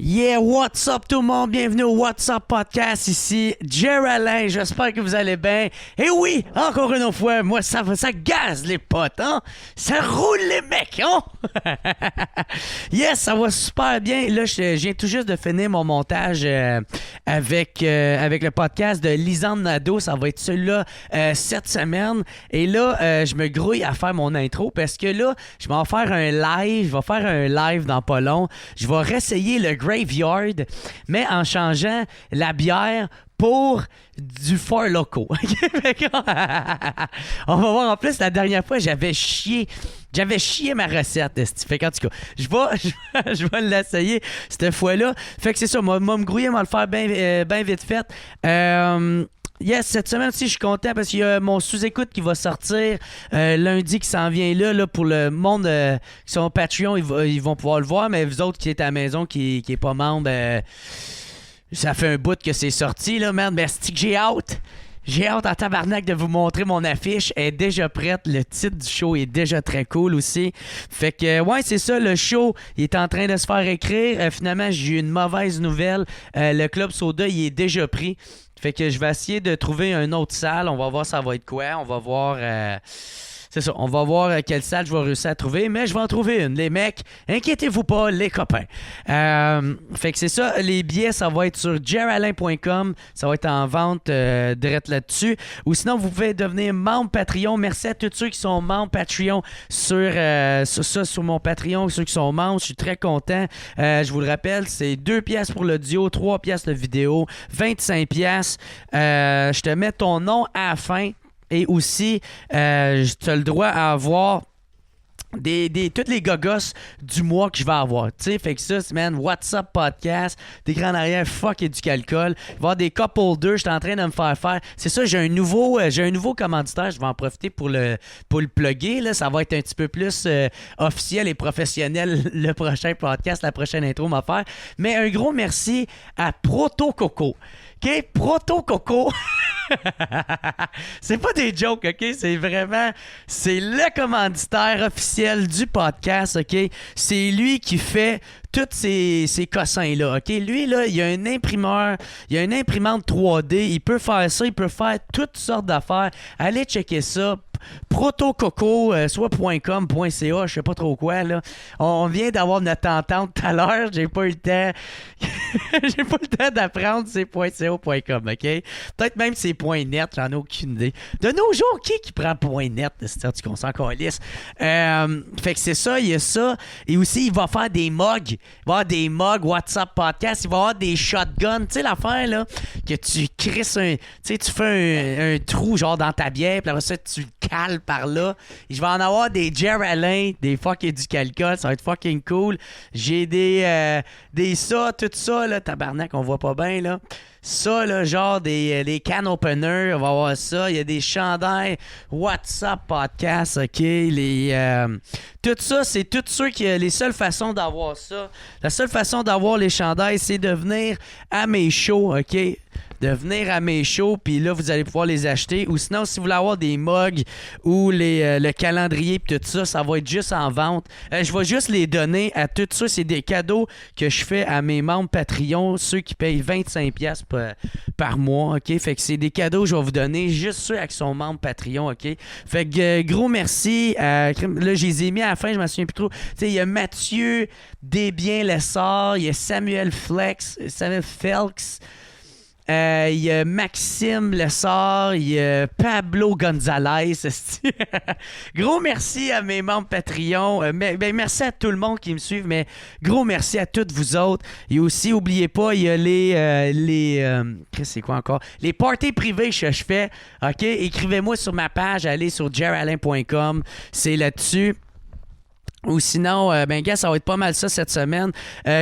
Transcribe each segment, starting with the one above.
Yeah, what's up tout le monde? Bienvenue au What's Up Podcast, ici Jer Alain, j'espère que vous allez bien. Et oui, encore une fois, moi ça gaze les potes, hein? Ça roule les mecs, hein? Yes, ça va super bien. Là, je viens tout juste de finir mon montage avec le podcast de Lisanne Nadeau. Ça va être celui-là cette semaine. Et là, je me grouille à faire mon intro parce que là, je vais faire un live dans pas long. Je vais réessayer le Graveyard, mais en changeant la bière pour du Four Loko. On va voir. En plus, la dernière fois, j'avais chié ma recette. Fait qu'en tout cas, je vais l'essayer cette fois-là. Fait que c'est ça, moi me grouiller, moi le faire bien vite fait. Yes, cette semaine aussi, je suis content parce qu'il y a mon sous-écoute qui va sortir lundi qui s'en vient là pour le monde qui sont Patreon, ils vont pouvoir le voir, mais vous autres qui êtes à la maison, qui est pas membre, ça fait un bout que c'est sorti, là, man. Mais c'est que j'ai hâte. J'ai hâte en tabarnak de vous montrer mon affiche. Elle est déjà prête. Le titre du show est déjà très cool aussi. Fait que, ouais, c'est ça. Le show, il est en train de se faire écrire. Finalement, j'ai eu une mauvaise nouvelle. Le Club Soda, il est déjà pris. Fait que je vais essayer de trouver une autre salle. On va voir ça va être quoi. On va voir... c'est ça, on va voir quelle salle je vais réussir à trouver, mais je vais en trouver une. Les mecs, inquiétez-vous pas, les copains. Fait que c'est ça, les billets, ça va être sur jeralain.com. Ça va être en vente direct là-dessus. Ou sinon, vous pouvez devenir membre Patreon. Merci à tous ceux qui sont membres Patreon sur mon Patreon. Ceux qui sont membres, je suis très content. Je vous le rappelle, c'est 2 piastres pour l'audio, 3 piastres de vidéo, 25 piastres. Je te mets ton nom à la fin. Et aussi, tu as le droit à avoir toutes les gogos du mois que je vais avoir. Tu sais, fait que ça, c'est, man, What's Up Podcast, des grands arrière, fuck et du calcul. Il va y avoir des cup holders, je suis en train de me faire. C'est ça, j'ai un nouveau commanditaire, je vais en profiter pour le plugger. Là. Ça va être un petit peu plus officiel et professionnel le prochain podcast, la prochaine intro m'a faire. Mais un gros merci à Proto Coco. OK? Proto Coco. C'est pas des jokes, OK? C'est le commanditaire officiel du podcast, OK? C'est lui qui fait tous ces cossins-là, OK? Lui, là, il a un imprimeur, il a une imprimante 3D, il peut faire ça, il peut faire toutes sortes d'affaires. Allez checker ça. Protococo, soit .com, .ca, je sais pas trop quoi, là. On vient d'avoir notre entente tout à l'heure, j'ai pas eu le temps. J'ai pas le temps d'apprendre c'est .ca, .com, OK? Peut-être même c'est .net, j'en ai aucune idée. De nos jours, qui prend .net? C'est-à-dire qu'on s'en calisse. Fait que c'est ça, il y a ça. Et aussi, il va faire des mugs. Il va avoir des mugs WhatsApp Podcast. Il va avoir des shotguns. Tu sais, l'affaire, là, que tu crisses tu sais, tu fais un trou, genre, dans ta bière, puis après ça, tu le cales par là. Et je vais en avoir des Jer Alain, des fuck et du calcul. Ça va être fucking cool. J'ai des ça, tout ça, là, tabarnak, on voit pas bien, là. Ça, là, genre des can openers, on va avoir ça. Il y a des chandails, WhatsApp Podcast, OK? Tout ça, c'est tout ceux qui... Les seules façons d'avoir ça. La seule façon d'avoir les chandails, c'est de venir à mes shows, OK? De venir à mes shows, puis là, vous allez pouvoir les acheter. Ou sinon, si vous voulez avoir des mugs ou le calendrier puis tout ça, ça va être juste en vente. Je vais juste les donner à tout ça. C'est des cadeaux que je fais à mes membres Patreon, ceux qui payent 25$ par mois, OK? Fait que c'est des cadeaux que je vais vous donner, juste ceux qui sont membres Patreon, OK? Fait que gros merci. Là, je les ai mis à la fin, je m'en souviens plus trop. Tu sais, il y a Mathieu Desbiens-Lessard, il y a Samuel Felix, il y a Maxime Lessard, il y a Pablo Gonzalez. Gros merci à mes membres Patreon. Merci à tout le monde qui me suit, mais gros merci à toutes vous autres. Et aussi, n'oubliez pas, il y a c'est quoi encore? Les parties privées que je fais. OK? Écrivez-moi sur ma page, allez sur jeralain.com. C'est là-dessus. Ou sinon, gars, ça va être pas mal ça cette semaine.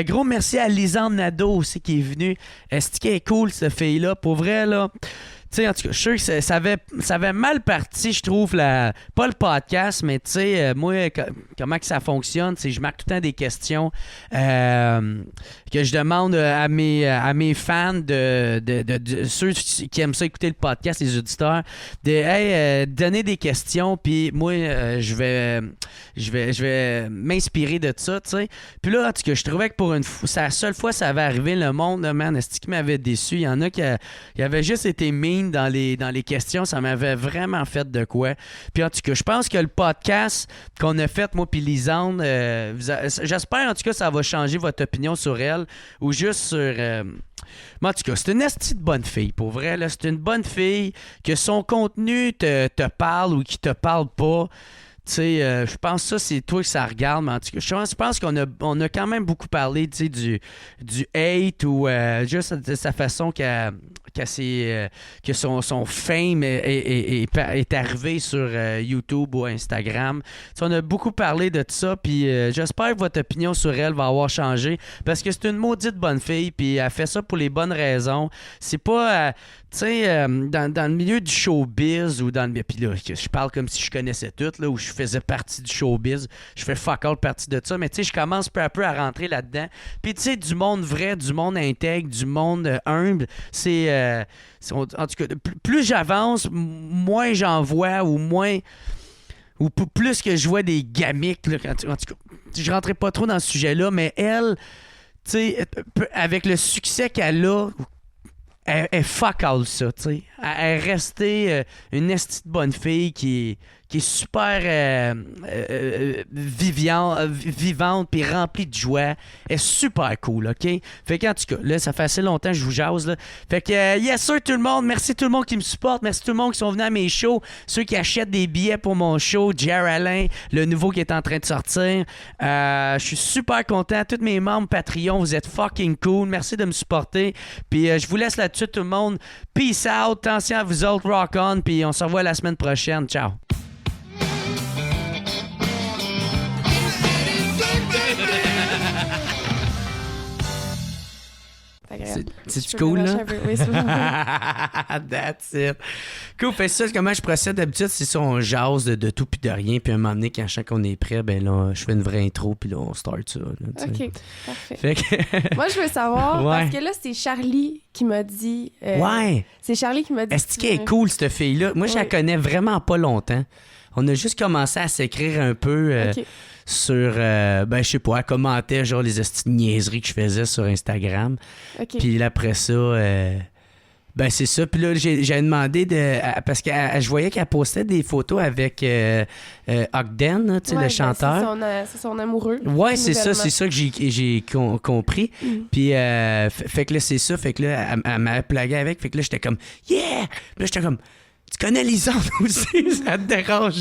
Gros merci à Lisanne Nadeau aussi qui est venue. Est-ce qu'elle est cool, cette fille-là? Pour vrai, là, sais, en tout cas, je suis sûr que ça avait mal parti, je trouve, pas le podcast, mais tu sais, moi, comment que ça fonctionne, c'est je marque tout le temps des questions que je demande à mes fans, de ceux qui aiment ça écouter le podcast, les auditeurs, donner des questions, puis moi, je vais m'inspirer de ça, tu sais. Puis là, en tout cas, je trouvais que pour une fois, c'est la seule fois que ça avait arrivé, le monde, là, man, est-ce qui m'avait déçu? Il y en a qui avaient juste été mean dans les questions, ça m'avait vraiment fait de quoi. Puis en tout cas, je pense que le podcast qu'on a fait, moi puis Lisande, j'espère en tout cas que ça va changer votre opinion sur elle, ou juste sur... Mais en tout cas, c'est une esti de bonne fille, pour vrai. Là, c'est une bonne fille, que son contenu te parle ou qui te parle pas. Tu sais, je pense que ça, c'est toi que ça regarde, mais en tout cas, je pense qu'on a quand même beaucoup parlé, tu sais, du hate ou juste de sa façon que son fame est arrivé sur YouTube ou Instagram. Tu sais, on a beaucoup parlé de ça, puis j'espère que votre opinion sur elle va avoir changé, parce que c'est une maudite bonne fille, puis elle fait ça pour les bonnes raisons. C'est pas... tu sais, dans le milieu du showbiz ou dans le... Puis là, je parle comme si je connaissais tout, là, où je faisais partie du showbiz. Je fais fuck all partie de ça, mais tu sais, je commence peu à peu à rentrer là-dedans. Puis tu sais, du monde vrai, du monde intègre, du monde humble, c'est... en tout cas, plus j'avance, moins j'en vois ou moins... Ou plus que je vois des gamiques, là, en tout cas, je rentrais pas trop dans ce sujet-là, mais elle, tu sais, avec le succès qu'elle a... Elle est fuck all ça, tu sais. Elle est restée une esti de bonne fille qui est super vivante puis remplie de joie. Elle est super cool, OK? Fait qu'en tout cas, là, ça fait assez longtemps que je vous jase, là. Fait que, yes sir, tout le monde. Merci tout le monde qui me supporte. Merci tout le monde qui sont venus à mes shows. Ceux qui achètent des billets pour mon show. Jer Alain, le nouveau qui est en train de sortir. Je suis super content. Tous mes membres Patreon, vous êtes fucking cool. Merci de me supporter. Puis je vous laisse là-dessus, tout le monde. Peace out. Attention à vous autres. Rock on. Puis on se revoit la semaine prochaine. Ciao. C'est cool, là? Oui, c'est That's it. Cool, fait ça, comment je procède d'habitude, c'est ça, on jase de tout puis de rien, puis à un moment donné, quand je sens qu'on est prêt, ben là, je fais une vraie intro, puis là, on start ça. Là, OK, parfait. Fait que... Moi, je veux savoir, ouais. parce que là, c'est Charlie qui m'a dit... ouais! C'est Charlie qui m'a dit... Est-ce qu'elle est cool, cette fille-là? Moi, je la connais vraiment pas longtemps. On a juste commencé à s'écrire un peu... OK. Sur, ben, je sais pas, elle commentait genre les esti de niaiseries que je faisais sur Instagram. OK. Puis là, après ça, ben, c'est ça. Puis là, j'ai demandé parce que je voyais qu'elle postait des photos avec Ogden, tu sais, le chanteur. C'est son amoureux. Ouais, c'est ça que j'ai compris. Puis, fait que là, c'est ça. Fait que là, elle m'avait plagué avec. Fait que là, j'étais comme, yeah! Puis là, j'étais comme, tu connais Lisande aussi, ça te dérange.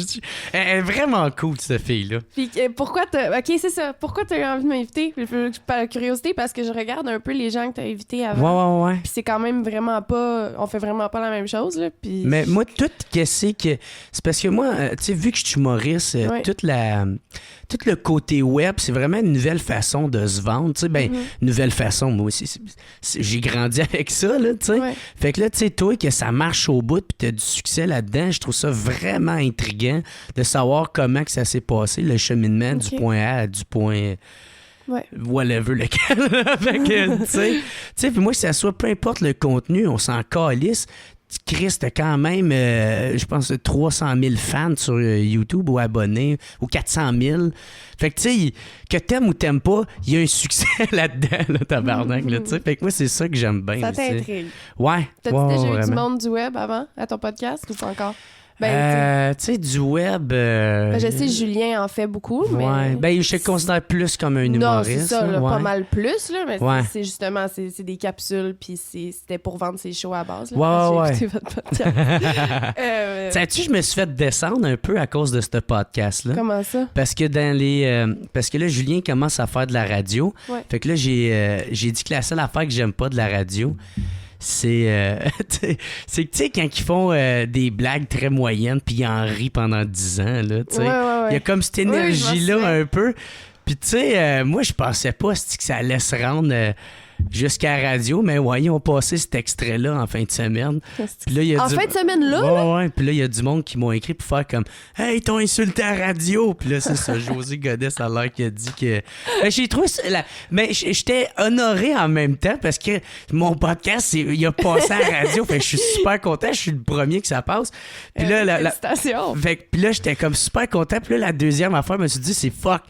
Elle est vraiment cool, cette fille-là. Puis pourquoi t'as... OK, c'est ça. Pourquoi t'as eu envie de m'inviter? Par curiosité, parce que je regarde un peu les gens que t'as invités avant. Ouais. Puis c'est quand même vraiment pas... On fait vraiment pas la même chose, là. Puis... Mais moi, tout qu'est-ce que... C'est parce que moi, tu sais, vu que je suis humoriste, tout le côté web, c'est vraiment une nouvelle façon de se vendre. Tu sais, ben, nouvelle façon, moi aussi. J'ai grandi avec ça, là, tu sais. Ouais. Fait que là, tu sais, toi, que ça marche au bout, puis t'as du succès là-dedans, je trouve ça vraiment intriguant de savoir comment que ça s'est passé, le cheminement du point A à du point... Ouais. Whatever lequel. Fait que, tu sais, puis moi, que ça soit peu importe le contenu, on s'en calisse. Chris, t'as quand même, je pense, 300 000 fans sur YouTube ou abonnés, ou 400 000. Fait que, tu sais, que t'aimes ou t'aimes pas, il y a un succès là-dedans, là, tabarnak, là, tu sais. Fait que moi, c'est ça que j'aime bien. Ça t'intrigue. Ouais. T'as-tu déjà eu vraiment du monde du web avant, à ton podcast, ou pas encore? Ben, tu sais, du web... Ben, je sais, Julien en fait beaucoup, mais... Ouais, ben, je te considère plus comme un humoriste. Non, c'est ça, là, ouais. pas mal plus, là, mais ouais. c'est justement, c'est des capsules, puis c'était pour vendre ses shows à base, là, ouais. j'ai écouté votre podcast. Sais-tu, je me suis fait descendre un peu à cause de ce podcast-là. Comment ça? Parce que parce que là, Julien commence à faire de la radio. Ouais. Fait que là, j'ai dit que la seule affaire que j'aime pas de la radio, c'est que, tu sais, quand ils font des blagues très moyennes puis ils en rient pendant 10 ans, là, tu sais. Ouais. Il y a comme cette énergie-là un peu. Puis tu sais, moi, je pensais pas que ça allait se rendre jusqu'à la radio, mais ouais, ils ont passé cet extrait-là en fin de semaine. Puis là, il y a fin de semaine, là? Ouais. Puis là, il y a du monde qui m'ont écrit pour faire comme « Hey, t'ont insulté à la radio! » Puis là, c'est ça, José Godet, ça a l'air qu'il a dit que... j'ai trouvé ça... Mais j'étais honoré en même temps parce que mon podcast, il a passé à la radio. Fait que je suis super content. Je suis le premier que ça passe. Puis là, félicitations! Puis là, j'étais comme super content. Puis là, la deuxième affaire, je me suis dit, c'est fuck.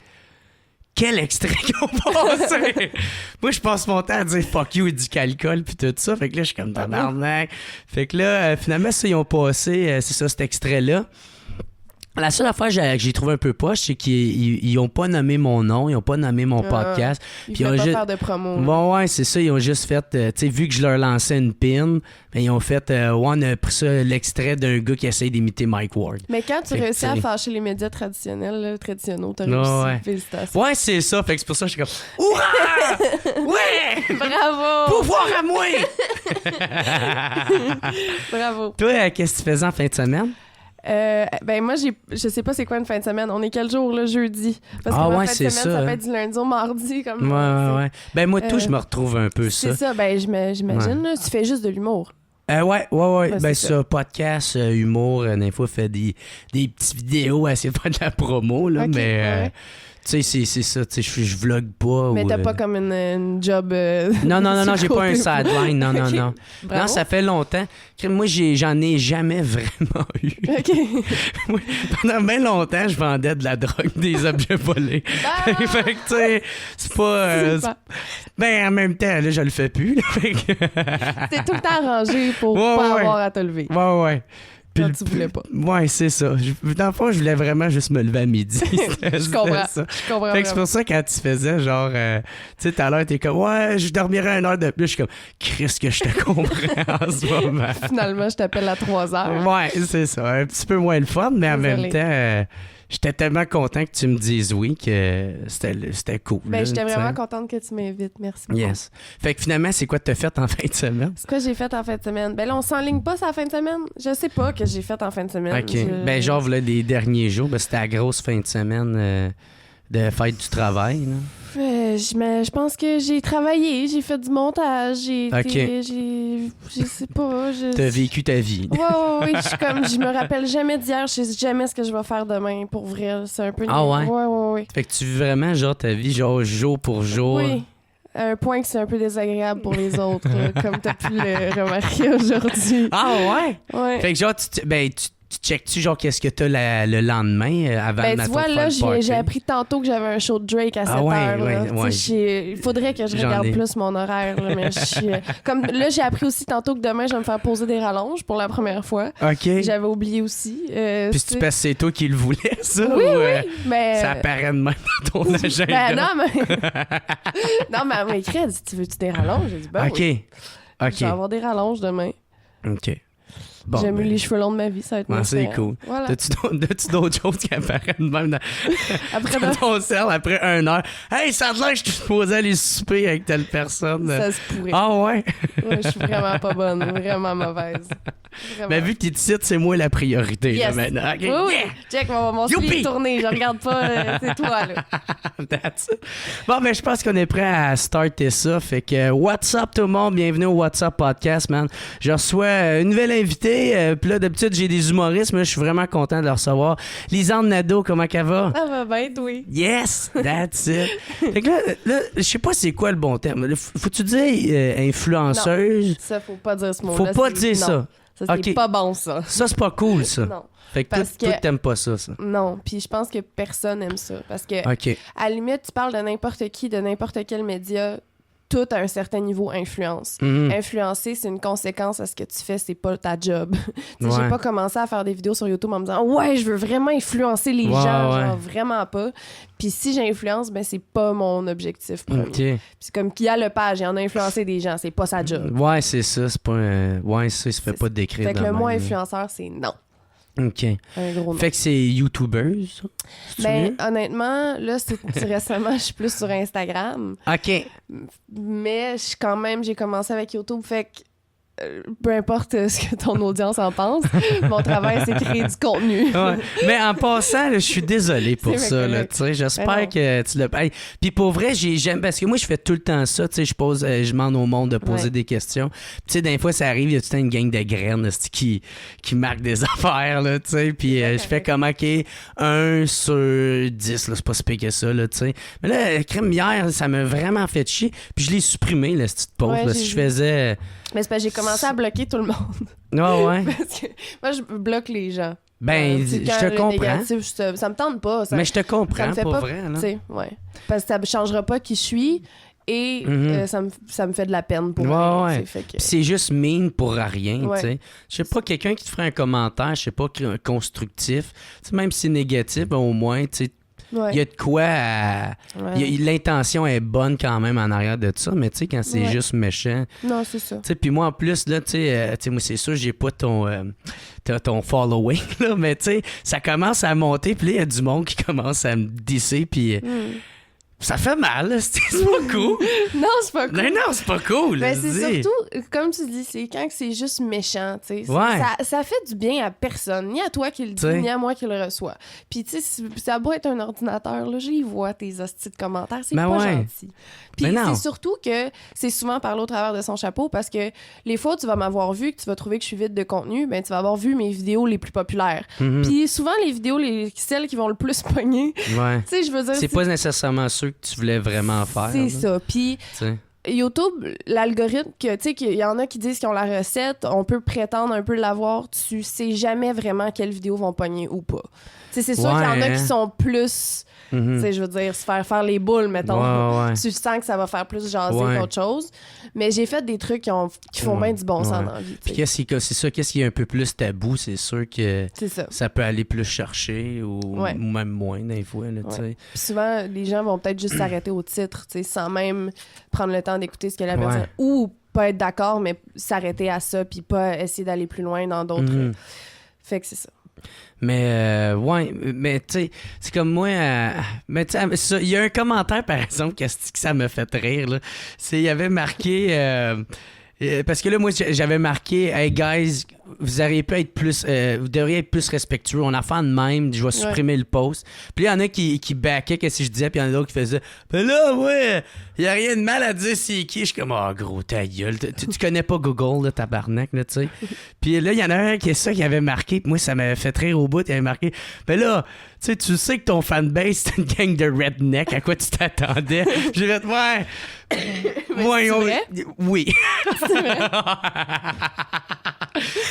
Quel extrait qu'ils ont passé! Moi, je passe mon temps à dire fuck you et du calcul puis tout ça. Fait que là, je suis comme tabarnak. Fait que là, finalement, ça, ils ont passé, c'est ça, cet extrait-là. La seule affaire que j'ai trouvé un peu poche, c'est qu'ils ont pas nommé mon nom, ils ont pas nommé mon podcast. Ils voulaient pas faire de promo. Bon, ouais, c'est ça. Ils ont juste fait, tu sais, vu que je leur lançais une pin, ben, ils ont fait, on a pris ça, l'extrait d'un gars qui essaye d'imiter Mike Ward. Mais quand tu réussis à fâcher les médias traditionnels, t'as réussi. Félicitations. Ouais, c'est ça. Fait que c'est pour ça que je suis comme, ouah! Ouais! Bravo! Pouvoir à moi! Bravo. Toi, qu'est-ce que tu faisais en fin de semaine? Ben moi, je sais pas c'est quoi une fin de semaine. On est quel jour, là? Jeudi. Parce que ma fin de semaine, ça peut être du lundi au mardi. Comme ouais. Ben moi, tout, je me retrouve un peu ça. C'est ça, ben j'imagine. Là, tu fais juste de l'humour. Ouais. Ben ça, podcast, humour, des fois, fait des petites vidéos, essayer de faire de la promo, là, okay, mais... Tu sais, c'est ça, tu sais, je vlog pas. Mais t'as pas comme une job... Non, j'ai pas un sideline, non. Bravo. Non, ça fait longtemps. Moi, j'en ai jamais vraiment eu. OK. Pendant bien longtemps, je vendais de la drogue, des objets volés. Fait que, tu sais, c'est pas... ben, en même temps, là, je le fais plus. T'es tout le temps arrangé pour pas avoir à te lever. Ouais. Quand tu voulais pas. Ouais, c'est ça. Dans le fond, je voulais vraiment juste me lever à midi. Je comprends. Je comprends. Fait que c'est pour ça, quand tu faisais genre, tu sais, tout à l'heure, t'es comme, ouais, je dormirai 1 heure de plus. Je suis comme, Christ, que je te comprends en ce moment. Finalement, je t'appelle à 3 heures. Ouais, c'est ça. Un petit peu moins le fun, mais en même temps, j'étais tellement content que tu me dises oui que c'était cool. Ben, j'étais vraiment contente que tu m'invites. Merci beaucoup. Yes. Fait que finalement, c'est quoi que t'as fait en fin de semaine? C'est quoi j'ai fait en fin de semaine? Ben là, on s'enligne pas sa fin de semaine. Je sais pas que j'ai fait en fin de semaine. OK. Ben, genre, là, les derniers jours, ben, c'était la grosse fin de semaine de fête du travail, là. Je pense que j'ai travaillé, j'ai fait du montage, je sais pas. T'as vécu ta vie. Ouais, je me rappelle jamais d'hier, je sais jamais ce que je vais faire demain, pour vrai. C'est un peu... Ah ouais? Ouais. Fait que tu vis vraiment, genre, ta vie, genre, jour pour jour. Oui. À un point que c'est un peu désagréable pour les autres, comme t'as pu le remarquer aujourd'hui. Ah ouais? Ouais. Fait que genre, tu checkes-tu genre qu'est-ce que t'as le lendemain avant ben, de tu vois, là, j'ai appris tantôt que j'avais un show de Drake à 7 heures. Ouais. Il faudrait que je regarde plus mon horaire. Là, mais comme là, j'ai appris aussi tantôt que demain, je vais me faire poser des rallonges pour la première fois. OK. J'avais oublié aussi. Puis tu penses que c'est toi qui le voulais, ça? Oui, mais... Ça apparaît de même dans ton agenda. Ben non, mais elle m'a écrit, elle dit, tu veux-tu des rallonges? J'ai dit, ben OK. oui. OK. Je vais avoir des rallonges demain. OK. Bon, j'aime les cheveux longs de ma vie, ça va être c'est cool. Voilà. T'as-tu d'autres choses qui apparaissent de même dans ton cercle après 1 heure? Hey, ça a l'air que je suis supposé aller souper avec telle personne. Ça se pourrait. Ah ouais? Ouais, je suis vraiment pas bonne, vraiment mauvaise. Vraiment. Mais vu qu'il te cite, c'est moi la priorité yes. là, maintenant. Okay. Oui. Check, mon suivi tourné, je regarde pas, c'est toi là. That's it. Bon, mais je pense qu'on est prêt à starter ça. Fait que what's up tout le monde? Bienvenue au What's Up Podcast, man. Je reçois une nouvelle invitée. Puis là, d'habitude, j'ai des humoristes, mais je suis vraiment content de le recevoir. Lisanne Nadeau, comment qu'elle va? Ça va bien, oui. Yes, that's it. Fait que là, je sais pas c'est quoi le bon terme. Faut-tu dire influenceuse? Non, ça, faut pas dire ce mot-là. Faut pas dire ça. Ça, c'est pas bon, ça. Ça, c'est pas cool, ça. Non. Fait que toi, t'aimes pas ça. Non, puis je pense que personne aime ça. Parce que, à la limite, tu parles de n'importe qui, de n'importe quel média, tout à un certain niveau influence. Influencer, c'est une conséquence à ce que tu fais, c'est pas ta job. J'ai pas commencé à faire des vidéos sur YouTube en me disant « Ouais, je veux vraiment influencer les gens. » Genre, vraiment pas. Puis si j'influence, ben c'est pas mon objectif premier. C'est comme qu'il y a le page, il en a influencé des gens, c'est pas sa job. Ouais, c'est ça. C'est pas ça se fait pas décrire. Fait que le mot influenceur, c'est non. OK. Un gros nom. Fait que c'est YouTubeuse, ça? Ben, honnêtement, là, récemment, je suis plus sur Instagram. OK. Mais j'ai commencé avec YouTube, fait que peu importe ce que ton audience en pense, mon travail, c'est créer du contenu. Ouais. Mais en passant, là, je suis désolé pour ça. Là, j'espère que tu le... Hey, puis pour vrai, j'aime... Parce que moi, je fais tout le temps ça. Je demande au monde de poser des questions. Puis des fois, ça arrive, il y a tout le temps une gang de graines qui marquent des affaires. Là, puis je fais comme, OK, 1 sur 10, là, c'est pas si pire que ça. Là, mais là, crème hier, ça m'a vraiment fait chier. Puis je l'ai supprimé, là, cette petite pause. Si je faisais... Mais c'est parce que j'ai commencé à bloquer tout le monde. Ouais. Parce que moi, je bloque les gens. Ben, je te comprends. Négatif, ça me tente pas. Mais je te comprends, pour vrai. Ouais. Parce que ça ne changera pas qui je suis et ça me fait de la peine pour rien. Fait que... c'est juste mine pour rien. Je sais pas, quelqu'un qui te ferait un commentaire, je sais pas, constructif, même si c'est négatif, au moins, tu sais. Il y a de quoi l'intention est bonne quand même en arrière de ça, mais tu sais, quand c'est juste méchant. Non, c'est ça. Puis moi, en plus, là, tu sais, moi, c'est sûr, j'ai pas ton following, là, mais tu sais, ça commence à monter, puis là, il y a du monde qui commence à me disser, puis. Ça fait mal, c'est pas cool. Non, c'est pas cool. Non, c'est pas cool. Ben, c'est surtout, comme tu dis, c'est quand c'est juste méchant, tu sais. Ça fait du bien à personne, ni à toi qui le dis, ni à moi qui le reçois. Puis, tu sais, ça a beau être un ordinateur, là, je les vois, tes hosties de commentaires, c'est pas gentil. Puis, c'est surtout que c'est souvent parler au travers de son chapeau, parce que les fois où tu vas m'avoir vu, que tu vas trouver que je suis vide de contenu, ben, tu vas avoir vu mes vidéos les plus populaires. Puis, souvent, les vidéos, celles qui vont le plus pogner, tu sais, je veux dire... C'est pas nécessairement ceux que tu voulais vraiment faire. C'est ça. Puis YouTube, l'algorithme, tu sais, qu'il y en a qui disent qu'ils ont la recette, on peut prétendre un peu l'avoir, tu sais jamais vraiment quelles vidéos vont pogner ou pas. Tu sais, c'est sûr qu'il y en a qui sont plus... Tu sais, je veux dire, se faire les boules, mettons. Tu sens que ça va faire plus jaser qu'autre chose. Mais j'ai fait des trucs qui font bien du bon sens dans la vie. Puis c'est ça, qu'est-ce qui est un peu plus tabou, c'est sûr que ça peut aller plus chercher ou même moins des fois. Là, Puis souvent, les gens vont peut-être juste s'arrêter au titre, sans même prendre le temps d'écouter ce que la personne... Ou pas être d'accord, mais s'arrêter à ça puis pas essayer d'aller plus loin dans d'autres... Fait que c'est ça. Mais mais tu sais, c'est comme moi, mais tu sais, il y a un commentaire par exemple que ça me fait rire là. Il y avait marqué parce que là moi j'avais marqué hey guys, vous auriez pu être plus vous devriez être plus respectueux, on a fait de même, je vais supprimer le post. Puis il y en a qui backaient qu'est-ce que je disais, puis il y en a d'autres qui faisaient ben là ouais, il y a rien de mal à dire c'est qui. Je suis comme oh gros ta gueule, tu connais pas Google là, tabarnak là, tu sais. Puis là il y en a un qui avait marqué, puis moi ça m'avait fait rire au bout, il avait marqué ben là tu sais que ton fanbase c'est une gang de redneck, à quoi tu t'attendais? J'ai fait oui. C'est vrai?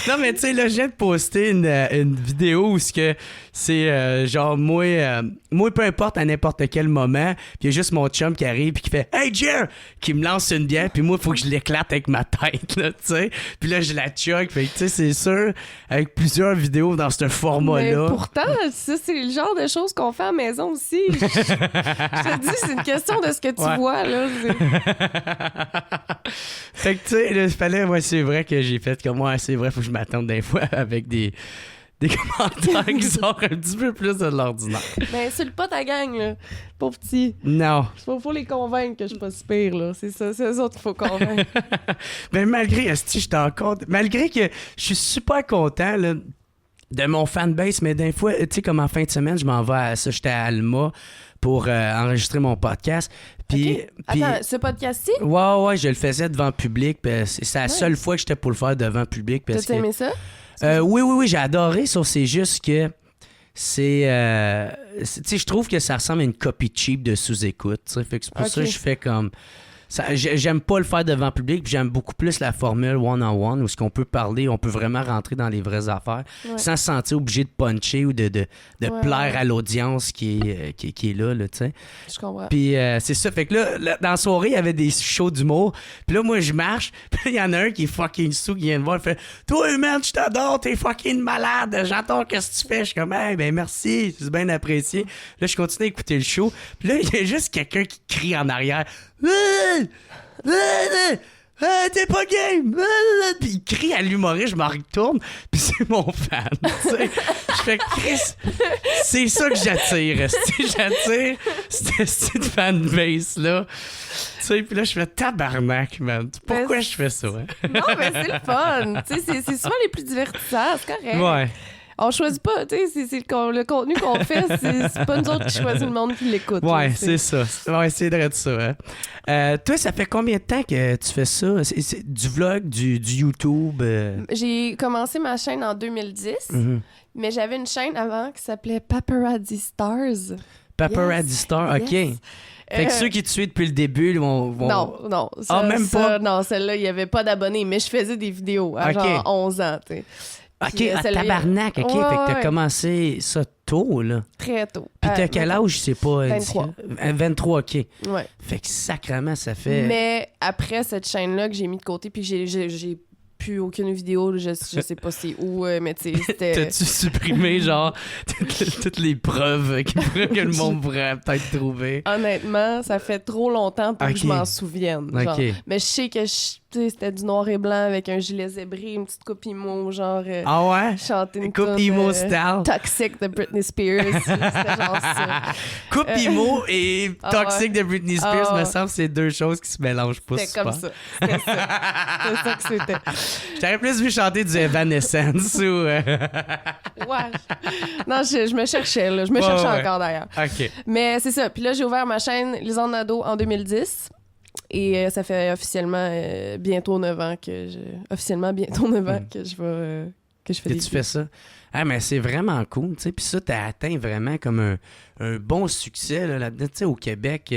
Non, mais tu sais, là, j'ai posté une vidéo où c'est genre moi, peu importe à n'importe quel moment, puis il y a juste mon chum qui arrive puis qui fait Hey Jer! Qui me lance une bière, puis moi, il faut que je l'éclate avec ma tête, là, tu sais. Puis là, je la chug. Fait que, tu sais, c'est sûr, avec plusieurs vidéos dans ce format-là. Mais pourtant, ça, c'est le genre de choses qu'on fait à la maison aussi. Je te dis, c'est une question de ce que tu vois, là. Fait que, tu sais, il fallait, c'est vrai que j'ai fait comme moi, c'est vrai, faut que je m'attende des fois avec des commentaires qui sortent un petit peu plus de l'ordinaire. Ben, c'est pas ta gang, là. Pauvre petit. Non. Faut les convaincre que je suis pas si pire, là. C'est ça, c'est eux autres qu'il faut convaincre. Ben, malgré que je suis super content, là, de mon fanbase, mais des fois, tu sais, comme en fin de semaine, je m'en vais j'étais à Alma pour enregistrer mon podcast. Puis, attends, ce podcast-ci? Ouais, je le faisais devant le public. C'est la seule fois que j'étais pour le faire devant le public. T'as aimé ça? Oui, j'ai adoré, sauf c'est juste que c'est... tu sais, je trouve que ça ressemble à une copie cheap de sous-écoute. Fait que c'est pour ça que je fais comme... j'aime pas le faire devant le public, puis j'aime beaucoup plus la formule one-on-one où ce qu'on peut parler, on peut vraiment rentrer dans les vraies affaires sans se sentir obligé de puncher ou de plaire à l'audience qui est là, tu sais. Je comprends. Puis c'est ça, fait que là, dans la soirée, il y avait des shows d'humour, puis là, moi, je marche, puis il y en a un qui est fucking sous, qui vient me voir, il fait « Toi, man, je t'adore, t'es fucking malade, j'entends qu'est-ce que tu fais. » Je suis comme « Hey, ben merci, c'est bien apprécié. » Là, je continue à écouter le show, puis là, il y a juste quelqu'un qui crie en arrière. T'es pas game! Puis il crie à l'humoriste, je me retourne, puis c'est mon fan. T'sais. Je fais Chris, c'est ça que j'attire. J'attire cette fanbase-là. Puis là, je fais tabarnak, man. Pourquoi je fais ça? Hein? Non, mais c'est le fun. C'est souvent les plus divertissants, c'est correct. Ouais. On choisit pas, tu sais, c'est le contenu qu'on fait, c'est pas nous autres qui choisissons le monde qui l'écoute. Ouais, c'est ça. Ouais, c'est vrai de ça. Hein? Toi, ça fait combien de temps que tu fais ça? C'est du vlog, du YouTube? J'ai commencé ma chaîne en 2010, mais j'avais une chaîne avant qui s'appelait Paparazzi Stars. Paparazzi Stars, OK. Yes. Fait que ceux qui te suivent depuis le début vont... Non. Ça, même pas? Non, celle-là, il n'y avait pas d'abonnés, mais je faisais des vidéos à genre 11 ans, tu sais. OK, tabarnak, OK. Fait que t'as commencé ça tôt, là. Très tôt. Puis t'as quel âge, je sais pas? 23. 23, OK. Ouais. Fait que sacrément, ça fait... Mais après cette chaîne-là que j'ai mis de côté, puis j'ai plus aucune vidéo, je sais pas c'est où, mais tu sais, c'était... T'as-tu supprimé, genre, toutes les preuves que le monde pourrait peut-être trouver? Honnêtement, ça fait trop longtemps pour que je m'en souvienne. Genre. Mais je sais que c'était du noir et blanc avec un gilet zébré, une petite coupe emo, genre... ah ouais? Chanter une coupe emo style. Toxic de Britney Spears. C'était genre ça. Coupe emo et toxic de Britney Spears, me semble c'est deux choses qui se mélangent pas super. C'était comme ça. C'était ça que c'était. J'aurais plus vu chanter du Evanescence ou... Ouais. Non, je me cherchais, là. Je me cherchais encore, d'ailleurs. OK. Mais c'est ça. Puis là, j'ai ouvert ma chaîne Les Ondes d'ado en 2010. Et ça fait officiellement bientôt 9 ans que je... Officiellement, bientôt 9 ans que je vais... que je fais des vidéos. Tu fais ça. Ah, mais c'est vraiment cool, tu sais. Puis ça, t'as atteint vraiment comme un bon succès là-dedans. Tu sais, au Québec...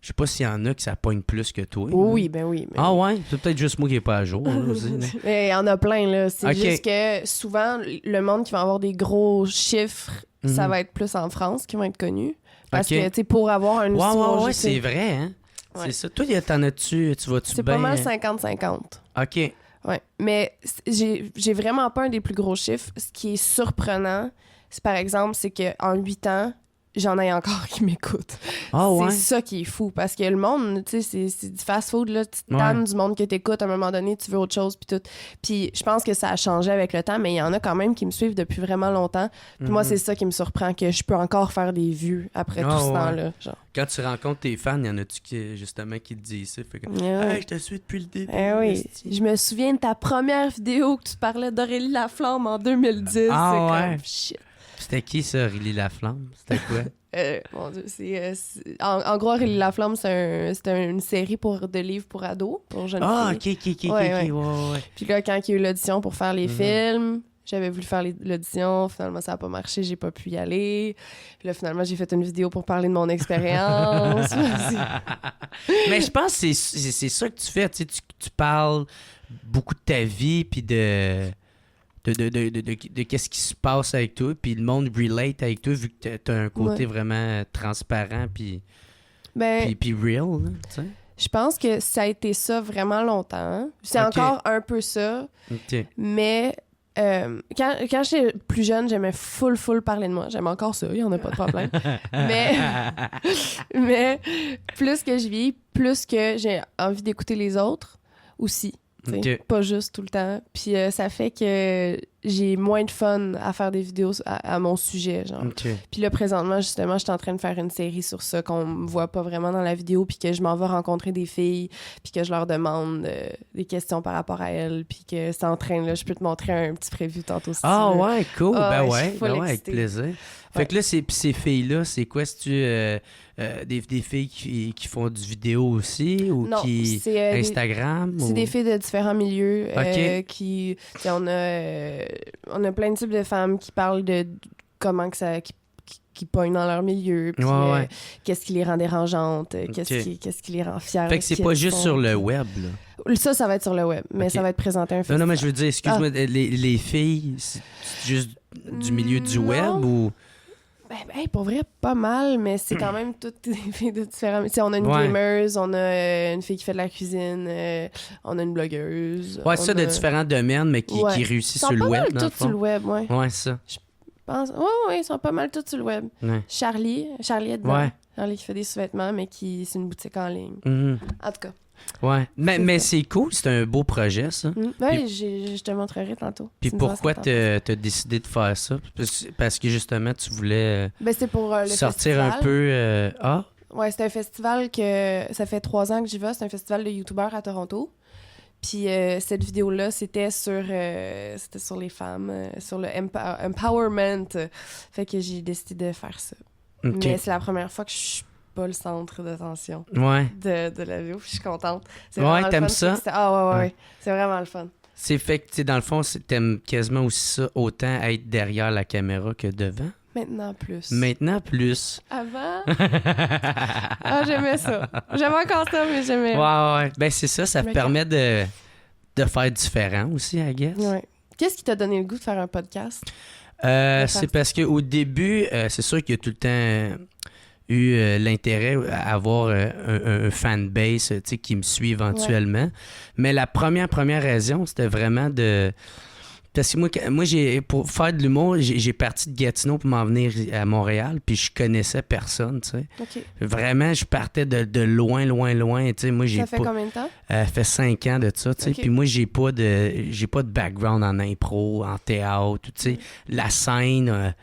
je sais pas s'il y en a qui ça pogne plus que toi. Oui, ben oui. Ah ouais? C'est peut-être juste moi qui n'est pas à jour. Là, aussi, mais il y en a plein, là. C'est juste que souvent, le monde qui va avoir des gros chiffres, ça va être plus en France qui vont être connus. Parce que, tu sais, pour avoir un... Ouais, c'est vrai, hein? Ouais. C'est ça. Toi, t'en as-tu... Tu vas-tu c'est bien... pas mal 50-50. OK. Ouais. Mais j'ai vraiment pas un des plus gros chiffres. Ce qui est surprenant, c'est par exemple, c'est qu'en 8 ans, j'en ai encore qui m'écoutent. C'est ça qui est fou. Parce que le monde, tu sais, c'est du fast-food, là. Tu te tannes du monde que t'écoutes. À un moment donné, tu veux autre chose, puis tout. Puis je pense que ça a changé avec le temps, mais il y en a quand même qui me suivent depuis vraiment longtemps. Puis moi, c'est ça qui me surprend, que je peux encore faire des vues après tout ce temps-là. Genre. Quand tu rencontres tes fans, il y en a-tu qui, justement, qui te disent ça? Fait que, hey, je te suis depuis le début. Oui. Je me souviens de ta première vidéo que tu parlais d'Aurélie Laflamme en 2010. Ah c'est ouais? Comme, shit. C'était qui, ça, Aurélie Laflamme? C'était quoi? Mon Dieu, en gros, Aurélie Laflamme, c'était une série de livres pour ados, pour jeunes filles. OK. Ouais. Puis là, quand il y a eu l'audition pour faire les films, j'avais voulu faire l'audition. Finalement, ça n'a pas marché, j'ai pas pu y aller. Puis là, finalement, j'ai fait une vidéo pour parler de mon expérience. Mais je pense que c'est ça que tu fais. Tu parles beaucoup de ta vie, puis de qu'est-ce qui se passe avec toi, puis le monde relate avec toi, vu que t'as un côté vraiment transparent, puis real, tu sais. Je pense que ça a été ça vraiment longtemps. C'est encore un peu ça. Mais quand j'étais plus jeune, j'aimais full parler de moi. J'aime encore ça, il n'y en a pas de problème. mais plus que je vis, plus que j'ai envie d'écouter les autres aussi. Pas juste tout le temps. Puis ça fait que j'ai moins de fun à faire des vidéos à mon sujet, genre. Puis là, présentement, justement, je suis en train de faire une série sur ça qu'on me voit pas vraiment dans la vidéo, puis que je m'en vais rencontrer des filles, puis que je leur demande des questions par rapport à elles, puis que c'est en train, là, je peux te montrer un petit prévu tantôt. Si ah ouais, cool. Ouais, avec plaisir. Fait que là, ces filles-là, c'est quoi? C'est-tu des filles qui font du vidéo aussi? Ou non, qui Instagram? C'est des filles de différents milieux. Qui... On a plein de types de femmes qui parlent de comment que ça... qui pognent dans leur milieu, puis qu'est-ce qui les rend dérangeantes, qu'est-ce qui les rend fiers. Fait que c'est pas juste sur le web, là. Ça va être sur le web, mais ça va être présenté un festival. Non, mais je veux dire, excuse-moi, les filles, c'est juste du milieu du web ou... pour vrai, pas mal, mais c'est quand même toutes des filles de différents... T'sais, on a une gameuse, on a une fille qui fait de la cuisine, on a une blogueuse. Ouais, ça, de différents domaines, mais qui réussissent sur le web, dans le fond. Ils sont pas mal toutes sur le web, Ouais, ça. Je pense... Ouais, ils sont pas mal toutes sur le web. Ouais. Charlie est dedans. Charlie qui fait des sous-vêtements, mais c'est une boutique en ligne. En tout cas. Ouais. Mais c'est cool, c'est un beau projet, ça. Oui, je te montrerai tantôt. Puis pourquoi t'as décidé de faire ça? Parce que justement, tu voulais c'est pour, le sortir festival. un peu... Ouais, c'est un festival que ça fait 3 ans que j'y vais. C'est un festival de youtubeurs à Toronto. Puis cette vidéo-là, c'était sur les femmes, sur le empowerment. Fait que j'ai décidé de faire ça. Okay. Mais c'est la première fois que je suis pas le centre d'attention de la vidéo. Puis je suis contente. C'est t'aimes ça? Ouais. C'est vraiment le fun. C'est fait que, dans le fond, t'aimes quasiment aussi ça, autant être derrière la caméra que devant? Maintenant plus. Avant? J'aimais ça. J'aimais encore ça, mais j'aimais. Ouais. Ben, c'est ça, ça te permet de faire différent aussi, I guess. Ouais. Qu'est-ce qui t'a donné le goût de faire un podcast? C'est parce qu'au début, c'est sûr qu'il y a tout le temps eu l'intérêt à avoir un fanbase qui me suit éventuellement. Ouais. Mais la première raison, c'était vraiment de... Parce que moi pour faire de l'humour, j'ai parti de Gatineau pour m'en venir à Montréal, puis je connaissais personne, tu sais. Okay. Vraiment, je partais de loin, tu sais. Moi, ça fait combien de temps? Ça fait 5 ans de ça, tu sais. Okay. Puis moi, j'ai pas de background en impro, en théâtre, tu sais. La scène...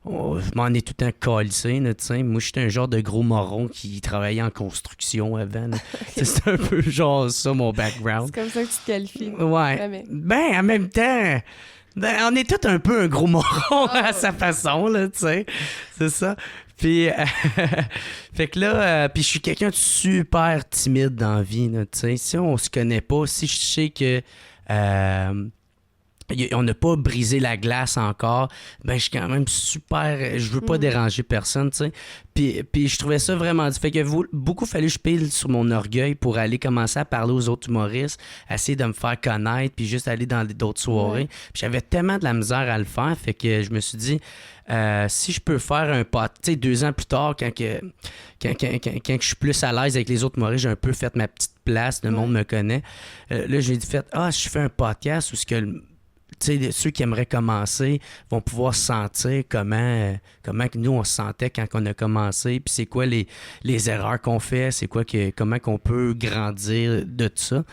je m'en ai tout le temps calissé, tu sais. Moi, j'étais un genre de gros moron qui travaillait en construction avant. C'est un peu genre ça, mon background. C'est comme ça que tu te qualifies. Ouais. Jamais. Ben, en même temps, on est tous un peu un gros moron à sa façon, là, tu sais. C'est ça. Puis, fait que là, puis je suis quelqu'un de super timide dans la vie, tu sais. Si on se connaît pas, si je sais que... on n'a pas brisé la glace encore, ben je suis quand même super... Je veux pas déranger personne, tu sais. Puis je trouvais ça vraiment... Fait que beaucoup fallu que je pile sur mon orgueil pour aller commencer à parler aux autres humoristes, essayer de me faire connaître, puis juste aller dans d'autres soirées. Ouais. Puis j'avais tellement de la misère à le faire, fait que je me suis dit... si je peux faire un pot, tu sais, 2 ans plus tard, quand je suis plus à l'aise avec les autres humoristes, j'ai un peu fait ma petite place, le monde me connaît. Là, j'ai dit, je fais un podcast où ce que... Tu sais, ceux qui aimeraient commencer vont pouvoir sentir comment nous, on se sentait quand on a commencé, puis c'est quoi les erreurs qu'on fait, c'est quoi comment qu'on peut grandir de tout ça.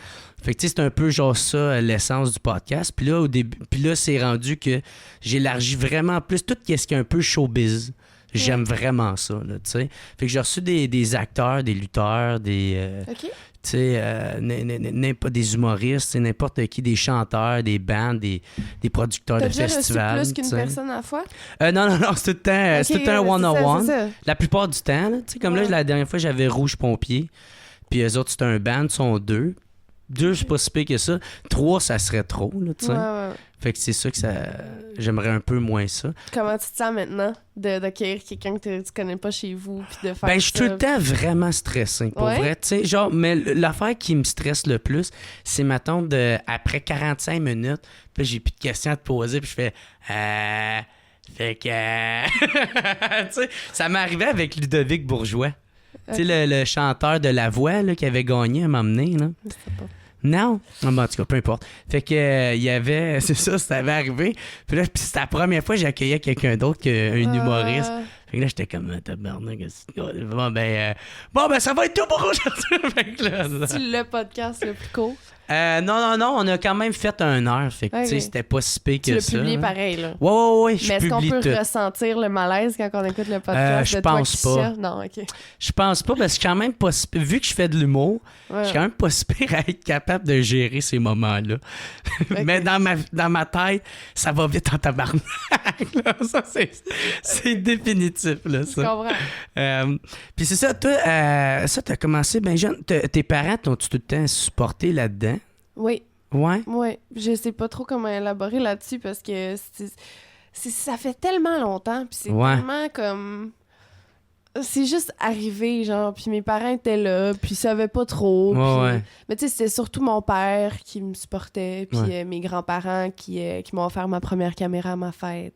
Fait que tu sais, c'est un peu genre ça, l'essence du podcast. Puis là, au début, c'est rendu que j'élargis vraiment plus tout ce qui est un peu showbiz. J'aime vraiment ça, là, tu sais. Fait que j'ai reçu des acteurs, des lutteurs, tu sais, des humoristes, n'importe qui, des chanteurs, des bands, des producteurs de festivals. T'as déjà reçu plus qu'une personne à la fois? Non, c'est tout le temps un one-on-one. La plupart du temps, tu sais, comme là, la dernière fois, j'avais Rouge Pompier, puis eux autres, c'était un band, sont 2. 2, c'est pas si pire que ça. 3, ça serait trop, là, tu sais. Ouais. Fait que c'est ça que j'aimerais un peu moins ça. Comment tu te sens maintenant d'accueillir quelqu'un que tu connais pas chez vous puis de faire Ben, je suis tout le temps vraiment stressé, pour vrai. Tu sais, genre, mais l'affaire qui me stresse le plus, c'est, mettons, après 45 minutes, puis j'ai plus de questions à te poser, puis je fais... Fait que... tu sais, ça m'est arrivé avec Ludovic Bourgeois. Okay. Tu sais, le chanteur de La Voix, là, qui avait gagné à m'emmener, là. Je sais pas. Non? En tout cas, peu importe. Fait que, il y avait... C'est ça avait arrivé. Puis là, c'était la première fois que j'accueillais quelqu'un d'autre qu'un humoriste. Fait que là, j'étais comme, tabarnak. Bon, ben, ça va être tout pour aujourd'hui. Fait que là, c'est le podcast le plus court. Non, on a quand même fait 1 heure. Fait que, tu sais, c'était pas si pire que ça. Tu l'as publié pareil, là. Ouais, je publie tout. Mais est-ce qu'on peut ressentir le malaise quand on écoute le podcast je pense pas. Non, OK. Je pense pas, parce que je suis quand même pas si pire. Vu que je fais de l'humour, je suis quand même pas si pire à être capable de gérer ces moments-là. Okay. Mais dans ma tête, ça va vite en tabarnak. Ça, c'est définitif, là, ça. Je comprends. Puis c'est ça, toi, t'as commencé bien jeune. Tes parents t'ont-tu tout le temps supporté là-dedans? Oui. Ouais? Oui. Je sais pas trop comment élaborer là-dessus parce que ça fait tellement longtemps, puis c'est tellement comme... C'est juste arrivé, genre, puis mes parents étaient là, puis ils savaient pas trop. Ouais. Mais tu sais, c'était surtout mon père qui me supportait, puis mes grands-parents qui m'ont offert ma première caméra à ma fête.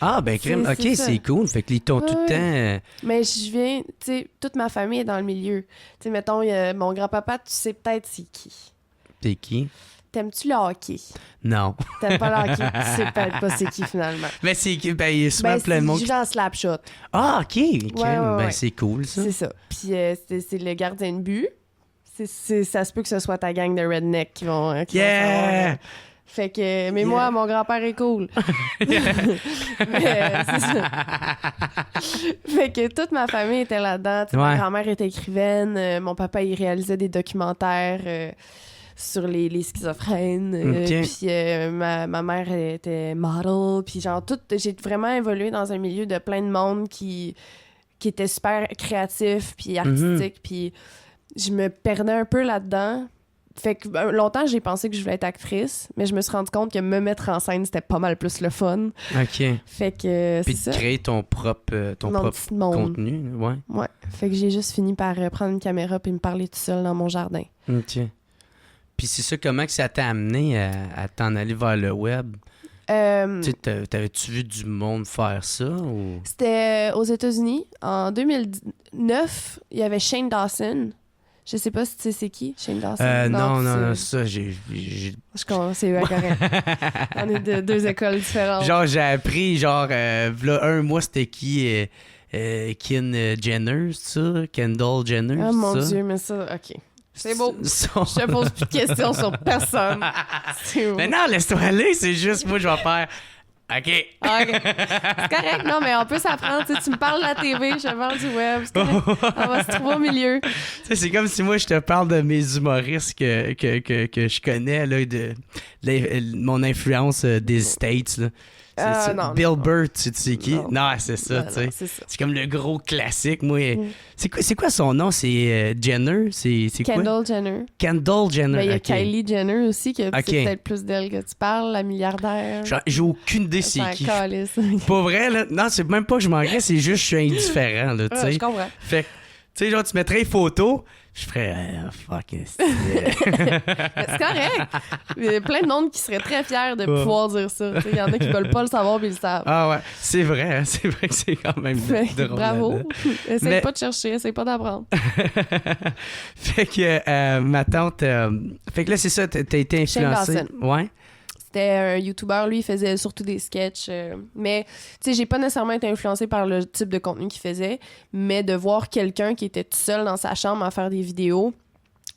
Ah, ben crème, ok, c'est cool. Fait qu'ils t'ont tout le temps... Mais je viens, tu sais, toute ma famille est dans le milieu. Tu sais, mettons, mon grand-papa, tu sais peut-être c'est qui. T'es qui? T'aimes-tu le hockey? Non. T'aimes pas le hockey? Tu sais peut-être pas c'est qui, finalement. Mais c'est qui? Ben, il y a souvent plein de monde. Je joue dans Slapshot. Ah, OK. Ouais. Ben, c'est cool, ça. C'est ça. Puis c'est le gardien de but. ça se peut que ce soit ta gang de redneck qui vont yeah! Fait que, mais moi, mon grand-père est cool. Mais, c'est ça. Fait que toute ma famille était là-dedans. Ma grand-mère était écrivaine, mon papa, il réalisait des documentaires sur les schizophrènes. Puis ma mère était model. Puis genre, j'ai vraiment évolué dans un milieu de plein de monde qui était super créatif puis artistique. Puis je me perdais un peu là-dedans. Fait que longtemps, j'ai pensé que je voulais être actrice, mais je me suis rendu compte que me mettre en scène, c'était pas mal plus le fun. OK. Fait que puis de créer ton propre contenu. Ouais. Fait que j'ai juste fini par prendre une caméra puis me parler tout seul dans mon jardin. OK. Puis c'est ça, comment que ça t'a amené à t'en aller vers le web? T'avais-tu vu du monde faire ça? Ou... C'était aux États-Unis. En 2009, il y avait Shane Dawson. Je sais pas si tu sais c'est qui, Shane Dawson. Non, ça, j'ai... Je commence, c'est correct. On est de deux écoles différentes. Genre, j'ai appris, là, un mois, c'était qui? Kendall Jenner, oh mon Dieu, mais ça, OK. C'est beau. Je te pose plus de questions sur personne. Mais non, laisse-toi aller, c'est juste moi, je vais faire... OK. C'est correct, non, mais on peut s'apprendre. Tu me parles de la TV, je te parle du web. On va se trouver au milieu. C'est comme si moi, je te parle de mes humoristes que je connais, là, de mon influence des States, là. Non, Bill Burr, tu sais qui? Non, c'est ça, tu sais. C'est comme le gros classique. Moi, c'est quoi son nom? C'est Jenner? C'est quoi? Kendall Jenner. Kendall Jenner. Ben, il y a Kylie Jenner aussi, que c'est peut-être plus d'elle que tu parles, la milliardaire. J'ai aucune idée c'est qui. Pas vrai, là? Non, c'est même pas que je m'en c'est juste que je suis indifférent, là, tu sais. Je comprends. Fait que, tu sais, genre, tu mettrais une photo, je ferais fuck, c'est correct. Il y a plein de monde qui serait très fiers de pouvoir dire ça. Il y en a qui veulent pas le savoir, mais ils le savent. Ah ouais, c'est vrai que c'est quand même drôle. Bravo. Essaye pas de chercher, essaye pas d'apprendre. Fait que ma tante... fait que là, c'est ça, t'as été influencée. Ouais. C'était un YouTuber, lui, il faisait surtout des sketchs. Mais, tu sais, j'ai pas nécessairement été influencée par le type de contenu qu'il faisait, mais de voir quelqu'un qui était tout seul dans sa chambre à faire des vidéos,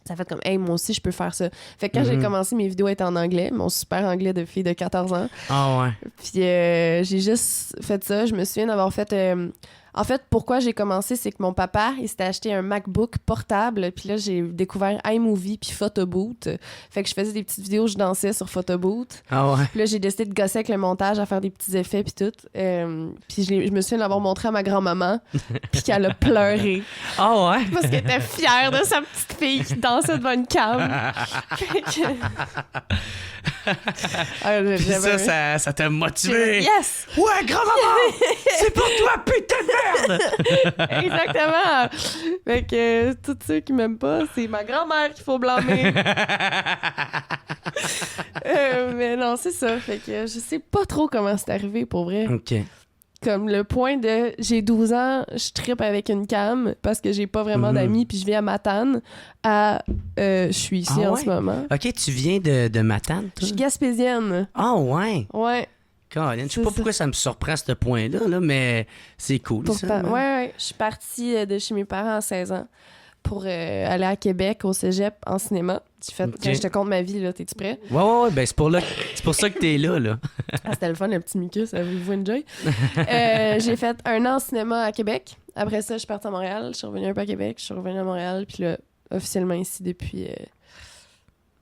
ça fait comme, hey, moi aussi, je peux faire ça. Fait que quand j'ai commencé, mes vidéos étaient en anglais, mon super anglais de fille de 14 ans. Ah ouais. Puis j'ai juste fait ça. Je me souviens d'avoir fait... En fait, pourquoi j'ai commencé, c'est que mon papa, il s'était acheté un MacBook portable, puis là, j'ai découvert iMovie puis Photoboot. Fait que je faisais des petites vidéos, je dansais sur Photoboot. Ah ouais. Puis là, j'ai décidé de gosser avec le montage, à faire des petits effets puis tout. Puis je me souviens de l'avoir montré à ma grand-maman, puis qu'elle a pleuré. Ah ouais? Parce qu'elle était fière de sa petite fille qui dansait devant une cam. Ça t'a motivé. Yes! Ouais, grand-maman! C'est pour toi, putain de merde! Exactement! Fait que tous ceux qui m'aiment pas, c'est ma grand-mère qu'il faut blâmer. Mais non, c'est ça. Fait que je sais pas trop comment c'est arrivé, pour vrai. OK. Comme le point de j'ai 12 ans, je trippe avec une cam parce que j'ai pas vraiment d'amis puis je vis à Matane je suis ici en ce moment. OK, tu viens de Matane, toi? Je suis gaspésienne. Ah ouais? Ouais. Colin, je sais pas pourquoi ça me surprend ce point-là, là, mais c'est cool. Ça, ouais. Je suis partie de chez mes parents à 16 ans pour aller à Québec au cégep en cinéma. Quand je te compte ma vie, là, t'es-tu prêt? Ouais, ben c'est pour ça que t'es là. C'était le fun, le petit Micus, avez-vous enjoy? J'ai fait 1 an en cinéma à Québec. Après ça, je suis partie à Montréal. Je suis revenue un peu à Québec. Je suis revenue à Montréal. Puis là, officiellement ici depuis...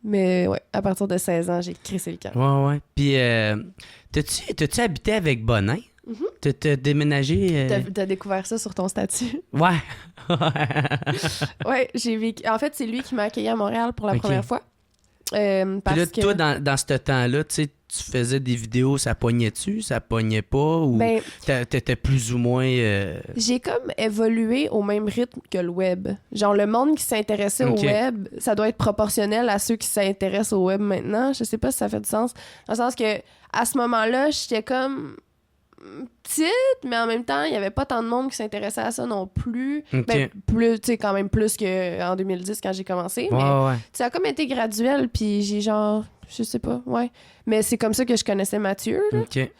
Mais ouais, à partir de 16 ans, j'ai crissé le camp. Ouais. Puis, t'as-tu habité avec Bonin? T'as déménagé... T'as découvert ça sur ton statut? Ouais. Ouais, j'ai vécu... En fait, c'est lui qui m'a accueilli à Montréal pour la première fois. Parce là, que... toi, dans ce temps-là, tu sais, tu faisais des vidéos, ça pognait-tu? Ça pognait pas? Ou t'étais plus ou moins... J'ai comme évolué au même rythme que le web. Genre, le monde qui s'intéressait au web, ça doit être proportionnel à ceux qui s'intéressent au web maintenant. Je sais pas si ça fait du sens. Dans le sens que, à ce moment-là, j'étais comme... petite, mais en même temps, il y avait pas tant de monde qui s'intéressait à ça non plus. Ben, plus, tu sais, quand même plus qu'en 2010 quand j'ai commencé. Mais ça a comme été graduel, puis j'ai genre je sais pas, ouais. Mais c'est comme ça que je connaissais Mathieu, là. OK.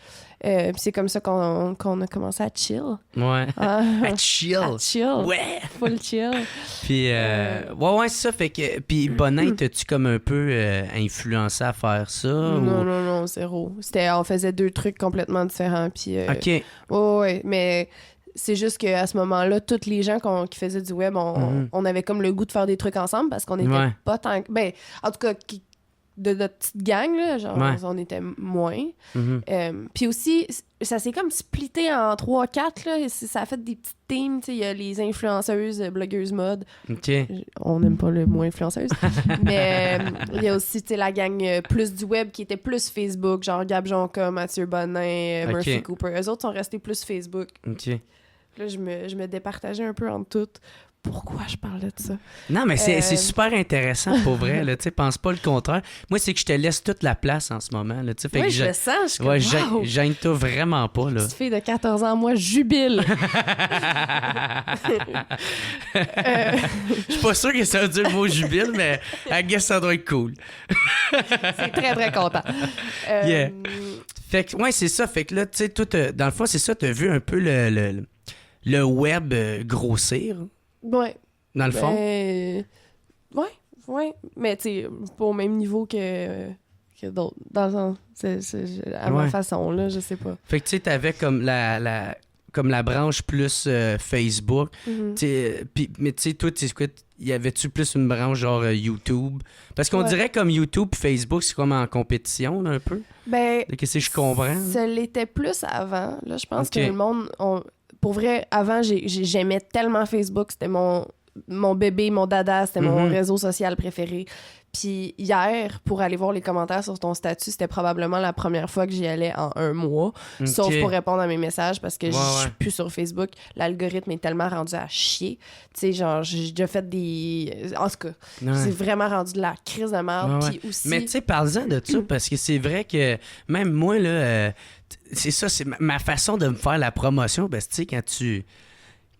Puis c'est comme ça qu'on a commencé à chill. Ouais. À chill. À chill. Ouais. Full chill. Puis, ouais, c'est ça. Fait que, puis, Bonin, t'as-tu comme un peu influencé à faire ça? Non, zéro. On faisait 2 trucs complètement différents. Puis, OK. Ouais, mais c'est juste qu'à ce moment-là, tous les gens qui faisaient du web, on avait comme le goût de faire des trucs ensemble parce qu'on était pas tant... Ben, en tout cas... de notre petite gang, là, genre, on était moins. Puis aussi, ça s'est comme splitté en 3-4, là, ça a fait des petites teams, tu sais, il y a les influenceuses, blogueuses mode. OK. On n'aime pas le mot influenceuse. Mais il y a aussi, tu sais, la gang plus du web qui était plus Facebook, genre Gab Jonca, Mathieu Bonin, Murphy Cooper. Eux autres sont restés plus Facebook. OK. Là, je me départageais un peu entre toutes. Pourquoi je parlais de ça? Non, mais c'est super intéressant, pour vrai. Tu sais, pense pas le contraire. Moi, c'est que je te laisse toute la place en ce moment. Là, fait oui, que je le sens. Je suis comme, wow! Gêne-toi vraiment pas. Là. Petite fille de 14 ans, moi, jubile. Je suis pas sûr que ça veut dire le mot jubile, mais I guess ça doit être cool. C'est très, très content. Yeah. Fait que, ouais, c'est ça. Fait que là, tu sais, dans le fond, c'est ça, t'as vu un peu le web grossir. Ouais. Dans le fond? Ouais. Mais tu sais, pas au même niveau que d'autres. Dans le sens, c'est à ma façon, là, je sais pas. Fait que tu sais, t'avais comme la branche plus Facebook. Mais tu sais, toi, y avait-tu plus une branche genre YouTube? Parce qu'on dirait comme YouTube et Facebook, c'est comme en compétition, là, un peu. Ben, qu'est-ce que je comprends? Ça l'était plus avant. Là, je pense que le monde... Pour vrai, avant, j'aimais tellement Facebook. C'était mon bébé, mon dada. C'était mon réseau social préféré. Puis hier, pour aller voir les commentaires sur ton statut, c'était probablement la première fois que j'y allais en 1 mois. Sauf pour répondre à mes messages parce que je suis plus sur Facebook. L'algorithme est tellement rendu à chier. Tu sais, genre, j'ai déjà fait des... En tout cas, c'est vraiment rendu de la crise de merde. Puis aussi... Mais tu sais, parle-en de ça parce que c'est vrai que même moi, là... c'est ça, c'est ma façon de me faire la promotion. Parce que tu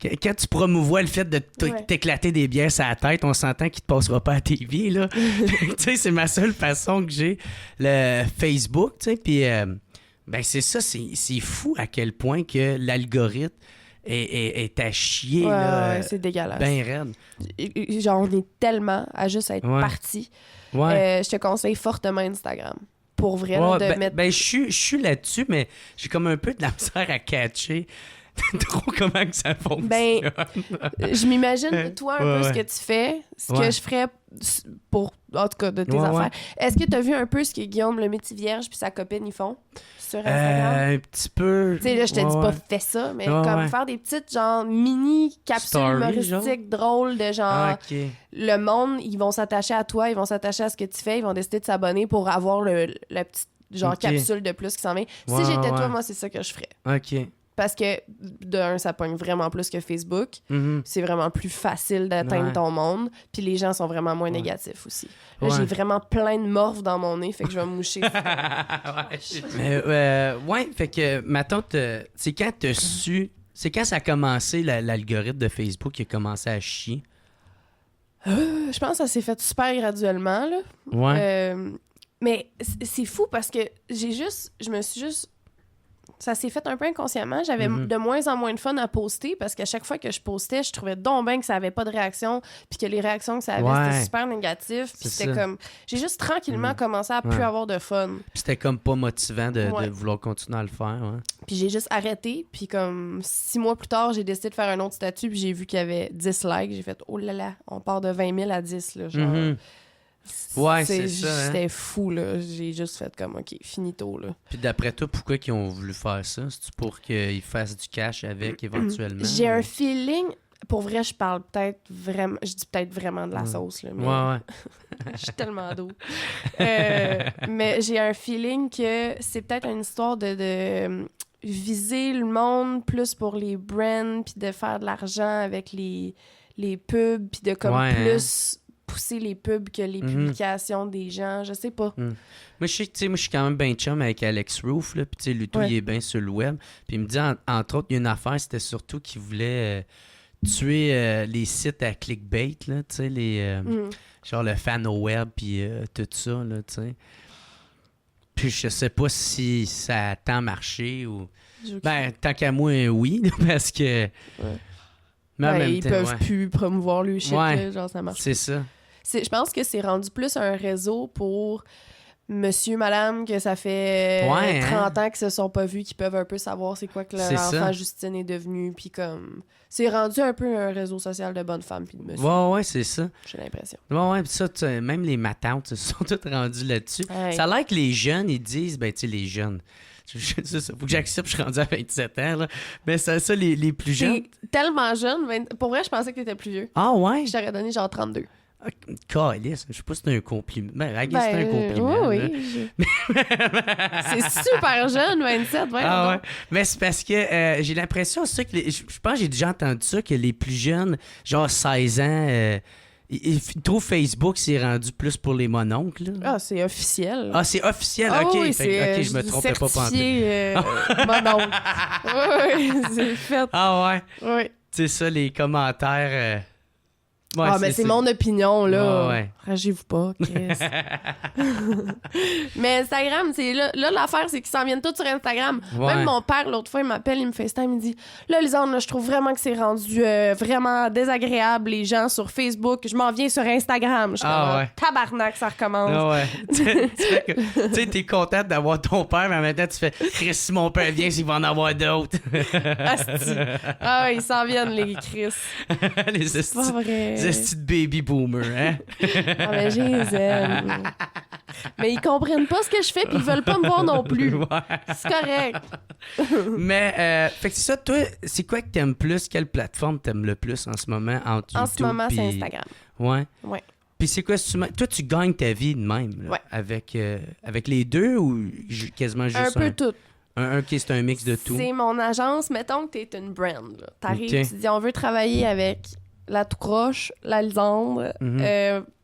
sais, quand tu promouvois le fait de t'éclater des bières sur la tête, on s'entend qu'il te passera pas à la TV, là. Tu sais, c'est ma seule façon que j'ai, le Facebook, tu sais. Puis, ben c'est ça, c'est fou à quel point que l'algorithme est à chier, là. Ouais, c'est dégueulasse. Ben raide. Genre, on est tellement à juste être parti. Je te conseille fortement Instagram. Pour vrai, de mettre... Ben, je suis là-dessus, mais j'ai comme un peu de la misère à catcher trop comment que ça fonctionne. Ben, je m'imagine, toi, un peu ce que tu fais, ce que je ferais pour, en tout cas, de tes affaires. Est-ce que tu as vu un peu ce que Guillaume le Métis Vierge puis sa copine, ils font sur Instagram? Un petit peu. Tu sais, là, je te dis pas fais ça, mais comme faire des petites, genre, mini capsules humoristiques drôles de genre... Le monde, ils vont s'attacher à toi, ils vont s'attacher à ce que tu fais, ils vont décider de s'abonner pour avoir la petite, genre, capsule de plus qui s'en vient. Si j'étais toi, moi, c'est ça que je ferais. OK. Parce que, d'un, ça pogne vraiment plus que Facebook. C'est vraiment plus facile d'atteindre ton monde. Puis les gens sont vraiment moins négatifs aussi. Là, j'ai vraiment plein de morphes dans mon nez, fait que je vais me moucher. Mais, fait que, ma tante, c'est quand t'as su... C'est quand ça a commencé, l'algorithme de Facebook qui a commencé à chier? Je pense que ça s'est fait super graduellement, là. Ouais. Mais c'est fou parce que je me suis juste... Ça s'est fait un peu inconsciemment. J'avais de moins en moins de fun à poster parce qu'à chaque fois que je postais, je trouvais donc bien que ça avait pas de réaction puis que les réactions que ça avait, c'était super négatif. Puis c'était comme... J'ai juste tranquillement commencé à plus avoir de fun. Puis c'était comme pas motivant de vouloir continuer à le faire. Ouais. Puis j'ai juste arrêté. Puis comme 6 mois plus tard, j'ai décidé de faire un autre statut puis j'ai vu qu'il y avait 10 likes. J'ai fait « Oh là là, on part de 20 000 à 10. » là, genre... Ouais, c'est ça. C'était fou, là. J'ai juste fait comme, OK, finito, là. Puis d'après toi, pourquoi ils ont voulu faire ça? C'est-tu pour qu'ils fassent du cash avec, éventuellement? J'ai un feeling... Pour vrai, je parle peut-être vraiment... Je dis peut-être vraiment de la sauce, là. Mais je suis tellement d'eau. Mais j'ai un feeling que c'est peut-être une histoire de viser le monde plus pour les brands, puis de faire de l'argent avec les pubs, puis de comme plus... pousser les pubs que les publications des gens, je sais pas. Moi, je suis quand même bien chum avec Alex Roof, là, puis lui, il est bien sur le web. Puis il me dit, entre autres, il y a une affaire, c'était surtout qu'il voulait tuer les sites à clickbait, là, tu sais, genre le fan au web, puis tout ça, là, tu sais. Puis je sais pas si ça a tant marché ou... Ben, tant qu'à moi, oui, parce que... Ouais. Mais en même temps, peuvent plus promouvoir le shit, là, genre ça marche. C'est ça. Je pense que c'est rendu plus un réseau pour monsieur, madame, que ça fait 30 ans qu'ils se sont pas vus, qui peuvent un peu savoir c'est quoi que leur enfant Justine est devenu, puis comme... C'est rendu un peu un réseau social de bonnes femmes puis de monsieur. Ouais, c'est ça. J'ai l'impression. Ouais, puis ça, même les matantes se sont toutes rendues là-dessus. Ouais. Ça a l'air que les jeunes, ils disent, ben, tu sais, les jeunes... Ça, faut que j'accepte, je suis rendu à 27 ans, là. Mais c'est ça, les plus jeunes. T'es tellement jeune. Pour vrai, je pensais que t'étais plus vieux. Ah ouais? Je t'aurais donné genre 32. Calice, je sais pas si c'est un compliment. Ben, c'est un compliment. Oui. C'est super jeune, 27. Ouais. Mais c'est parce que j'ai l'impression, ça, que je pense que j'ai déjà entendu ça, que les plus jeunes, genre 16 ans... ils trouvent Facebook, c'est rendu plus pour les mononcles. Ah, c'est officiel. Ah, c'est officiel, OK. Oui, OK, je me trompais pas pendant. Mononcle. Oui, c'est fait. Ah ouais? Oui. C'est ça, les commentaires... Ouais, mais c'est mon opinion, là. Ouais. Ragez-vous pas, Chris. Mais Instagram, c'est là l'affaire, c'est qu'ils s'en viennent tous sur Instagram. Ouais. Même mon père, l'autre fois, il m'appelle, il me FaceTime, il me dit là, Lisande, là, je trouve vraiment que c'est rendu vraiment désagréable, les gens sur Facebook. Je m'en viens sur Instagram. Je tabarnak, ça recommence. Ah ouais. Tu sais, t'es contente d'avoir ton père, mais en même temps, tu fais Chris, si mon père vient, il va en avoir d'autres. Asti. Ah ouais, ils s'en viennent, les Chris. C'est pas vrai. Des petits baby boomers, hein? Ah, mais je les aime. Mais ils comprennent pas ce que je fais puis ils veulent pas me voir non plus. Ouais. C'est correct. Mais, fait que c'est ça, toi, c'est quoi que t'aimes plus? Quelle plateforme t'aimes le plus en ce moment entre YouTube? En ce moment, c'est Instagram. Ouais? Ouais. Puis c'est quoi, toi, tu gagnes ta vie de même, là, avec les deux ou quasiment juste un? Peu tout. C'est un mix de tout? C'est mon agence. Mettons que t'es une brand. Là. T'arrives, tu dis, on veut travailler avec la tout croche, la Lisande.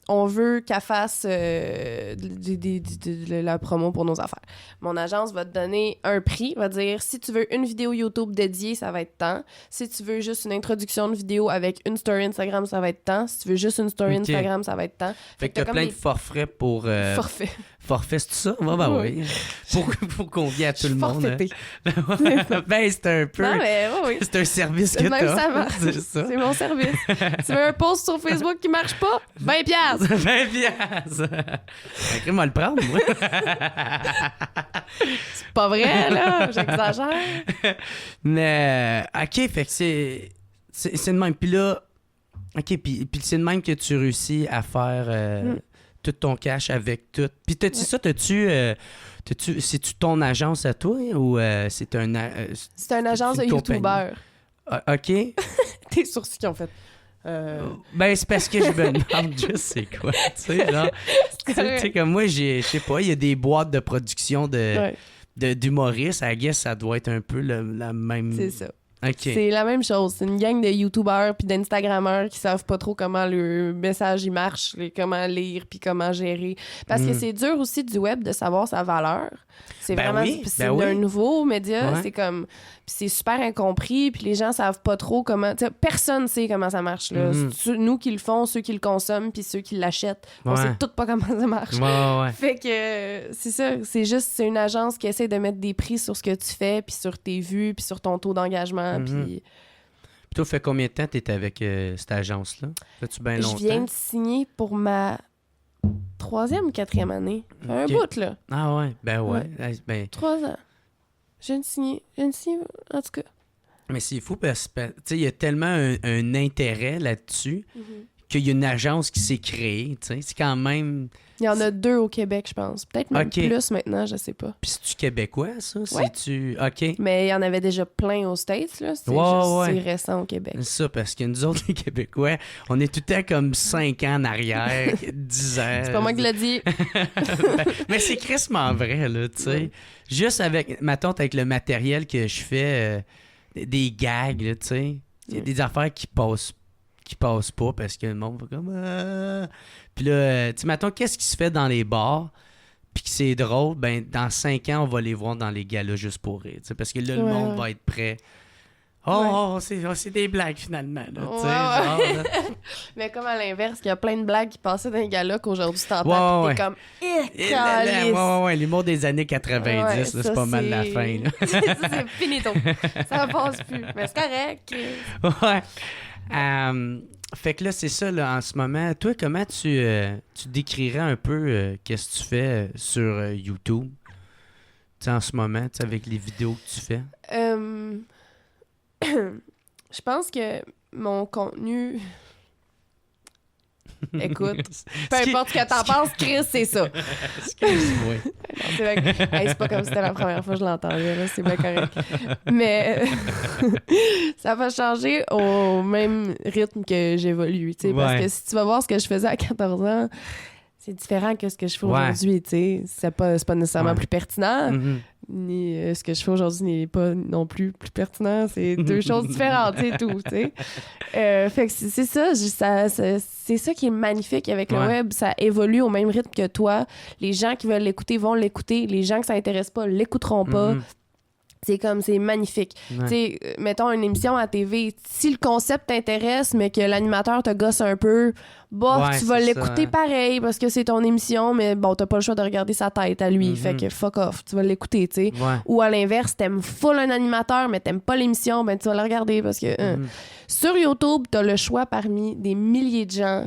On veut qu'elle fasse la promo pour nos affaires. Mon agence va te donner un prix, va dire si tu veux une vidéo YouTube dédiée, ça va être tant. Si tu veux juste une introduction de vidéo avec une story Instagram, ça va être tant. Si tu veux juste une story Instagram, ça va être tant. Fait que t'as plein de forfaits pour... Forfait, c'est tout ça? Oui. Pour convier à tout le monde. Ben, c'est un peu... Non, mais oui. C'est un service que t'as. Ça marche. C'est mon service. Tu veux un post sur Facebook qui marche pas? 20$. 20$. Moi le prendre, moi. C'est pas vrai, là. J'exagère. Mais, OK, fait que c'est de même. Puis là, OK, puis c'est de même que tu réussis à faire... tout ton cash avec tout. Puis c'est-tu ton agence à toi ou c'est un... c'est une agence de YouTubeurs. OK. Tes sourcils qui ont fait... Ben, c'est parce que je me demande juste c'est quoi, tu sais, genre... Tu sais, comme moi, je sais pas, il y a des boîtes de production d'humoristes. I guess ça doit être un peu la même... C'est ça. Okay. C'est la même chose. C'est une gang de YouTubeurs puis d'Instagrammeurs qui savent pas trop comment le message il marche, comment lire puis comment gérer. Parce que c'est dur aussi du web de savoir sa valeur. C'est vraiment un nouveau média. C'est comme... c'est super incompris puis les gens savent pas trop comment... personne sait comment ça marche. Là. Nous qui le font, ceux qui le consomment puis ceux qui l'achètent, on sait tout pas comment ça marche. Fait que c'est ça. C'est une agence qui essaie de mettre des prix sur ce que tu fais puis sur tes vues puis sur ton taux d'engagement. Puis toi, fait combien de temps tu es avec cette agence-là? Fais-tu bien longtemps? Je viens de signer pour ma 3e ou 4e année. Un bout, là. Ah ouais? Ben ouais. 3 ans. Je viens de signer, en tout cas. Mais c'est fou parce que, tu sais, il y a tellement un intérêt là-dessus qu'il y a une agence qui s'est créée, tu sais. C'est quand même... Il y en a 2 au Québec, je pense. Peut-être même plus maintenant, je sais pas. Puis c'est-tu québécois, ça? Ouais. C'est-tu... OK. Mais il y en avait déjà plein aux States, là. C'est récent au Québec. C'est ça, parce que nous autres, les Québécois, on est tout le temps comme 5 ans en arrière, 10 ans. C'est pas moi qui l'ai dit. Mais c'est crissement vrai, là, tu sais. Juste avec, ma tante, avec le matériel que je fais, des gags, là, tu sais. Il y a des affaires qui passent pas parce que le monde va comme... Puis là, tu sais, mettons, qu'est-ce qui se fait dans les bars, puis que c'est drôle, ben dans 5 ans, on va les voir dans les galas juste pour rire, tu sais, parce que là, le monde va être prêt. c'est des blagues finalement. Là, genre, mais comme à l'inverse, il y a plein de blagues qui passaient dans les galas qu'aujourd'hui tu t'entends t'es comme l'humour des années 90, c'est pas mal la fin. Là. c'est finito. Ça passe plus. Mais c'est correct. Ouais. Fait que là, c'est ça, là, en ce moment. Toi, comment tu décrirais un peu qu'est-ce que tu fais sur YouTube? Tu sais, en ce moment, avec les vidéos que tu fais? Je pense que mon contenu... Écoute, peu importe ce que t'en penses, Chris, c'est ça. Excuse-moi. C'est pas comme si c'était la première fois que je l'entendais, là, c'est bien correct. Mais ça va changer au même rythme que j'évolue, tu sais, parce que si tu vas voir ce que je faisais à 14 ans, c'est différent que ce que je fais aujourd'hui, tu sais. C'est pas nécessairement plus pertinent, ni ce que je fais aujourd'hui n'est pas non plus pertinent. C'est deux choses différentes, c'est tout, tu sais. Fait que c'est ça, c'est ça qui est magnifique avec le web. Ça évolue au même rythme que toi. Les gens qui veulent l'écouter vont l'écouter. Les gens que ça intéresse pas l'écouteront pas. C'est comme, c'est magnifique. Tu sais, mettons une émission à TV, si le concept t'intéresse, mais que l'animateur te gosse un peu, tu vas l'écouter pareil parce que c'est ton émission, mais bon, t'as pas le choix de regarder sa tête à lui. Fait que fuck off, tu vas l'écouter, tu sais. Ou à l'inverse, t'aimes full un animateur, mais t'aimes pas l'émission, ben tu vas la regarder parce que sur YouTube, t'as le choix parmi des milliers de gens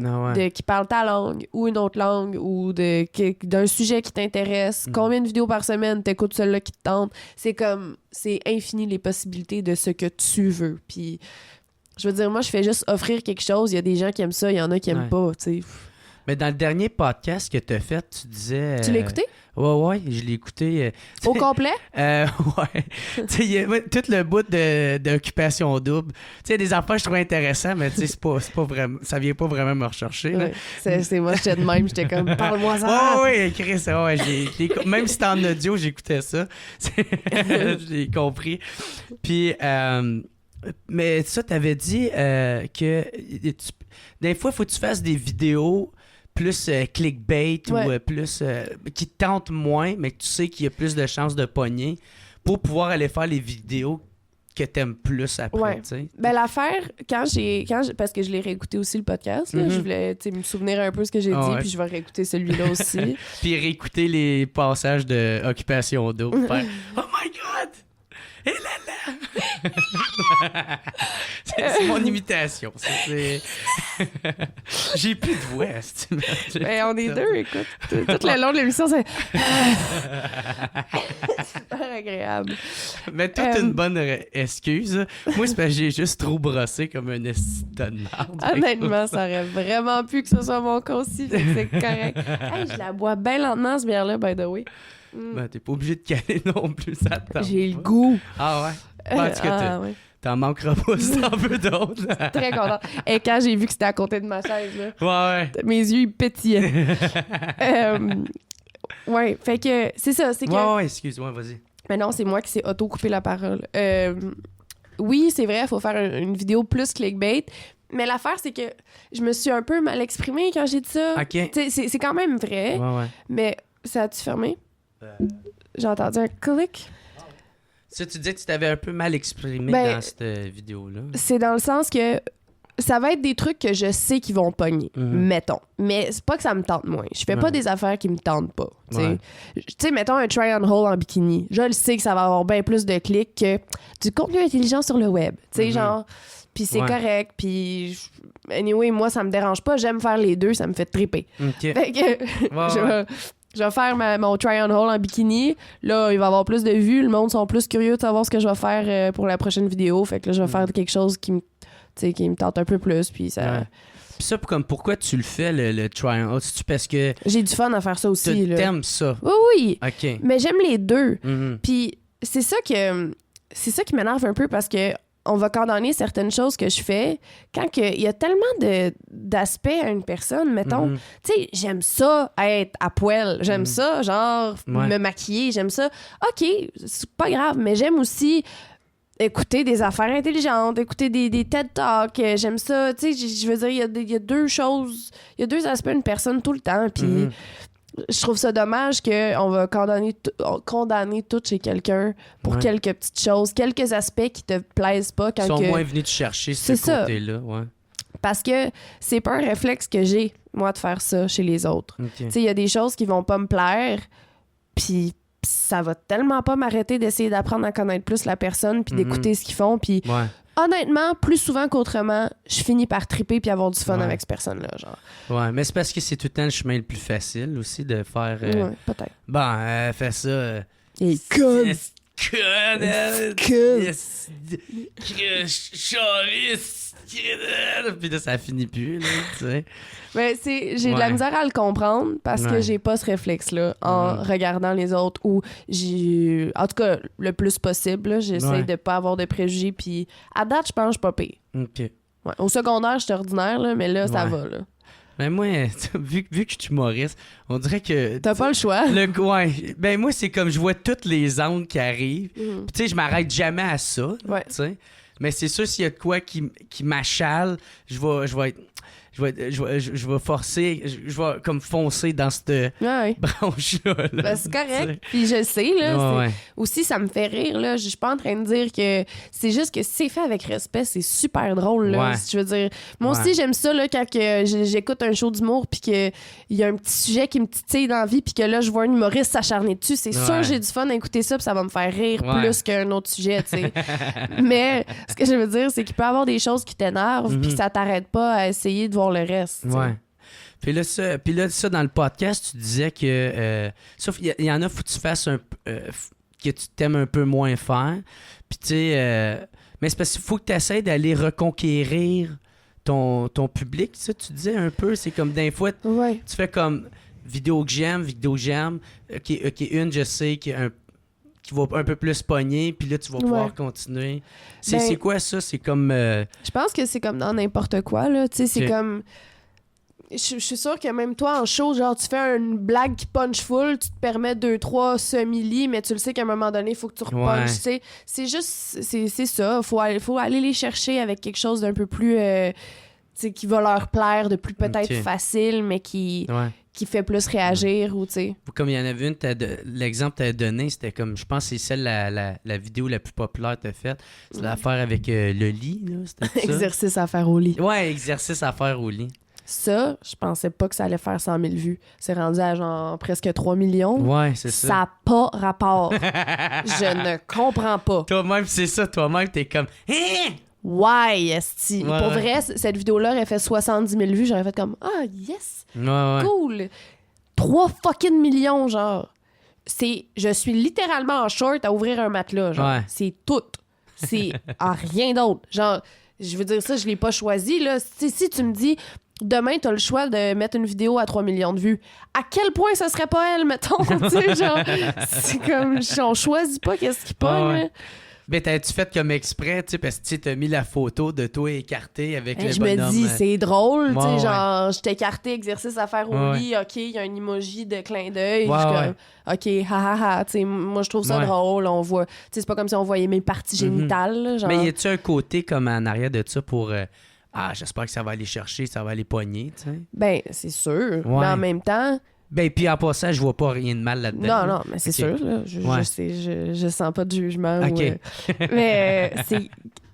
qui parlent ta langue ou une autre langue ou d'un sujet qui t'intéresse. Combien de vidéos par semaine t'écoutes celle-là qui te tente? C'est comme, c'est infini les possibilités de ce que tu veux. Puis, je veux dire, moi, je fais juste offrir quelque chose. Il y a des gens qui aiment ça, il y en a qui aiment pas, tu sais. Mais dans le dernier podcast que t'as fait, tu disais... Tu l'as écouté? Ouais, je l'ai écouté. Au complet? Ouais. Tu sais, il y a tout le bout d'occupation double. Tu sais, des affaires que je trouvais intéressants, mais tu sais, c'est pas vraiment... Ça vient pas vraiment me rechercher. Là. C'est moi, j'étais de même. J'étais comme, parle-moi ça! Ouais, Chris, même si c'était en audio, j'écoutais ça. Je l'ai compris. Puis... mais ça, t'avais dit que des fois, il faut que tu fasses des vidéos plus clickbait ou plus qui te tentent moins, mais que tu sais qu'il y a plus de chances de pogner pour pouvoir aller faire les vidéos que t'aimes plus après, tu sais. Ben l'affaire, parce que je l'ai réécouté aussi le podcast, là, je voulais me souvenir un peu ce que j'ai dit, puis je vais réécouter celui-là aussi. Puis réécouter les passages de Occupation Double. Faire « Oh my God! Et là là! » C'est mon imitation. J'ai plus de voix. Ben, on est deux, écoute. Tout le long de l'émission, c'est super agréable. Mais toute une bonne excuse. Moi, c'est parce que j'ai juste trop brossé comme un esti de merde. Honnêtement, ça aurait vraiment pu que ce soit mon cas aussi. C'est correct. Hey, je la bois bien lentement, ce bière-là, by the way. Ben, t'es pas obligé de caler non plus, ça te tente. J'ai le goût. Ah ouais? En tout cas, t'en manqueras pas si t'en veux d'autres. Très contente. Et quand j'ai vu que c'était à côté de ma chaise, là, mes yeux, ils pétillaient. Ouais, fait que c'est ça. C'est que... Ouais, excuse-moi, vas-y. Mais non, c'est moi qui s'est auto-coupé la parole. Oui, c'est vrai, il faut faire une vidéo plus clickbait. Mais l'affaire, c'est que je me suis un peu mal exprimée quand j'ai dit ça. OK. C'est quand même vrai. Ouais. Mais ça a-tu fermé? J'ai entendu un clic. Ça, tu disais que tu t'avais un peu mal exprimé dans cette vidéo-là. C'est dans le sens que ça va être des trucs que je sais qu'ils vont pogner, mettons. Mais c'est pas que ça me tente moins. Je fais pas des affaires qui me tentent pas. Tu sais, mettons un try on hold en bikini. Je le sais que ça va avoir bien plus de clics que du contenu intelligent sur le web. Tu sais, genre... Puis c'est correct. Puis... Anyway, moi, ça me dérange pas. J'aime faire les deux. Ça me fait triper. OK. Fait que... Je vais faire mon try on hold en bikini. Là, il va y avoir plus de vues. Le monde sont plus curieux de savoir ce que je vais faire pour la prochaine vidéo. Fait que là, je vais faire quelque chose qui me tente un peu plus. Puis ça... Puis ça, pourquoi tu le fais, le try on hold? C'est-tu parce que... J'ai du fun à faire ça aussi. T'aimes ça? Oui. OK. Mais j'aime les deux. Puis c'est ça qui m'énerve un peu parce que on va condamner certaines choses que je fais quand il y a tellement d'aspects à une personne, mettons. Tu sais, j'aime ça être à poil. J'aime ça, genre, me maquiller. J'aime ça. OK, c'est pas grave, mais j'aime aussi écouter des affaires intelligentes, écouter des TED Talks. J'aime ça. Tu sais, je veux dire, il y a deux choses, il y a deux aspects à une personne tout le temps. Puis je trouve ça dommage qu'on va condamner tout chez quelqu'un pour quelques petites choses, quelques aspects qui te plaisent pas. Quand ils sont moins venus te chercher ce côté-là. Ouais. Parce que c'est pas un réflexe que j'ai, moi, de faire ça chez les autres. Okay. Tu sais, il y a des choses qui vont pas me plaire, puis ça va tellement pas m'arrêter d'essayer d'apprendre à connaître plus la personne, puis d'écouter ce qu'ils font, puis... Honnêtement, plus souvent qu'autrement, je finis par triper puis avoir du fun avec cette personne-là, genre. Ouais, mais c'est parce que c'est tout le temps le chemin le plus facile aussi de faire... Ouais, peut-être. Bon, fais ça... Et conne! Puis là, ça finit plus, là, tu sais. Mais j'ai de la misère à le comprendre parce que j'ai pas ce réflexe-là en regardant les autres ou en tout cas, le plus possible, là, j'essaie de pas avoir de préjugés puis à date, je pense que je suis pas pire. OK. Ouais. Au secondaire, j'étais ordinaire, là, mais là, ça va, là. Ben moi, vu que je suis humoriste, on dirait que... T'as pas le choix. Ben moi, c'est comme je vois toutes les angles qui arrivent. Puis tu sais, je m'arrête jamais à ça, tu sais. Mais c'est sûr, s'il y a de quoi qui m'achale, je vais être... Je vais forcer, je vais comme foncer dans cette branche-là. Là, ben, c'est correct. Puis je sais, là. Aussi, ça me fait rire, là. Je suis pas en train de dire que c'est juste que si c'est fait avec respect, c'est super drôle, là. Je veux dire, moi aussi, j'aime ça, là, quand j'écoute un show d'humour puis qu'il y a un petit sujet qui me titille dans la vie puis que là, je vois un humoriste s'acharner dessus. C'est sûr, j'ai du fun à écouter ça puis ça va me faire rire plus qu'un autre sujet, tu sais. Mais ce que je veux dire, c'est qu'il peut y avoir des choses qui t'énervent puis ça t'arrête pas à essayer de voir le reste. Ouais. Puis là, ça, dans le podcast, tu disais que... sauf il y en a, faut que tu fasses que tu t'aimes un peu moins faire. Puis tu sais... mais c'est parce qu'il faut que tu essaies d'aller reconquérir ton public. Ça, tu disais un peu, c'est comme d'un fois, tu fais comme vidéo que j'aime, OK, une, je sais, qui va un peu plus pogner, puis là, tu vas pouvoir continuer. C'est quoi ça? C'est comme... Je pense que c'est comme dans n'importe quoi, là. Tu sais, c'est comme... Je suis sûre que même toi, en show, genre, tu fais une blague qui punch full, tu te permets 2-3 simili, mais tu le sais qu'à un moment donné, il faut que tu repunches, tu sais. C'est juste... C'est ça. Faut aller les chercher avec quelque chose d'un peu plus... tu sais, qui va leur plaire, de plus peut-être facile, mais qui fait plus réagir, ou tu sais. Comme il y en avait une, l'exemple que tu as donné, c'était comme, je pense que c'est celle, la vidéo la plus populaire que tu as faite. C'est l'affaire avec le lit, là, c'était ça? Exercice à faire au lit. Ouais, exercice à faire au lit. Ça, je pensais pas que ça allait faire 100 000 vues. C'est rendu à genre presque 3 millions. Ouais, c'est ça. Ça n'a pas rapport. Je ne comprends pas. Toi-même, c'est ça. Toi-même, t'es comme... Hein? Ouais, esti. Pour vrai, cette vidéo-là aurait fait 70 000 vues. J'aurais fait comme, ah, yes! Cool! 3 fucking millions, genre. Je suis littéralement en short à ouvrir un matelas, genre. C'est tout. C'est rien d'autre. Genre, je veux dire ça, je l'ai pas choisi, là. Si tu me dis... Demain, t'as le choix de mettre une vidéo à 3 millions de vues. À quel point ça serait pas elle, mettons? Tu sais, genre, c'est comme, on choisit pas qu'est-ce qui pogne. Ben, t'as-tu fait comme exprès, tu sais, parce que tu t'as mis la photo de toi écarté avec le je bonhomme. Je me dis, c'est drôle, tu sais, genre, je t'ai écarté, exercice à faire au lit, OK, il y a un emoji de clin d'œil. Comme, OK, ha, tu sais, moi, je trouve ça drôle, on voit, tu sais, c'est pas comme si on voyait mes parties génitales, genre. Mais y a-tu un côté comme en arrière de ça pour... j'espère que ça va aller chercher, ça va aller pogner, tu sais. Ben, c'est sûr. Mais en même temps... Ben, puis en passant, je vois pas rien de mal là-dedans. Non, mais c'est sûr, là. Je sens pas de jugement. Mais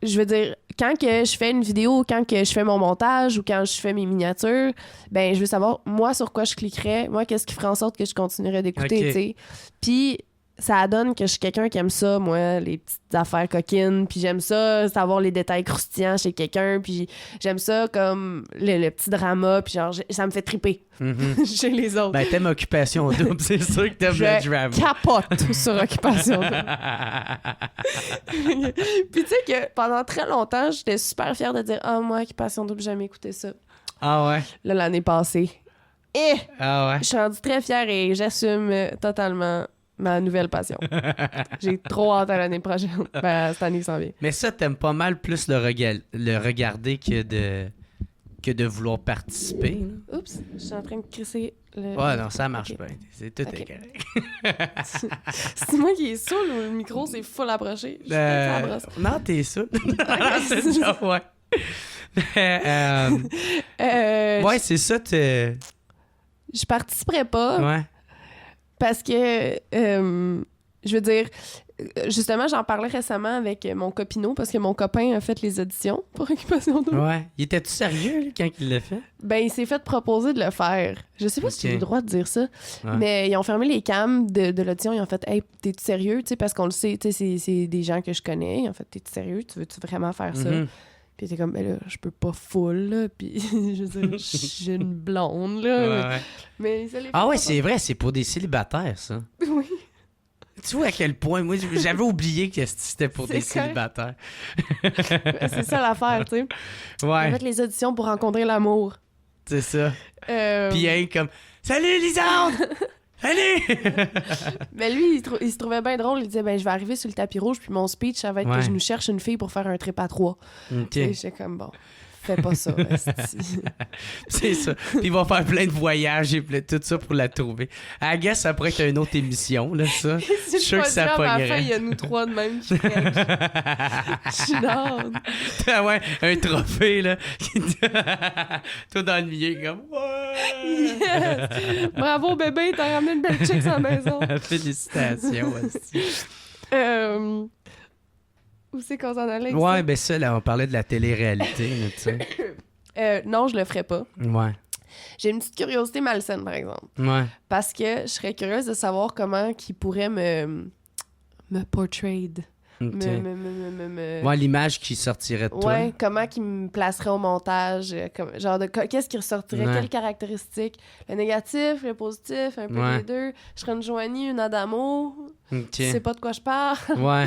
je veux dire, quand que je fais une vidéo, quand que je fais mon montage ou quand je fais mes miniatures, ben, je veux savoir, moi, sur quoi je cliquerais, moi, qu'est-ce qui ferait en sorte que je continuerais d'écouter, tu sais. Puis... ça donne que je suis quelqu'un qui aime ça, moi, les petites affaires coquines, puis j'aime ça, savoir les détails croustillants chez quelqu'un, puis j'aime ça comme le petit drama, puis genre, ça me fait triper chez les autres. Ben, t'aimes Occupation Double, c'est sûr que t'aimes le drama. Je capote sur Occupation Double. Puis tu sais que pendant très longtemps, j'étais super fière de dire « Ah, moi, Occupation Double, j'ai jamais écouté ça. » Ah ouais? Là, l'année passée. Je suis rendue très fière et j'assume totalement ma nouvelle passion. J'ai trop hâte à l'année prochaine. Ben, cette année qui s'en vient. Mais ça, t'aimes pas mal plus le regarder que de vouloir participer. Là. Oups, je suis en train de crisser le... Ouais, non, ça marche pas. C'est tout est correct. C'est moi qui est saoul ou le micro, c'est full approché? Non, t'es saoul. C'est déjà, ouais. Ouais, c'est ça, je participerais pas. Ouais. Parce que, je veux dire, justement, j'en parlais récemment avec mon copineau parce que mon copain a fait les auditions pour Occupation Double. Ouais. Il était-tu sérieux lui, quand il l'a fait? Ben, il s'est fait proposer de le faire. Je sais pas si j'ai le droit de dire ça, mais ils ont fermé les cams de l'audition. Ils ont fait « Hey, t'es-tu sérieux? » Tu sais, parce qu'on le sait, tu sais, c'est des gens que je connais. Ils ont fait « T'es-tu sérieux? Tu veux-tu vraiment faire ça? » Puis t'es comme, ben là, je peux pas full, là. Puis, je veux dire, j'ai une blonde, là. Ouais. Mais ça les fait Ah ouais, pas. c'est vrai, c'est pour des célibataires, ça. Oui. Tu vois à quel point, moi, j'avais oublié que c'était pour des célibataires. C'est ça l'affaire, tu sais. Ouais. En fait, les auditions pour rencontrer l'amour. C'est ça. Puis il est comme, salut Lisande! Salut! Mais lui, il se trouvait bien drôle. Il disait, ben, je vais arriver sur le tapis rouge, puis mon speech, ça va être que je nous cherche une fille pour faire un trip à 3. OK. Et j'étais comme, bon, fais pas ça. C'est ça. Puis il va faire plein de voyages et tout ça pour la trouver. I guess ça pourrait être une autre émission, là, ça. Je suis sûr que ça pognerait. À la fin, il y a nous trois de même qui Je suis down. Ouais, un trophée, là. Toi dans le milieu, comme, ouais! Yes! Bravo, bébé, t'as ramené une belle chick à la maison. Félicitations, aussi. Où c'est qu'on s'en allait? Ouais, ben ça, là, on parlait de la télé-réalité, là, tu sais. Non, je le ferais pas. Ouais. J'ai une petite curiosité malsaine, par exemple. Ouais. Parce que je serais curieuse de savoir comment il pourrait me portray. Okay. Ouais, l'image qui sortirait de toi. Ouais, comment qu'il me placerait au montage. Genre, qu'est-ce qui ressortirait? Quelles caractéristiques? Le négatif, le positif, un peu les deux. Je serais une Joanie, une Adamo. Tu sais pas de quoi je parle. Ouais.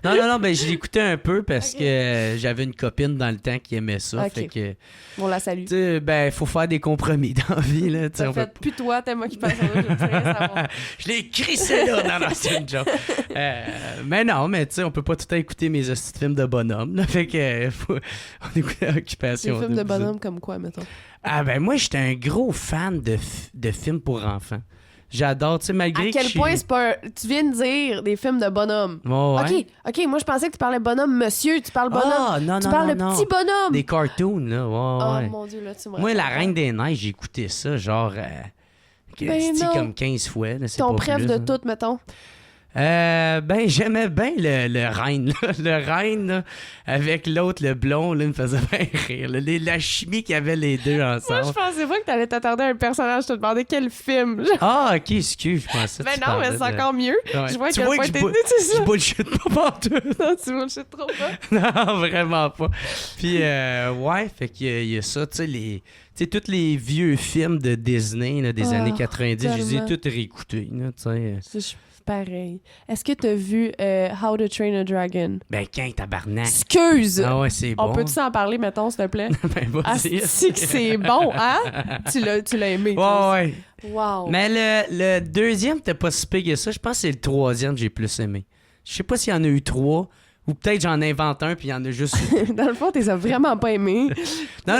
Non, ben je l'écoutais un peu parce que j'avais une copine dans le temps qui aimait ça. Fait que... On la salue. Ben, faut faire des compromis dans la vie, là. En fait, plus toi, t'aimes Occupation Double, je veux rien savoir. Je l'ai crissé là! Non, c'est une joke. Mais non, mais tu sais, on peut pas tout le temps écouter mes hosties films de bonhomme, là. Fait que on écoute Occupation Double. Des films de bonhomme comme quoi, mettons? Ah ben, moi, j'étais un gros fan de films pour enfants. J'adore, tu sais, malgré que à quel point c'est pas... Tu viens de dire des films de bonhomme. Oh, ouais. OK, moi, je pensais que tu parlais bonhomme monsieur, tu parles bonhomme. Ah, non, tu parles non, petit bonhomme. Des cartoons, là, ouais. Oh, mon Dieu, là, tu me moi, La Reine des Neiges, j'ai écouté ça, genre... comme 15 fois, là, c'est ton pas préf plus, de là. tout, mettons. Ben, j'aimais bien le Reine, là. Le Reine, là, avec l'autre, le blond, là, il me faisait bien rire. Là. La chimie qu'il y avait les deux ensemble. Moi, je pensais pas que t'allais t'attarder à un personnage. Je te demandais quel film. Ah, OK, excuse, je pensais que ben non, mais c'est encore mieux. Ouais. Je vois tu quel vois point que t'es... je bullshit pas partout. Non, tu bullshit trop pas. Non, vraiment pas. Puis, ouais, fait qu'il y a ça, tu sais, Tu sais, tous les vieux films de Disney là, des années 90, je les ai tous réécoutés. Là, tu sais. Pareil. Est-ce que t'as vu How to Train a Dragon? Ben, quand tabarnak. Excuse! Ah ouais, c'est bon. On peut-tu en parler, mettons, s'il te plaît? Ben, vas-y. Ah, que c'est bon, hein? Tu l'as aimé. Ouais. Wow. Mais le deuxième, t'es pas si pire que ça. Je pense que c'est le troisième que j'ai plus aimé. Je sais pas s'il y en a eu 3. Ou peut-être j'en invente un puis il y en a juste... Dans le fond, t'es vraiment pas aimé. Non.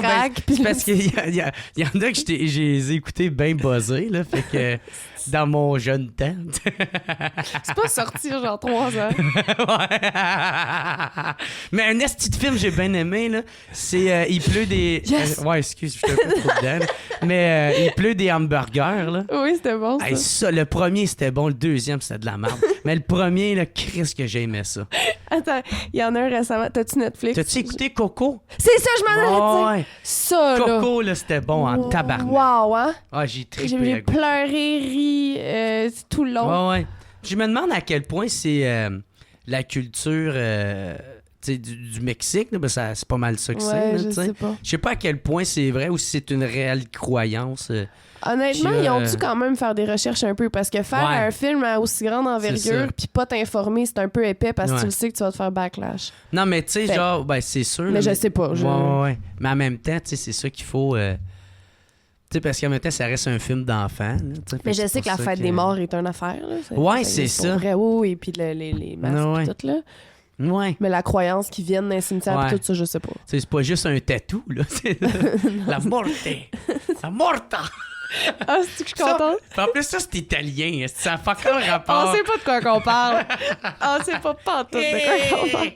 Ben, c'est parce qu'il y en a que j'ai écouté bien buzzé, là. Fait que dans mon jeune temps... C'est pas sortir genre 3 ans. Ouais. Mais un esti de film que j'ai bien aimé, là, c'est Il pleut des... Yes! Ouais, excuse, je suis un peu trop dedans. Là. Mais Il pleut des hamburgers, là. Oui, c'était bon, ça. Hey, ça. Le premier, c'était bon. Le deuxième, c'était de la merde. Mais le premier, là, Christ que j'ai aimé ça. Attends, il y en a un récemment. T'as-tu Netflix? T'as-tu écouté Coco? C'est ça, je m'en allais dire. Ouais. Ça, là. Coco, là, c'était bon en tabarnak. Wow, hein? Ah, j'ai trippé. J'ai pleuré, ri tout le long. Ouais. Je me demande à quel point c'est la culture du Mexique. Là, ben c'est pas mal ça que c'est. Je sais pas. Je sais pas à quel point c'est vrai ou si c'est une réelle croyance. Honnêtement, ils ont dû quand même faire des recherches un peu parce que faire un film à aussi grande envergure puis pas t'informer, c'est un peu épais parce que tu le sais que tu vas te faire backlash. Non, mais tu sais, genre, ben c'est sûr. Mais je sais pas. Ouais. Mais en même temps, tu sais, c'est ça qu'il faut... tu sais, parce qu'en même temps, ça reste un film d'enfant. Mais je sais que la fête des morts est une affaire. Là. Ouais, c'est ça. Vrai, oui, et puis les masques et tout, là. Ouais. Mais la croyance qu'ils viennent d'un cimetière et tout ça, je sais pas. C'est pas juste un tatou, là. C'est la morte. La morta. Ah, c'est que je suis contente? En plus, ça, c'est italien. Ça fait aucun rapport. On sait pas de quoi qu'on parle. On sait pas pantoute de quoi qu'on parle.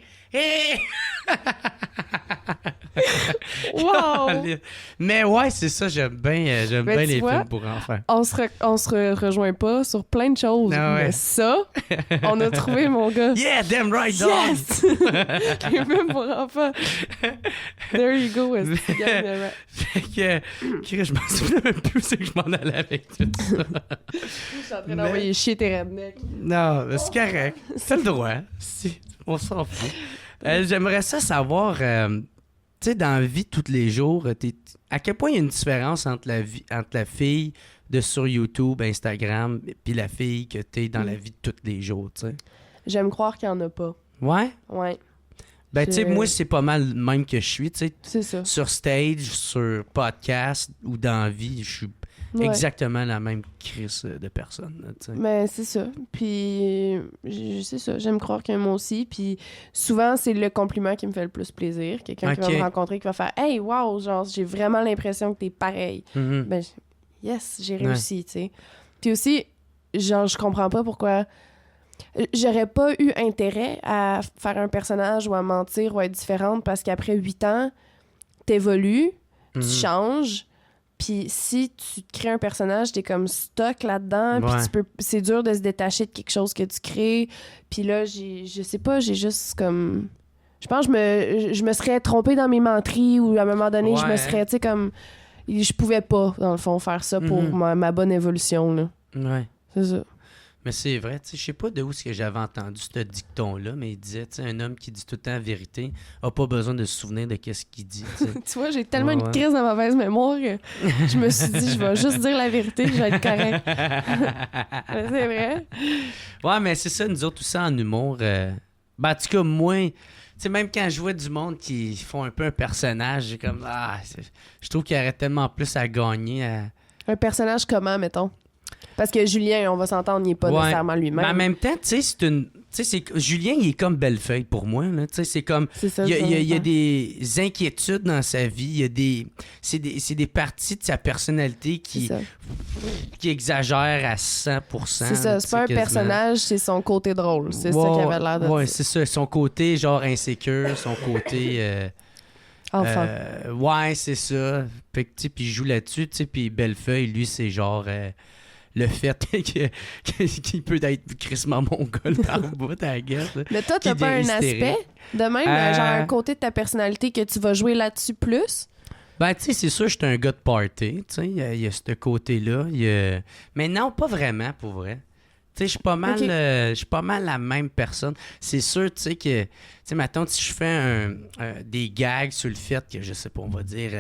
Wow! Mais ouais, c'est ça, j'aime bien les films pour enfants. On se rejoint pas sur plein de choses. Mais ça, on a trouvé, mon gars. Yeah, damn right, dog! Yes! Les films pour enfants. There you go. Fait que je m'en souviens même plus où c'est que je m'en allais avec tout ça. Je suis en train d'envoyer chier tes rednecks. Non, mais c'est correct. C'est le droit. On s'en fout. J'aimerais ça savoir, tu sais, dans la vie de tous les jours, à quel point il y a une différence entre la fille de sur YouTube, Instagram, puis la fille que t'es dans la vie de tous les jours, tu sais? J'aime croire qu'il n'y en a pas. Ouais? Ouais. Ben, tu sais, moi, c'est pas mal le même que je suis, tu sais. C'est ça. Sur stage, sur podcast ou dans la vie, je suis exactement la même crise de personne, tu sais. Mais c'est ça. Puis, c'est ça. J'aime croire qu'il y a moi aussi. Puis, souvent, c'est le compliment qui me fait le plus plaisir. Quelqu'un qui va me rencontrer, qui va faire « Hey, wow! Genre, j'ai vraiment l'impression que t'es pareil. Mm-hmm. Ben, yes, j'ai réussi, tu sais. Puis aussi, genre, je comprends pas pourquoi... J'aurais pas eu intérêt à faire un personnage ou à mentir ou à être différente parce qu'après 8 ans, t'évolues, tu changes, puis si tu te crées un personnage, t'es comme stock là-dedans, puis c'est dur de se détacher de quelque chose que tu crées. Puis là, je sais pas, j'ai juste comme... Je pense que je me serais trompée dans mes menteries ou à un moment donné, je me serais, tu sais, comme... Je pouvais pas, dans le fond, faire ça pour ma bonne évolution, là. Ouais. C'est ça. Mais c'est vrai, tu sais, je sais pas de où ce que j'avais entendu ce dicton-là, mais il disait, tu sais, un homme qui dit tout le temps la vérité a pas besoin de se souvenir de qu'est-ce qu'il dit, tu sais. Tu vois, j'ai tellement une crise de mauvaise mémoire que je me suis dit, je vais juste dire la vérité, je vais être correct. Mais c'est vrai. Ouais, mais c'est ça, nous autres, tout ça en humour. Ben, en tout cas, moi, tu sais, même quand je vois du monde qui font un peu un personnage, j'ai comme, je trouve qu'il y aurait tellement plus à gagner. Un personnage comment, mettons? Parce que Julien, on va s'entendre, il n'est pas nécessairement lui-même. Mais en même temps, tu sais, Julien, il est comme Bellefeuille pour moi. Tu sais, c'est comme... Il y a des inquiétudes dans sa vie. C'est des parties de sa personnalité qui exagèrent à 100%. C'est ça, c'est pas un personnage, c'est son côté drôle. C'est ça qui avait l'air de dire. Ouais, c'est ça. Son côté, genre, insécure, son côté... Enfant. Ouais, c'est ça. Puis il joue là-dessus, tu sais, puis Bellefeuille, lui, c'est genre... le fait qu'il peut être crissement mongol par bout à la gueule. Mais toi, t'as pas un aspect de même, genre un côté de ta personnalité que tu vas jouer là-dessus plus? Ben, tu sais, c'est sûr, je suis un gars de party, tu sais, il y a ce côté-là. Mais non, pas vraiment, pour vrai. Tu sais, je suis pas mal la même personne. C'est sûr, tu sais, que... Tu sais, mettons, si je fais des gags sur le fait que, je sais pas, on va dire,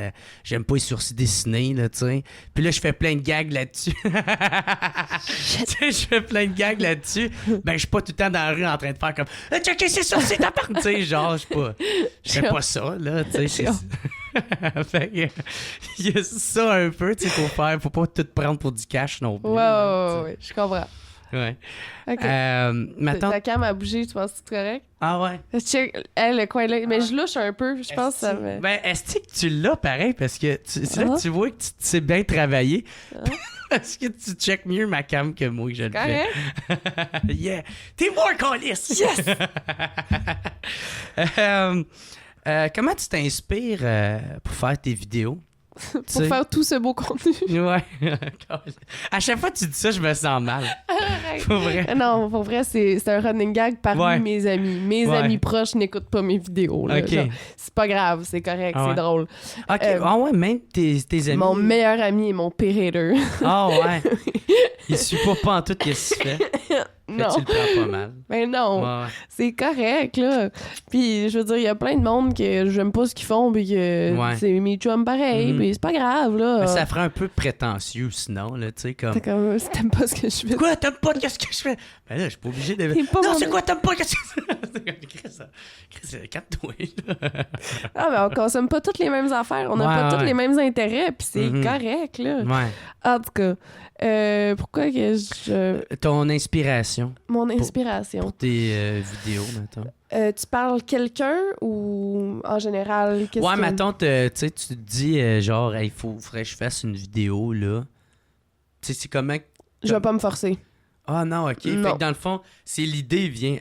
j'aime pas les sourcils dessinés, là, tu sais. Puis là, je fais plein de gags là-dessus. Tu sais, je fais plein de gags là-dessus. Ben, je suis pas tout le temps dans la rue en train de faire comme « Checker ses sourcils, t'as part! » Tu sais, genre, je fais pas ça, là, tu sais. Fait que, il y a ça un peu, tu sais, faut pas tout prendre pour du cash non plus. Ouais, je comprends. Ouais. OK. Ta cam a bougé, tu penses que c'est correct? Ah ouais? Elle, le coin là. Mais je louche un peu, je pense que ça me... Ben, est-ce que tu l'as pareil? Parce que c'est là que tu vois que tu sais bien travailler. Est-ce que tu checkes mieux ma cam que moi que je le fais? Yeah! T'es more calice! Yes! Comment tu t'inspires pour faire tes vidéos? Pour faire tout ce beau contenu. Ouais. À chaque fois que tu dis ça, je me sens mal. Pour vrai. Non, pour vrai, c'est un running gag parmi mes amis. Mes amis proches n'écoutent pas mes vidéos. Là. Okay. C'est pas grave, c'est correct, c'est drôle. OK. Ouais, même tes amis. Mon meilleur ami est mon pire hater. Ah ouais. Il suit pas en tout ce qu'il fait. Non. Tu le prends pas mal. Mais non, c'est correct, là. Puis, je veux dire, il y a plein de monde que j'aime pas ce qu'ils font, puis que c'est mes chums pareil, puis c'est pas grave, là. Mais ça ferait un peu prétentieux, sinon, là, tu sais, comme... T'aimes pas ce que je fais. Quoi, t'aimes pas qu'est-ce que je fais? Ben là, je suis pas obligé de... Non, c'est quoi, t'aimes pas qu'est-ce que je fais? Chris, calme-toi, là. Ah, mais on consomme pas toutes les mêmes affaires, on n'a pas tous les mêmes intérêts, puis c'est correct, là. Ouais. En tout cas... pourquoi que je... Ton inspiration. Mon inspiration. Pour tes vidéos, mettons. Tu parles quelqu'un ou en général? Mettons, tu sais, tu te dis, genre, il faudrait que je fasse une vidéo, là. Tu sais, c'est comment... Je vais pas me forcer. Ah non, OK. Non. Fait que dans le fond, c'est l'idée vient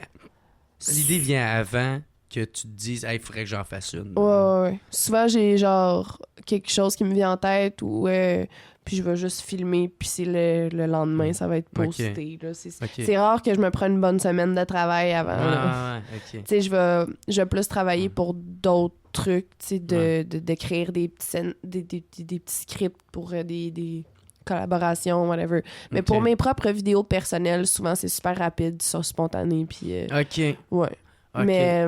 avant que tu te dises, il faudrait que j'en fasse une. Ouais. Souvent, j'ai genre quelque chose qui me vient en tête ou puis je vais juste filmer, puis c'est le lendemain, ça va être posté. Okay. Là. C'est rare que je me prenne une bonne semaine de travail avant. Tu sais, je vais plus travailler pour d'autres trucs, tu sais, d'écrire des petits scripts pour des collaborations, whatever. Mais pour mes propres vidéos personnelles, souvent, c'est super rapide, ça, spontané, puis... OK. Ouais. Okay. Mais...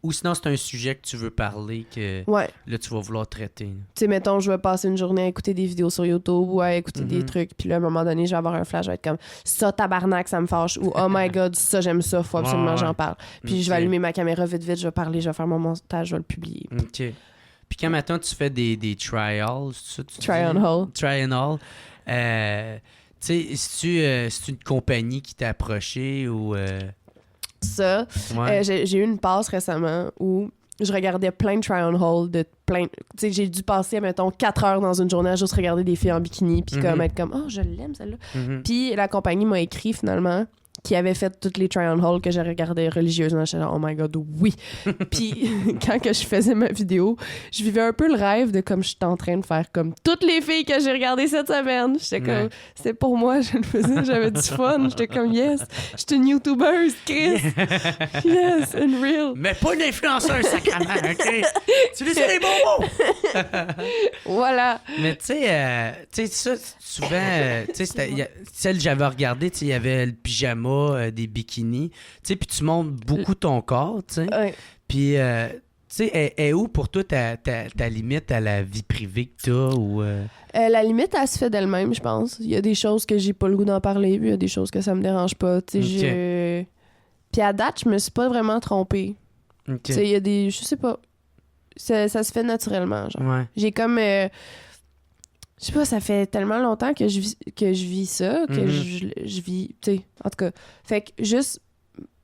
Ou sinon, c'est un sujet que tu veux parler que là, tu vas vouloir traiter. Tu sais, mettons, je vais passer une journée à écouter des vidéos sur YouTube ou à écouter des trucs, puis là, à un moment donné, je vais avoir un flash, je vais être comme « Ça, tabarnak, ça me fâche » ou « Oh my God, ça, j'aime ça, faut absolument que j'en parle. » Puis je vais allumer ma caméra vite, je vais parler, je vais faire mon montage, je vais le publier. OK. Puis quand maintenant tu fais des trials, Try on hold. Try on hold. Tu sais, c'est une compagnie qui t'a approché ou... Ça, j'ai eu une passe récemment où je regardais plein de try on hold de plein. Tu sais, j'ai dû passer, mettons, 4 heures dans une journée à juste regarder des filles en bikini, puis comme être comme, oh, je l'aime celle-là. Puis la compagnie m'a écrit finalement qui avait fait toutes les try on hold que j'ai regardé religieusement. J'étais genre, oh my God, oui. Puis quand que je faisais ma vidéo, je vivais un peu le rêve de comme j'étais en train de faire comme toutes les filles que j'ai regardées cette semaine. J'étais comme, c'était pour moi, je le faisais, j'avais du fun. J'étais comme, yes, j'étais une YouTubeuse, Chris. Yes, unreal. Mais pas une influenceuse, sacrément, OK? Tu dis les bons mots! Voilà. Mais tu sais, ça, souvent, tu sais, celle que j'avais regardée, tu sais, il y avait le pyjama, des bikinis, tu sais, puis tu montres beaucoup ton corps, tu sais. Ouais. Puis, tu sais, est où pour toi ta limite à la vie privée que t'as ou... La limite, elle se fait d'elle-même, je pense. Il y a des choses que j'ai pas le goût d'en parler, puis il y a des choses que ça me dérange pas, tu sais. Puis à date, je me suis pas vraiment trompée. Tu sais, il y a des... Je sais pas. Ça se fait naturellement, genre. Ouais. J'ai comme... je sais pas, ça fait tellement longtemps que je vis ça, que je vis, tu sais, en tout cas. Fait que juste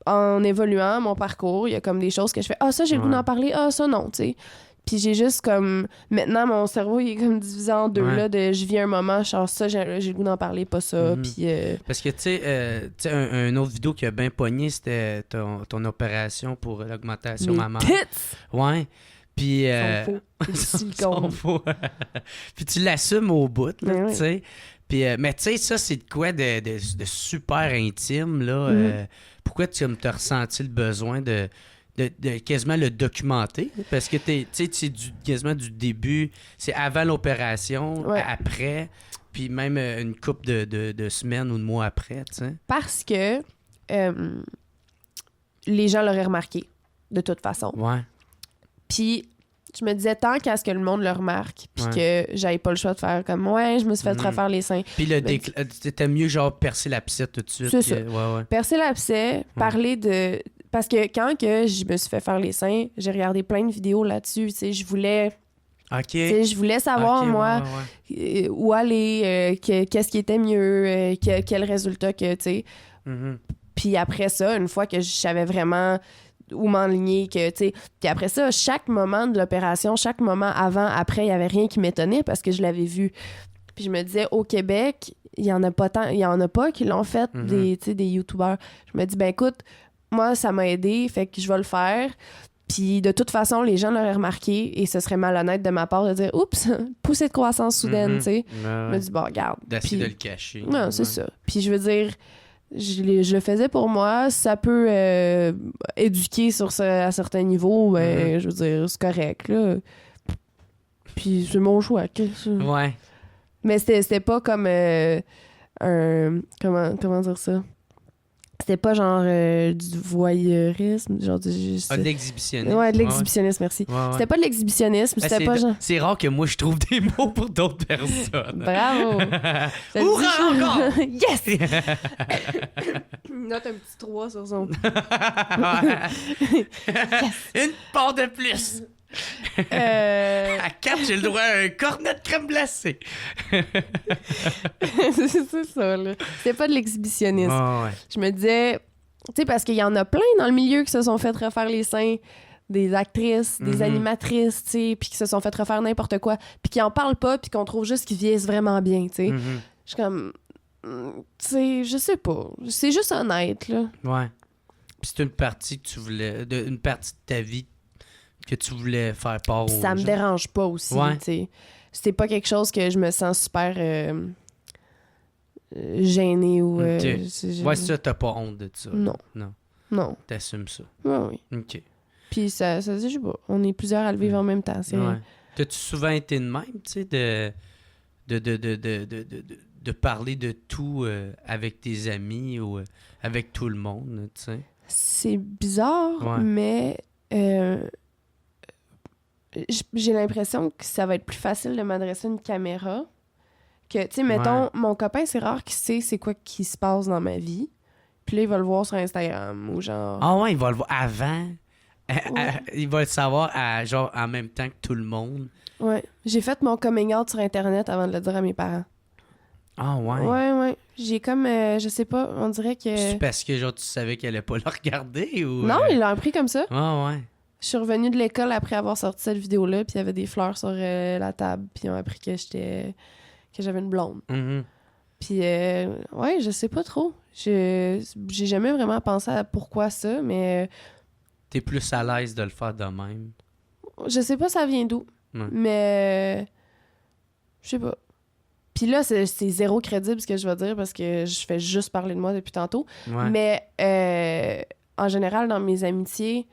en évoluant mon parcours, il y a comme des choses que je fais, ça, j'ai le goût d'en parler, ça, non, tu sais. Puis j'ai juste comme, maintenant, mon cerveau, il est comme divisé en deux, là, de je vis un moment, genre ça, j'ai le goût d'en parler, pas ça, puis... Parce que, tu sais, une autre vidéo qui a bien pogné, c'était ton opération pour l'augmentation mammaire. Ouais. Puis, silicone. Puis tu l'assumes au bout, là, tu sais. Puis, mais tu sais, ça, c'est de quoi de super intime, là. Pourquoi tu as ressenti le besoin de quasiment le documenter? Parce que tu sais, c'est quasiment du début, c'est avant l'opération, après, puis même une couple de semaines ou de mois après, tu sais. Parce que les gens l'auraient remarqué, de toute façon. Ouais. Puis, je me disais, tant qu'à ce que le monde le remarque, puis que j'avais pas le choix de faire comme, je me suis fait refaire les seins. Puis, c'était mieux, genre, percer l'abcès tout de suite. C'est ça. Percer l'abcès, parler de... Parce que quand que je me suis fait faire les seins, j'ai regardé plein de vidéos là-dessus, tu sais, je voulais... Je voulais savoir, moi, où aller, qu'est-ce qui était mieux, quel résultat que, tu sais. Puis après ça, une fois que je savais vraiment... ou m'enligner, que, tu sais. Puis après ça, chaque moment de l'opération, chaque moment avant, après, il n'y avait rien qui m'étonnait parce que je l'avais vu. Puis je me disais, au Québec, il y en a pas tant, il y en a pas qui l'ont fait, des YouTubeurs. Je me dis, ben écoute, moi, ça m'a aidé, fait que je vais le faire. Puis de toute façon, les gens l'auraient remarqué et ce serait malhonnête de ma part de dire, oups, poussée de croissance soudaine, tu sais. Je me dis, bon, regarde. D'essayer de le cacher. Non, c'est ça. Puis je veux dire... Je le faisais pour moi. Ça peut éduquer sur ça à certains niveaux, je veux dire, c'est correct, là. Puis c'est mon choix. Ouais. Mais c'était pas comme un... Comment dire ça? C'était pas genre du voyeurisme, genre de l'exhibitionnisme. Ouais, de l'exhibitionnisme, merci. Ouais. C'était pas de l'exhibitionnisme, c'était pas genre... C'est rare que moi je trouve des mots pour d'autres personnes. Bravo! Hurrah encore! Yes! Note un petit 3 sur son... Une part de plus! À 4, j'ai le droit à un cornet de crème glacée. C'est ça, là. C'était pas de l'exhibitionnisme. Ouais. Je me disais... Tu sais, parce qu'il y en a plein dans le milieu qui se sont fait refaire les seins. Des actrices, des animatrices, tu sais, puis qui se sont fait refaire n'importe quoi. Puis qui en parlent pas, puis qu'on trouve juste qu'ils vieillissent vraiment bien, tu sais. Je suis comme... Tu sais, je sais pas. C'est juste honnête, là. Ouais. c'est une partie que tu voulais... une partie de ta vie que tu voulais faire part aux gens. Ça me dérange pas aussi, tu sais. C'est pas quelque chose que je me sens super gênée ou... Ouais, ça, t'as pas honte de ça. Non. T'assumes ça. Oui. OK. Puis ça je sais pas. On est plusieurs à le vivre en même temps. C'est vrai. T'as-tu souvent été de même, tu sais, de parler de tout avec tes amis ou avec tout le monde, tu sais? C'est bizarre, mais j'ai l'impression que ça va être plus facile de m'adresser à une caméra. Que, tu sais, mettons, mon copain, c'est rare qu'il sait c'est quoi qui se passe dans ma vie. Puis là, il va le voir sur Instagram ou genre... Ah ouais, il va le voir avant. Il va le savoir genre en même temps que tout le monde. Ouais. J'ai fait mon coming out sur Internet avant de le dire à mes parents. Ah ouais? Ouais. J'ai comme... je sais pas, on dirait que... C'est parce que genre tu savais qu'elle allait pas le regarder ou... Non, il l'a appris comme ça. Ah ouais. Je suis revenue de l'école après avoir sorti cette vidéo-là, puis il y avait des fleurs sur la table, puis ils ont appris que j'avais une blonde. Mm-hmm. Puis, je sais pas trop. J'ai jamais vraiment pensé à pourquoi ça, mais... T'es plus à l'aise de le faire de même. Je sais pas ça vient d'où, mais... je sais pas. Puis là, c'est zéro crédible ce que je vais dire, parce que je fais juste parler de moi depuis tantôt. Ouais. Mais en général, dans mes amitiés...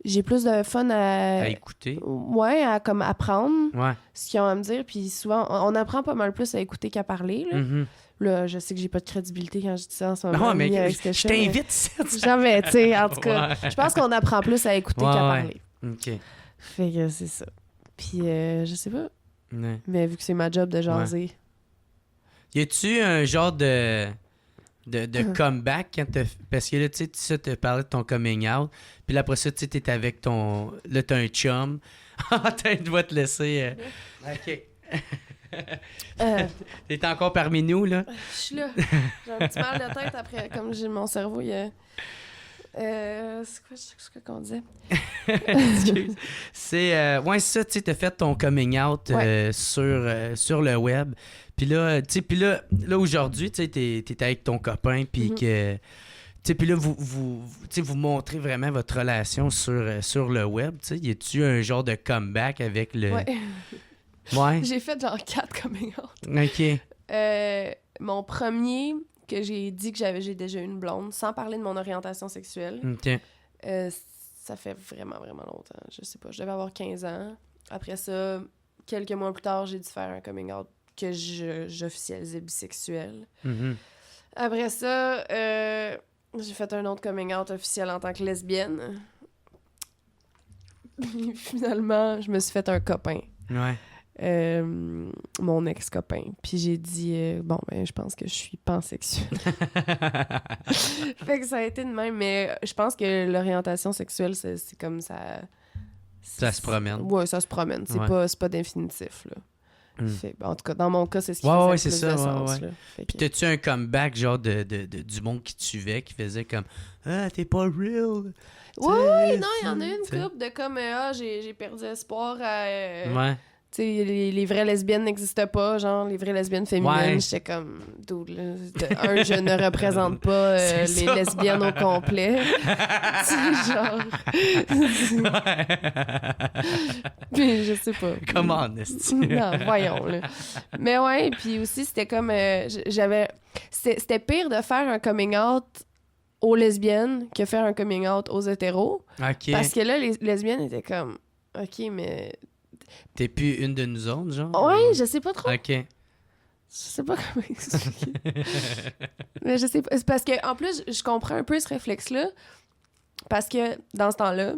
J'ai plus de fun à écouter. Ouais, à comme apprendre ce qu'ils ont à me dire. Puis souvent, on apprend pas mal plus à écouter qu'à parler. Là, là je sais que j'ai pas de crédibilité quand je dis ça en ce moment. Non, mais je t'invite. Jamais, tu sais. En tout cas, je pense qu'on apprend plus à écouter qu'à parler. OK. Fait que c'est ça. Puis je sais pas. Mais vu que c'est ma job de jaser. Y a-tu un genre de comeback quand parce que là, tu sais, tu parlais de ton coming out, puis là, après ça, tu sais, t'es avec ton... Là, t'as un chum. Tu dois te laisser... OK. T'es encore parmi nous, là? Je suis là. J'ai un petit mal de tête après, comme j'ai mon cerveau, il y a... c'est quoi qu'on disait? C'est ça, tu sais, t'as fait ton coming out sur le web. Puis là, tu sais, là aujourd'hui, tu sais, t'es avec ton copain, puis que... Tu sais, puis là, vous montrez vraiment votre relation sur le web, tu sais. Y a-tu un genre de comeback avec le... Ouais. J'ai fait genre 4 coming out. OK. Mon premier... que j'ai dit que j'ai déjà une blonde, sans parler de mon orientation sexuelle. OK. Ça fait vraiment, vraiment longtemps. Je sais pas, je devais avoir 15 ans. Après ça, quelques mois plus tard, j'ai dû faire un coming out que j'officialisais bisexuel. Mm-hmm. Après ça, j'ai fait un autre coming out officiel en tant que lesbienne. Puis finalement, je me suis fait un copain. Ouais. Mon ex-copain. Puis j'ai dit, je pense que je suis pansexuelle. Fait que ça a été de même, mais je pense que l'orientation sexuelle, c'est comme ça... Ça se promène. Ouais, ça se promène. C'est pas définitif, là. Fait, en tout cas, dans mon cas, c'est ce qui faisait plus de sens. Là. Puis t'as-tu un comeback, genre, du monde qui te suivait, qui faisait comme « Ah, t'es pas real! » Oui, non, il y en a une couple de comme « Ah, j'ai perdu espoir à... Tu sais, les vraies lesbiennes n'existent pas, genre, les vraies lesbiennes féminines, j'étais comme, dude, là, je ne représente pas les lesbiennes au complet. Genre... Puis, je sais pas. Comment est-ce Non, voyons, là. Mais ouais, puis aussi, c'était comme, c'était pire de faire un coming out aux lesbiennes que faire un coming out aux hétéros. OK. Parce que là, les lesbiennes étaient comme, OK, mais... T'es plus une de nous autres, genre? Ouais, je sais pas trop. OK. Je sais pas comment expliquer. Mais je sais pas. C'est parce que, en plus, je comprends un peu ce réflexe-là. Parce que, dans ce temps-là,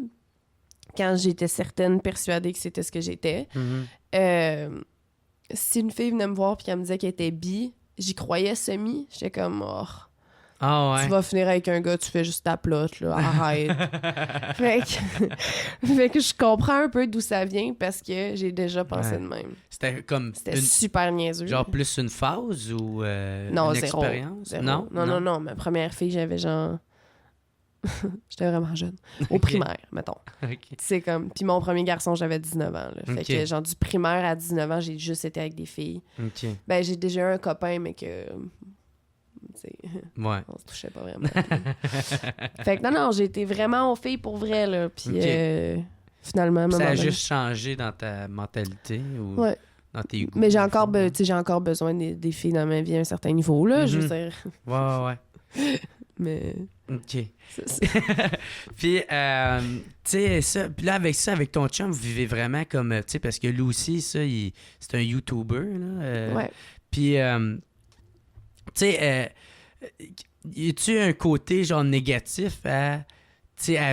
quand j'étais certaine, persuadée que c'était ce que j'étais, si une fille venait me voir et qu'elle me disait qu'elle était bi, j'y croyais semi. J'étais comme, oh... Ah ouais. Tu vas finir avec un gars, tu fais juste ta plotte, là, arrête. fait que je comprends un peu d'où ça vient parce que j'ai déjà pensé de même. C'était comme... C'était super niaiseux. Genre plus une phase ou non, une zéro, expérience? Zéro. Non? Non. Ma première fille, j'avais genre... J'étais vraiment jeune. Au primaire, mettons. Okay. C'est comme... Puis mon premier garçon, j'avais 19 ans. Là. Fait que genre du primaire à 19 ans, j'ai juste été avec des filles. OK. Ben, j'ai déjà eu un copain, mais que... tu sais. Ouais. On se touchait pas vraiment. Fait que non, j'ai été vraiment aux filles pour vrai, là. Puis finalement... Ça a juste changé dans ta mentalité ou dans tes goûts? Mais j'ai encore besoin des filles dans ma vie à un certain niveau, là, je veux dire. Ouais. Mais... OK. Puis, tu sais, ça, puis là, avec ton chum, vous vivez vraiment comme, tu sais, parce que lui aussi, ça, c'est un YouTuber, là. Ouais. Puis, tu sais, y a-tu un côté, genre, négatif à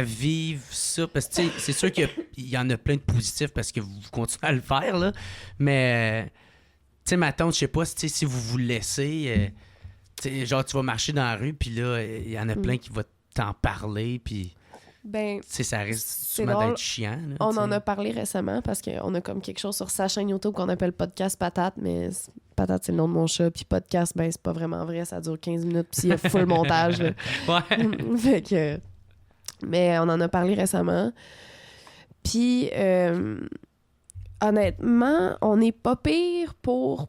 vivre ça? Parce que, tu sais, c'est sûr qu'il y en a plein de positifs parce que vous continuez à le faire, là. Mais, tu sais, ma tante, je sais pas si vous vous laissez... T'sais, genre, tu vas marcher dans la rue, puis là, il y en a plein qui vont t'en parler, puis ça risque souvent d'être chiant. Là, on en a parlé récemment parce qu'on a comme quelque chose sur sa chaîne YouTube qu'on appelle Podcast Patate, mais Patate, c'est le nom de mon chat, puis Podcast, ben c'est pas vraiment vrai, ça dure 15 minutes, puis il y a full montage. Là. Ouais. Fait que... Mais on en a parlé récemment. Puis, honnêtement, on n'est pas pire pour...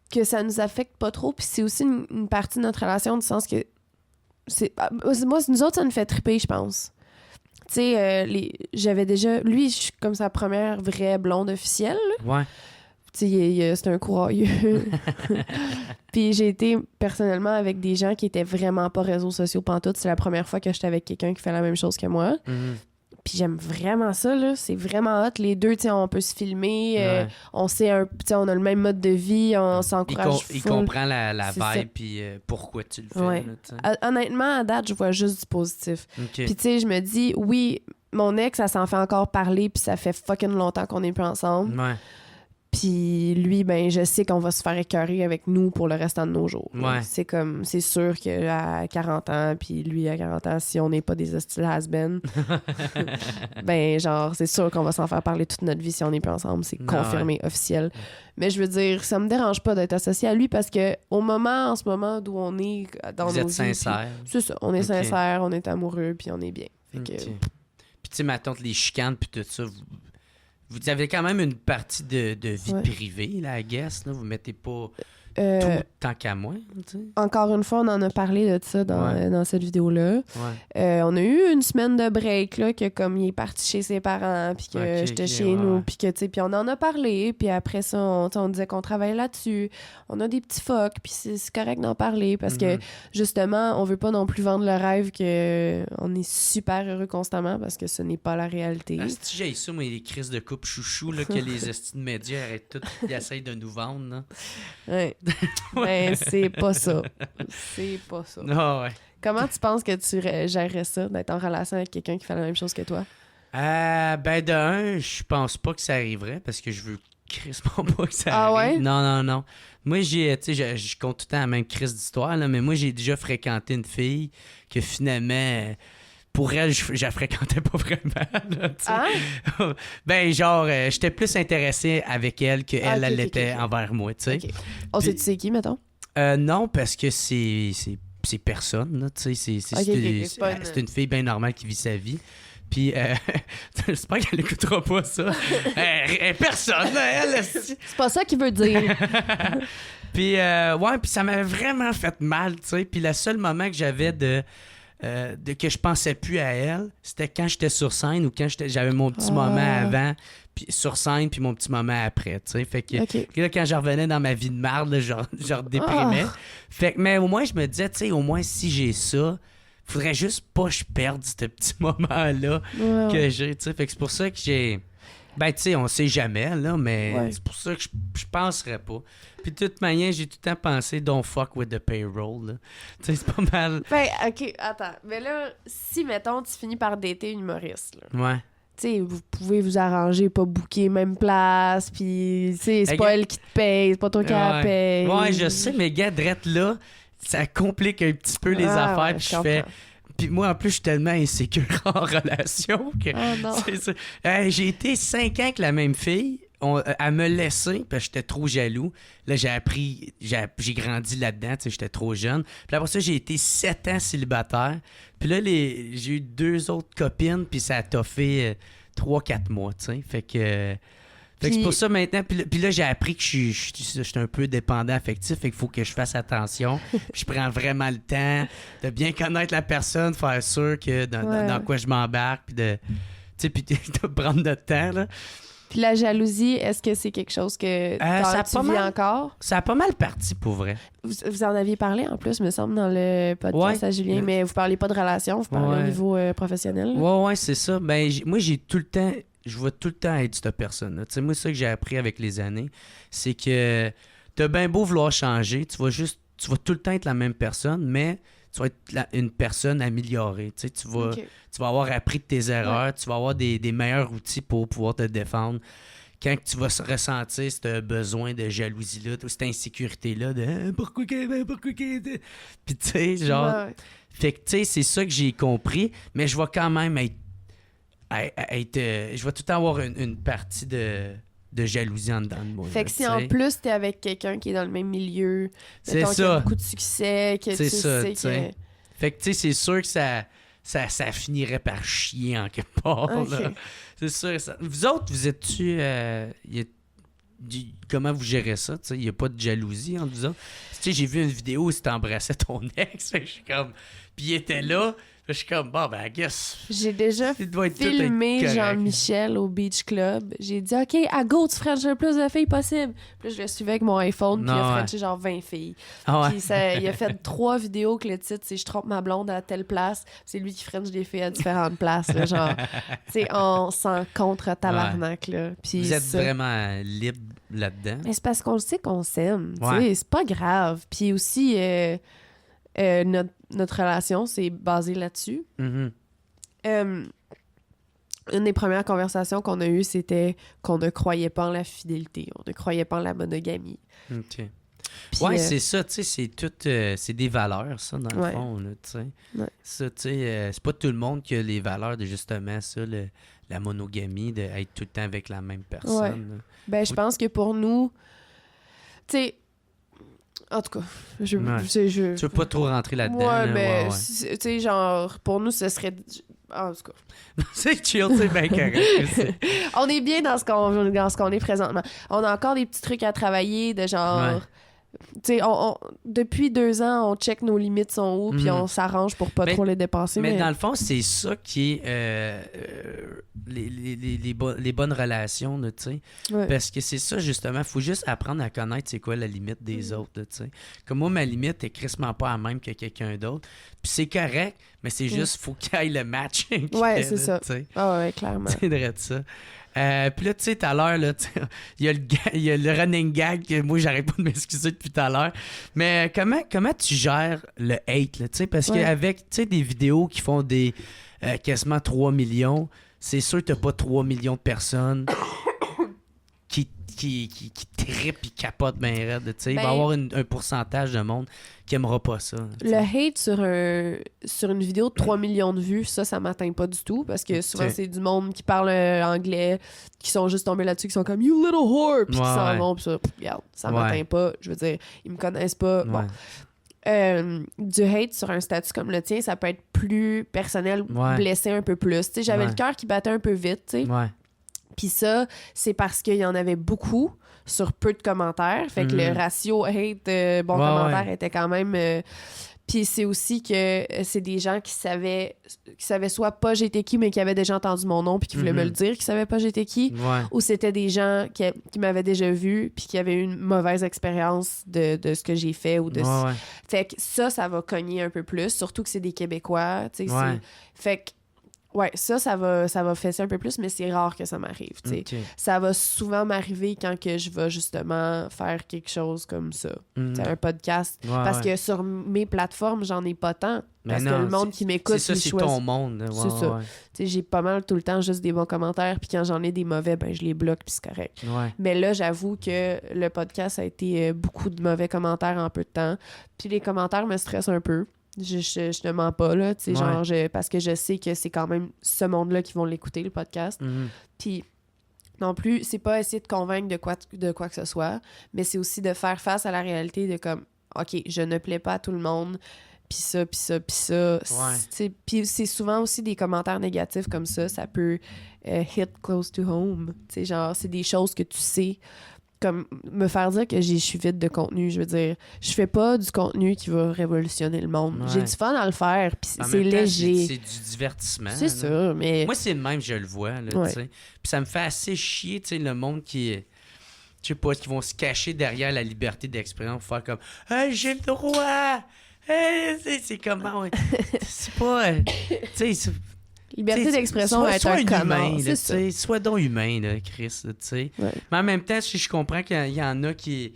que ça nous affecte pas trop, puis c'est aussi une partie de notre relation, du sens que moi, nous autres, ça nous fait triper, je pense. Tu sais, j'avais déjà... Lui, je suis comme sa première vraie blonde officielle. Ouais. Tu sais, c'est un courageux. Puis j'ai été, personnellement, avec des gens qui étaient vraiment pas réseaux sociaux pantoute. C'est la première fois que j'étais avec quelqu'un qui fait la même chose que moi. Mm-hmm. Puis j'aime vraiment ça, là. C'est vraiment hot. Les deux, tu sais, on peut se filmer. On sait on a le même mode de vie. On s'encourage Il comprend la vibe puis pourquoi tu le fais. Là, honnêtement, à date, je vois juste du positif. Okay. Puis tu sais, je me dis, oui, mon ex, ça s'en fait encore parler puis ça fait fucking longtemps qu'on est plus ensemble. Ouais. Puis lui, ben je sais qu'on va se faire écœurer avec nous pour le restant de nos jours. Ouais. C'est sûr qu'à 40 ans, puis lui à 40 ans, si on n'est pas des hostile has-been, ben genre, c'est sûr qu'on va s'en faire parler toute notre vie si on n'est plus ensemble. C'est confirmé, officiel. Mais je veux dire, ça me dérange pas d'être associé à lui parce que en ce moment d'où on est dans nos vies... Vous êtes sincères. C'est ça, on est sincères, on est amoureux, puis on est bien. Fait que... Puis tu sais, ma tante, les chicanes, puis tout ça... Vous avez quand même une partie de vie privée, là, I guess. Là. Vous mettez pas tout tant qu'à moi. Tu sais. Encore une fois, on en a parlé de ça dans cette vidéo-là. Ouais. On a eu une semaine de break, là, que comme il est parti chez ses parents, puis que j'étais chez nous, puis que, tu sais, puis on en a parlé, puis après ça, on disait qu'on travaille là-dessus. On a des petits fucks, puis c'est correct d'en parler, parce que, justement, on veut pas non plus vendre le rêve qu'on est super heureux constamment, parce que ce n'est pas la réalité. Si j'ai ça, moi, les crises de couple chouchou, là, que les estis de médias arrêtent tout, ils essayent de nous vendre, là. Ouais. Ben, c'est pas ça. C'est pas ça. Ah ouais. Comment tu penses que tu gérerais ça, d'être en relation avec quelqu'un qui fait la même chose que toi? Ben, de un, je pense pas que ça arriverait parce que je veux crissement pas que ça Ouais? arrive. Non. Moi, je compte tout le temps la même crise d'histoire, là, mais moi, j'ai déjà fréquenté une fille que finalement... Pour elle, je la fréquentais pas vraiment. Là, ben, genre, j'étais plus intéressé avec elle qu'elle, elle l'était envers moi, tu sais. Okay. On sait, tu sais qui, mettons? Non, parce que c'est personne, là, tu sais. C'est une fille bien normale qui vit sa vie. Puis, j'espère qu'elle n'écoutera pas ça. Personne, elle. C'est pas ça qu'il veut dire. Puis, puis ça m'avait vraiment fait mal, tu sais. Puis, le seul moment que j'avais de que je pensais plus à elle, c'était quand j'étais sur scène ou quand j'avais mon petit moment avant, puis sur scène, puis mon petit moment après, tu sais. Fait que là, quand je revenais dans ma vie de marde, là, je redéprimais. Fait que, mais au moins, je me disais, tu sais, au moins, si j'ai ça, faudrait juste pas que je perde ce petit moment-là que j'ai, tu sais. Fait que c'est pour ça que j'ai... Ben, tu sais, on sait jamais, là, mais c'est pour ça que je penserais pas. Puis de toute manière, j'ai tout le temps pensé « don't fuck with the payroll », là. Tu sais, c'est pas mal. Ben, OK, attends. Mais là, si, mettons, tu finis par dater une humoriste, là. Ouais. Tu sais, vous pouvez vous arranger, pas booker même place, puis, tu sais, c'est pas elle qui te paye, c'est pas toi qui la paye. Ouais, je sais, mais gars, drette là, ça complique un petit peu les affaires, puis je fais... Puis moi, en plus, je suis tellement insécure en relation que... non. C'est ça. J'ai été 5 ans avec la même fille. Elle me laissait parce que j'étais trop jaloux. Là, j'ai grandi là-dedans, tu sais, j'étais trop jeune. Puis après ça, j'ai été 7 ans célibataire. Puis là, j'ai eu 2 autres copines, puis ça a toffé 3-4 mois, tu sais. Fait que... Fait que c'est pour ça maintenant, puis là j'ai appris que je suis un peu dépendant affectif, fait qu'il faut que je fasse attention. Je prends vraiment le temps de bien connaître la personne, faire sûr que dans quoi je m'embarque, puis de prendre de temps, là. Puis la jalousie, est-ce que c'est quelque chose que tu vis encore? Ça a pas mal parti, pour vrai. Vous en aviez parlé, en plus, me semble, dans le podcast à Julien, mais vous parlez pas de relation, vous parlez au niveau professionnel. Ouais, c'est ça. Ben, moi, j'ai tout le temps... Je vais tout le temps être cette personne-là. Tu sais, moi, ça que j'ai appris avec les années, c'est que t'as bien beau vouloir changer, tu vas tout le temps être la même personne, mais tu vas être une personne améliorée. Tu sais, tu vas avoir appris de tes erreurs, tu vas avoir des meilleurs outils pour pouvoir te défendre. Quand tu vas ressentir ce besoin de jalousie-là, cette insécurité-là de pourquoi puis tu sais, genre... Ouais. Fait que, tu sais, c'est ça que j'ai compris, mais je vais quand même être je vais tout le temps avoir une partie de jalousie en dedans de moi. Fait que si en plus t'es avec quelqu'un qui est dans le même milieu, qui a beaucoup de succès, que tu sais que... Fait que tu sais, c'est sûr que ça finirait par chier en quelque part. Okay. Là. C'est sûr. Vous autres, vous êtes-tu... comment vous gérez ça? Il n'y a pas de jalousie entre vous autres? Tu sais, j'ai vu une vidéo où tu embrassais ton ex. Je suis comme... Puis il était là... Je suis comme, bon, ben, I guess. J'ai déjà filmé Jean-Michel au Beach Club. J'ai dit, OK, à go, tu frenches le plus de filles possible. Puis là, je le suivais avec mon iPhone, puis il a frenché genre 20 filles. Puis il a fait 3 vidéos que le titre, c'est « Je trompe ma blonde à telle place ». C'est lui qui frenche des filles à différentes places. Là, genre, tu sais, on s'en contre tabarnak. Là. Puis vous êtes vraiment libre là-dedans? Mais c'est parce qu'on le sait qu'on s'aime. C'est pas grave. Puis aussi... notre relation, c'est basé là-dessus. Mm-hmm. Une des premières conversations qu'on a eues, c'était qu'on ne croyait pas en la fidélité. On ne croyait pas en la monogamie. OK. Puis, c'est ça, tu sais, c'est tout... c'est des valeurs, ça, dans le fond, là, tu sais. Ouais. Ça, tu sais, c'est pas tout le monde qui a les valeurs de, justement, ça, la monogamie, d'être tout le temps avec la même personne. Ouais. Ben, je pense que pour nous... Tu sais... En tout cas, tu veux pas trop rentrer là-dedans. Ouais, mais tu sais, genre, pour nous, ce serait... En tout cas. C'est chill, c'est bien correct. On est bien dans ce qu'on est présentement. On a encore des petits trucs à travailler, de genre... Ouais. Tu sais, depuis 2 ans, on check nos limites sont où, puis on s'arrange pour pas trop les dépasser. Mais dans le fond, c'est ça qui est les bonnes relations, tu sais. Ouais. Parce que c'est ça, justement, il faut juste apprendre à connaître c'est quoi la limite des autres, tu sais. Comme moi, ma limite est crissement pas la même que quelqu'un d'autre. Puis c'est correct, mais c'est juste, faut qu'il y ait le match. Ouais, c'est ça. Ah ouais, clairement. C'est vrai de ça. Puis là, tu sais, tout à l'heure, il y a le running gag que moi, j'arrête pas de m'excuser depuis tout à l'heure. Mais comment tu gères le hate, là, tu sais? Parce qu'avec, tu sais, des vidéos qui font des quasiment 3 millions, c'est sûr que t'as pas 3 millions de personnes qui trippent et capotent bien raide, tu sais. Il va y avoir un pourcentage de monde qui aimera pas ça. Le hate sur une vidéo de 3 millions de vues, ça m'atteint pas du tout, parce que souvent, c'est du monde qui parle anglais, qui sont juste tombés là-dessus, qui sont comme « You little whore », puis qui s'en vont, puis ça, regarde, ça m'atteint pas. Je veux dire, ils me connaissent pas. Bon. Du hate sur un statut comme le tien, ça peut être plus personnel, blessé un peu plus. Tu sais, j'avais le cœur qui battait un peu vite, tu sais. Puis ça, c'est parce qu'il y en avait beaucoup sur peu de commentaires. Fait que le ratio hate commentaire était quand même... Puis c'est aussi que c'est des gens qui savaient soit pas j'étais qui, mais qui avaient déjà entendu mon nom puis qui voulaient me le dire qu'ils savaient pas j'étais qui. Ou c'était des gens qui m'avaient déjà vu puis qui avaient eu une mauvaise expérience de ce que j'ai fait. Ou de Fait que ça va cogner un peu plus. Surtout que c'est des Québécois. Fait que ça va fesser un peu plus, mais c'est rare que ça m'arrive. Okay. Ça va souvent m'arriver quand que je vais justement faire quelque chose comme ça. Un podcast. Parce que sur mes plateformes, j'en ai pas tant. Parce que le monde qui m'écoute, c'est ça, c'est ton monde. C'est ça. J'ai pas mal tout le temps juste des bons commentaires, puis quand j'en ai des mauvais, ben je les bloque, puis c'est correct. Mais là, j'avoue que le podcast a été beaucoup de mauvais commentaires en peu de temps. Puis les commentaires me stressent un peu. Je ne mens pas, là, tu sais, genre, parce que je sais que c'est quand même ce monde-là qui vont l'écouter, le podcast. Puis, non plus, c'est pas essayer de convaincre de quoi que ce soit, mais c'est aussi de faire face à la réalité de comme, OK, je ne plais pas à tout le monde, puis ça, puis ça, puis ça. Ouais. Puis c'est souvent aussi des commentaires négatifs comme ça peut hit close to home. T'sais, genre, c'est des choses que tu sais, comme me faire dire que je suis vide de contenu. Je veux dire, je fais pas du contenu qui va révolutionner le monde. Ouais. J'ai du fun à le faire, puis c'est léger. C'est du divertissement. C'est ça, mais... Moi, c'est le même, je le vois, là, ouais. tu sais. Puis ça me fait assez chier, tu sais, le monde qui... Je sais pas, qui vont se cacher derrière la liberté d'expression pour faire comme « Hey, j'ai le droit! Hey, c'est comment? Ouais. » C'est pas... tu sais, liberté d'expression va être un connard, c'est ça. Sois donc humain, là, Chris, tu sais. Ouais. Mais en même temps, je comprends qu'il y en a qui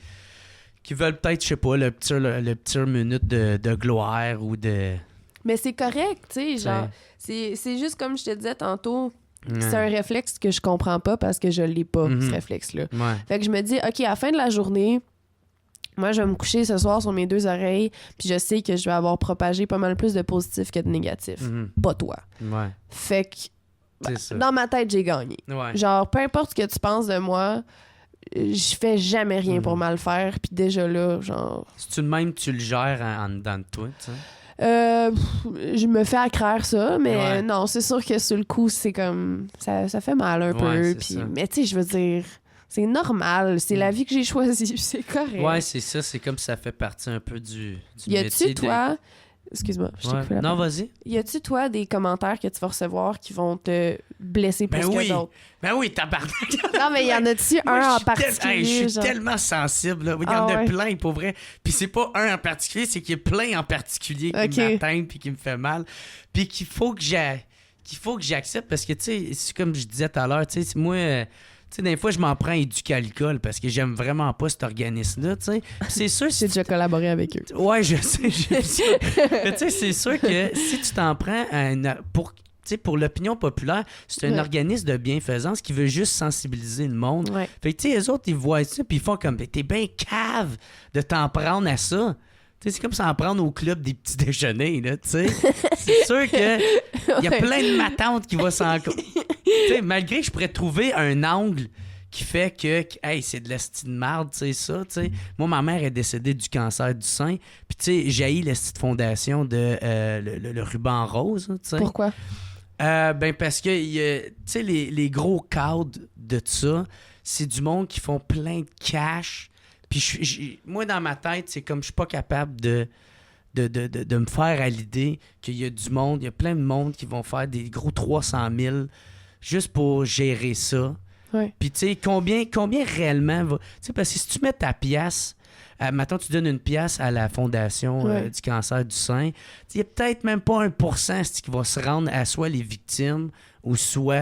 veulent peut-être, je sais pas, le petit minute de gloire ou de... Mais c'est correct, tu sais, genre, c'est juste comme je te disais tantôt, c'est un réflexe que je comprends pas parce que je l'ai pas, ce réflexe-là. Ouais. Fait que je me dis, OK, à la fin de la journée, moi, je vais me coucher ce soir sur mes 2 oreilles, puis je sais que je vais avoir propagé pas mal plus de positifs que de négatifs. Pas toi. Ouais. Fait que, dans ma tête, j'ai gagné. Ouais. Genre, peu importe ce que tu penses de moi, je fais jamais rien pour mal faire, puis déjà là, genre... C'est-tu de même tu le gères en dedans de toi, tu sais? Je me fais accraire ça, mais ouais. non, c'est sûr que sur le coup, c'est comme... Ça fait mal un peu, puis... Mais tu sais, je veux dire... C'est normal, c'est la vie que j'ai choisie, c'est correct. Ouais, c'est ça, c'est comme ça fait partie un peu du y a-tu, métier. Toi... Excuse-moi, je t'ai coupé la Non, parole. vas-y. Y a-tu, toi, des commentaires que tu vas recevoir qui vont te blesser plus que d'autres? Ben oui, tabarnak! Non, mais y en a-tu un en particulier? Je suis tellement sensible, là. Il y en a plein, pour vrai. Puis c'est pas un en particulier, c'est qu'il y a plein en particulier qui m'atteignent puis qui me fait mal. Puis qu'il faut que j'accepte parce que, tu sais, c'est comme je disais tout à l'heure, tu sais, moi... Tu sais, des fois, je m'en prends à Éducalcool parce que j'aime vraiment pas cet organisme-là, tu sais. C'est sûr... J'ai déjà collaboré avec eux. Ouais, je sais, j'aime ça. Mais tu sais, c'est sûr que si tu t'en prends à pour l'opinion populaire, c'est un organisme de bienfaisance qui veut juste sensibiliser le monde. Ouais. Fait que, tu sais, eux autres, ils voient ça puis ils font comme, t'es bien cave de t'en prendre à ça. Tu sais, c'est comme s'en prendre au club des petits déjeuners, là, tu sais. C'est sûr que y a plein de matantes qui vont s'en... Tu sais, malgré que je pourrais trouver un angle qui fait que, hey, c'est de l'esti de marde, tu sais, ça, tu sais. Moi, ma mère est décédée du cancer du sein, puis tu sais, j'ai haï l'esti de fondation de le ruban rose, tu sais. Pourquoi? Ben parce que, tu sais, les gros cadres de ça, c'est du monde qui font plein de cash. Puis moi, dans ma tête, c'est comme je suis pas capable de me faire à l'idée qu'il y a du monde, il y a plein de monde qui vont faire des gros 300 000 juste pour gérer ça. Ouais. Puis tu sais, combien réellement va... Tu sais, parce que si tu mets ta pièce... maintenant, tu donnes une pièce à la fondation du cancer du sein. Il n'y a peut-être même pas 1% qui va se rendre à soit les victimes ou soit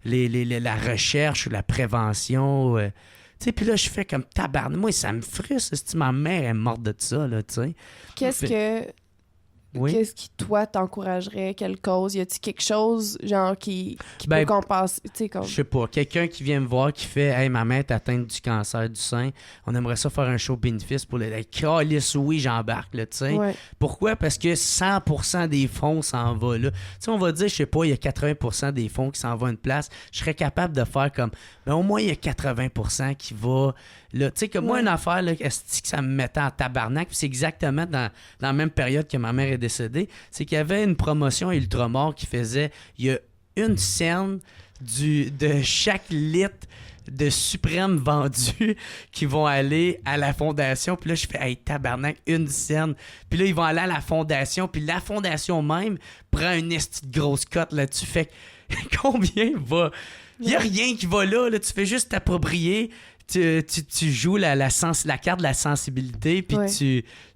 la recherche ou la prévention. Tu sais, puis là, je fais comme tabarnak. Moi, ça me frustre. Si ma mère est morte de ça, là, tu sais. Qu'est-ce qui, toi, t'encouragerait? Quelle cause? Y a-t-il quelque chose, genre, qui peut compenser? Comme... Je sais pas. Quelqu'un qui vient me voir, qui fait « Hey, ma mère est atteinte du cancer du sein. On aimerait ça faire un show bénéfice pour les... » Calice, oui, j'embarque, là, tu sais. Ouais. Pourquoi? Parce que 100% des fonds s'en va, là. Tu sais, on va dire, je sais pas, il y a 80% des fonds qui s'en vont à une place. Je serais capable de faire comme... Mais au moins, il y a 80% qui va... Là, tu sais, que moi, une affaire, là, est-ce que ça me mettait en tabarnak? Puis c'est exactement dans la même période que ma mère est décédée. C'est qu'il y avait une promotion Ultramar qui faisait... Il y a une scène de chaque litre de Suprême vendu qui vont aller à la fondation. Puis là, je fais, hey, tabarnak, une scène. Puis là, ils vont aller à la fondation. Puis la fondation même prend une esti de grosse cote là-dessus. Fait que combien va... Il n'y a rien qui va là. Tu fais juste t'approprier... Tu joues la carte de la sensibilité, puis